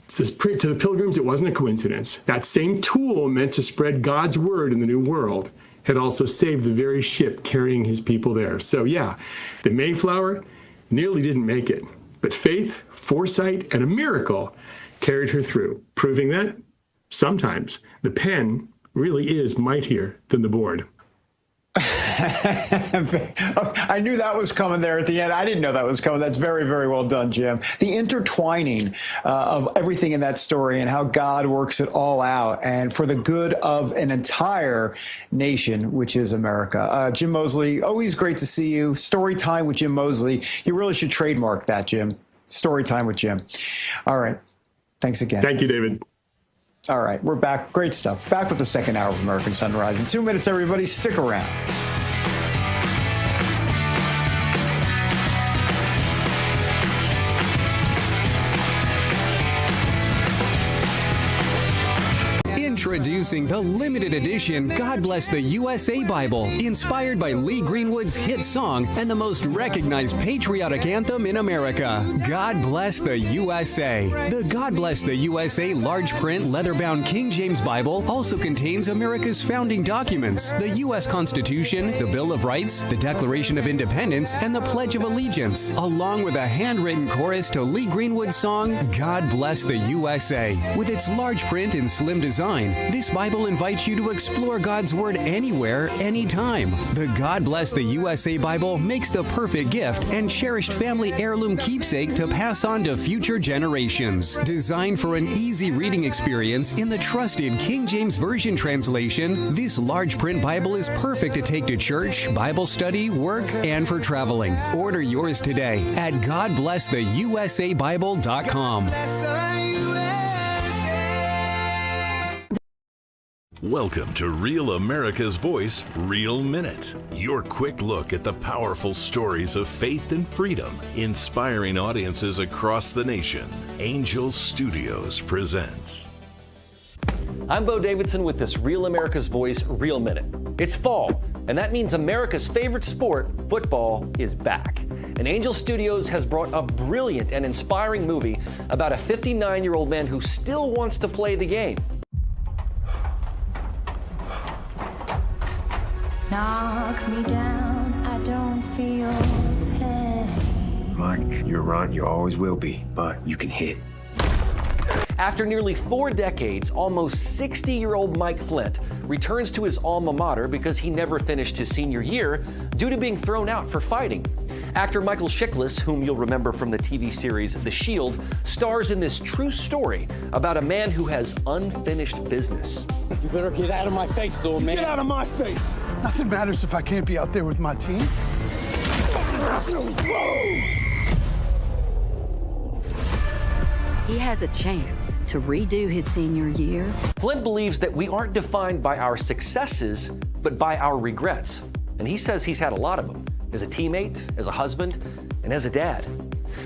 To the Pilgrims, it wasn't a coincidence. That same tool meant to spread God's word in the New World had also saved the very ship carrying his people there. So yeah, the Mayflower nearly didn't make it, but faith, foresight, and a miracle carried her through, proving that sometimes the pen really is mightier than the board. I knew that was coming there at the end. I didn't know that was coming. That's very, very well done, Jim. The intertwining of everything in that story and how God works it all out and for the good of an entire nation, which is America. Jim Moseley, always great to see you. Story time with Jim Moseley. You really should trademark that, Jim. Story time with Jim. All right. Thanks again. Thank you, David. All right, we're back. Great stuff. Back with the second hour of American Sunrise. In 2 minutes, everybody, stick around. Introducing the limited edition God Bless the USA Bible, inspired by Lee Greenwood's hit song and the most recognized patriotic anthem in America, God Bless the USA. The God Bless the USA large print leather-bound King James Bible also contains America's founding documents, the U.S. Constitution, the Bill of Rights, the Declaration of Independence, and the Pledge of Allegiance, along with a handwritten chorus to Lee Greenwood's song, God Bless the USA. With its large print and slim design, this Bible invites you to explore God's Word anywhere, anytime. The God Bless the USA Bible makes the perfect gift and cherished family heirloom keepsake to pass on to future generations. Designed for an easy reading experience in the trusted King James Version translation, this large print Bible is perfect to take to church, Bible study, work, and for traveling. Order yours today at GodBlessTheUSABible.com. Welcome to Real America's Voice, Real Minute. Your quick look at the powerful stories of faith and freedom, inspiring audiences across the nation. Angel Studios presents. I'm Bo Davidson with this Real America's Voice, Real Minute. It's fall, and that means America's favorite sport, football, is back. And Angel Studios has brought a brilliant and inspiring movie about a 59-year-old man who still wants to play the game. Knock me down, I don't feel pain. Mike, you're right, you always will be, but you can hit. After nearly 4 decades, almost 60-year-old Mike Flint returns to his alma mater because he never finished his senior year due to being thrown out for fighting. Actor Michael Chiklis, whom you'll remember from the TV series The Shield, stars in this true story about a man who has unfinished business. You better get out of my face, little man. Get out of my face! Nothing matters if I can't be out there with my team. He has a chance to redo his senior year. Flint believes that we aren't defined by our successes, but by our regrets. And he says he's had a lot of them, as a teammate, as a husband, and as a dad.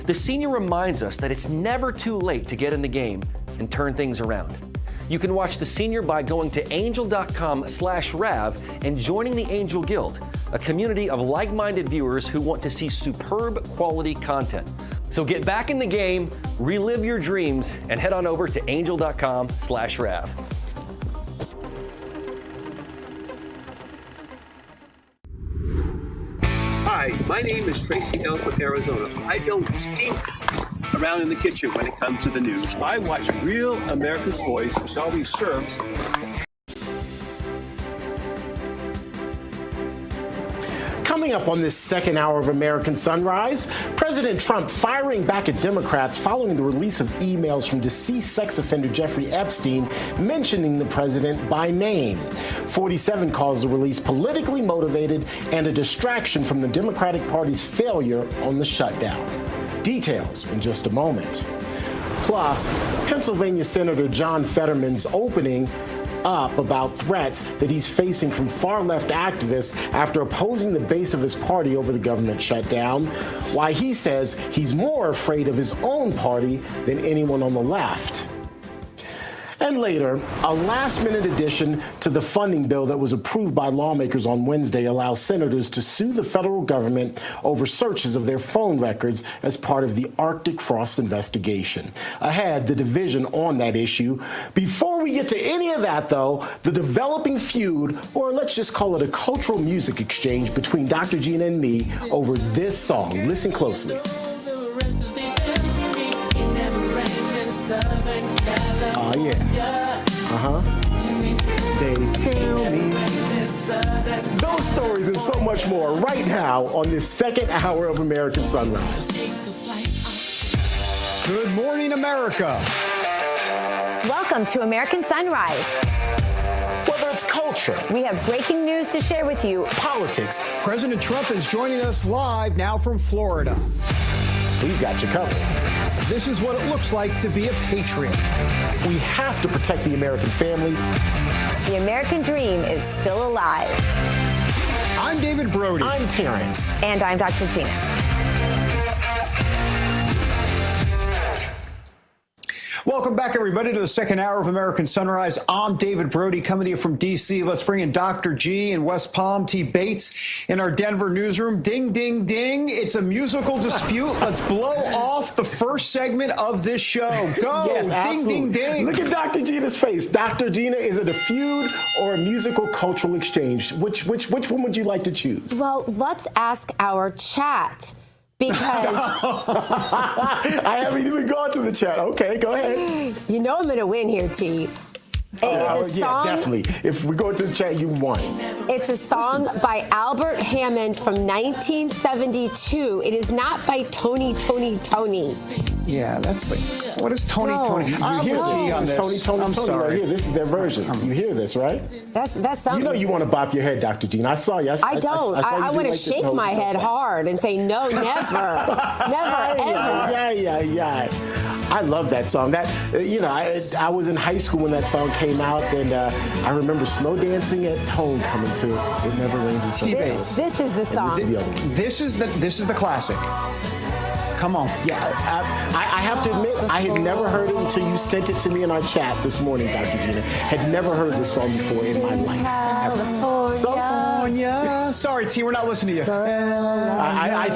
The senior reminds us that it's never too late to get in the game and turn things around. You can watch The Senior by going to angel.com/Rav and joining the Angel Guild, a community of like-minded viewers who want to see superb quality content. So get back in the game, relive your dreams, and head on over to angel.com/Rav. Hi, my name is Tracy Ellsworth, Arizona. I don't stink around in the kitchen when it comes to the news. I watch Real America's Voice, which always serves. Coming Coming up on this second hour of American Sunrise, President Trump firing back at Democrats following the release of emails from deceased sex offender Jeffrey Epstein mentioning the president by name. 47 calls the release politically motivated and a distraction from the Democratic Party's failure on the shutdown. Details in just a moment. Plus, Pennsylvania Senator John Fetterman's opening up about threats that he's facing from far-left activists after opposing the base of his party over the government shutdown, why he says he's more afraid of his own party than anyone on the left. And later, a last-minute addition to the funding bill that was approved by lawmakers on Wednesday allows senators to sue the federal government over searches of their phone records as part of the Arctic Frost investigation. Ahead, the division on that issue. Before we get to any of that, though, the developing feud, or let's just call it a cultural music exchange between Dr. Gina and me over this song. Listen closely. Oh, yeah. They tell me those stories and so much more right now on this second hour of American Sunrise. Good morning, America. Welcome to American Sunrise. Whether it's culture, we have breaking news to share with you. Politics. President Trump is joining us live now from Florida. We've got you covered. This is what it looks like to be a patriot. We have to protect the American family. The American dream is still alive. I'm David Brody. I'm Terrence. And I'm Dr. Gina. Welcome back, everybody, to the second hour of American Sunrise. I'm David Brody, coming to you from D.C. Let's bring in Dr. G in West Palm, T. Bates in our Denver newsroom. Ding, ding, ding. It's a musical dispute. Let's blow off the first segment of this show. Go. Yes, ding, absolutely. ding, ding. Look at Dr. Gina's face. Dr. Gina, is it a feud or a musical cultural exchange? Which one would you like to choose? Well, let's ask our chat. Because I haven't even gone to the chat. Okay, go ahead. You know I'm going to win here, T. It's a song, yeah, definitely. If we go to the chat, you won. It's a song by Albert Hammond from 1972. It is not by Tony. Yeah, that's like, what is Tony? You hear this? This is Tony. I'm sorry. Right here. This is their version. You hear this, right? That's something. You know you want to bop your head, Dr. Dean. I saw you. I don't. I want to shake my head hard and say, no, never. Never, ever. Yeah. I love that song. That I was in high school when that song came out, and I remember slow dancing at home coming to It Never Rains in Summer. This is the song. This is the classic. Come on. Yeah, I have to admit, I had never heard it until you sent it to me in our chat this morning, Dr. Gina. Had never heard this song before in my life. California. Sorry, T, we're not listening to you. I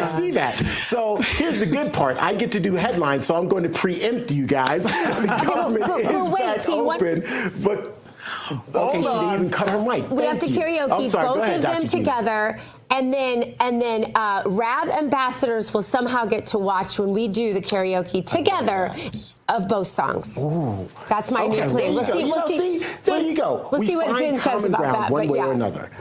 see that. So here's the good part. I get to do headlines, so I'm going to preempt you guys. The government is back open, but... Okay, she didn't even cut her mic. We have to karaoke both of them together, and then Rab ambassadors will somehow get to watch when we do the karaoke together of both songs. Ooh. That's my new plan. We'll see. There you go. We'll see what Zin says about that. One way or another.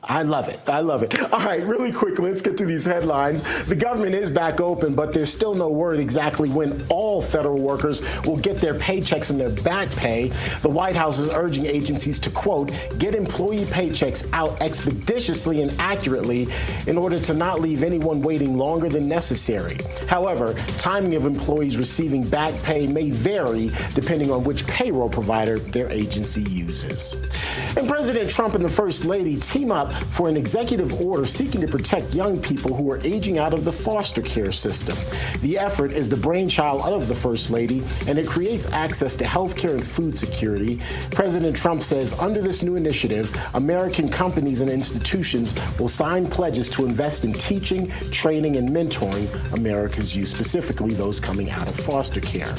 I love it. All right, really quick, let's get to these headlines. The government is back open, but there's still no word exactly when all federal workers will get their paychecks and their back pay. The White House is urging agencies to, quote, get employee paychecks out expeditiously and accurately in order to not leave anyone waiting longer than necessary. However, timing of employees receiving back pay may vary depending on which payroll provider their agency uses. And President Trump and the First Lady team up for an executive order seeking to protect young people who are aging out of the foster care system. The effort is the brainchild of the First Lady, and it creates access to health care and food security. President Trump says under this new initiative, American companies and institutions will sign pledges to invest in teaching, training, and mentoring America's youth, specifically those coming out of foster care.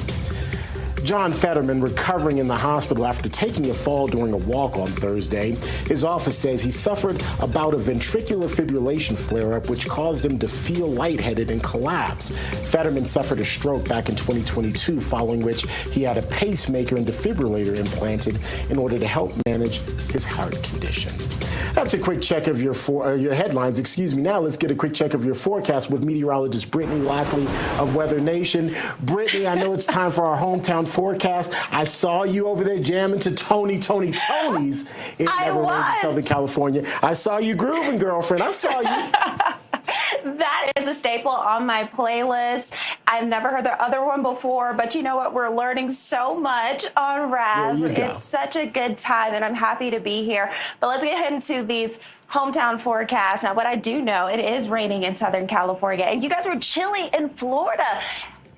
John Fetterman recovering in the hospital after taking a fall during a walk on Thursday. His office says he suffered a bout of ventricular fibrillation flare-up, which caused him to feel lightheaded and collapse. Fetterman suffered a stroke back in 2022, following which he had a pacemaker and defibrillator implanted in order to help manage his heart condition. That's a quick check of your headlines. Now let's get a quick check of your forecast with meteorologist Brittany Lockley of Weather Nation. Brittany, I know it's time for our hometown forecast. I saw you over there jamming to Tony's in Neverland, Southern California. I saw you grooving, girlfriend. I saw you. That is a staple on my playlist. I've never heard the other one before, but you know what? We're learning so much on Rap. It's such a good time, and I'm happy to be here. But let's get into these hometown forecasts. Now, what I do know, it is raining in Southern California, and you guys are chilly in Florida.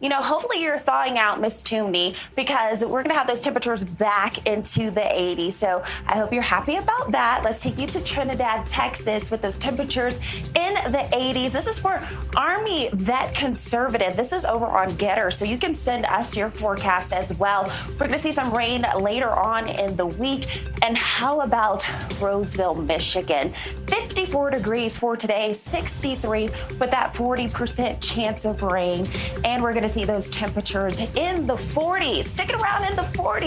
You know, hopefully you're thawing out, Miss Toomey, because we're going to have those temperatures back into the 80s. So I hope you're happy about that. Let's take you to Trinidad, Texas, with those temperatures in the 80s. This is for Army Vet Conservative. This is over on Getter, so you can send us your forecast as well. We're going to see some rain later on in the week. And how about Roseville, Michigan? 54 degrees for today, 63 with that 40% chance of rain. And we're going to see those temperatures in the 40s, sticking around in the 40s.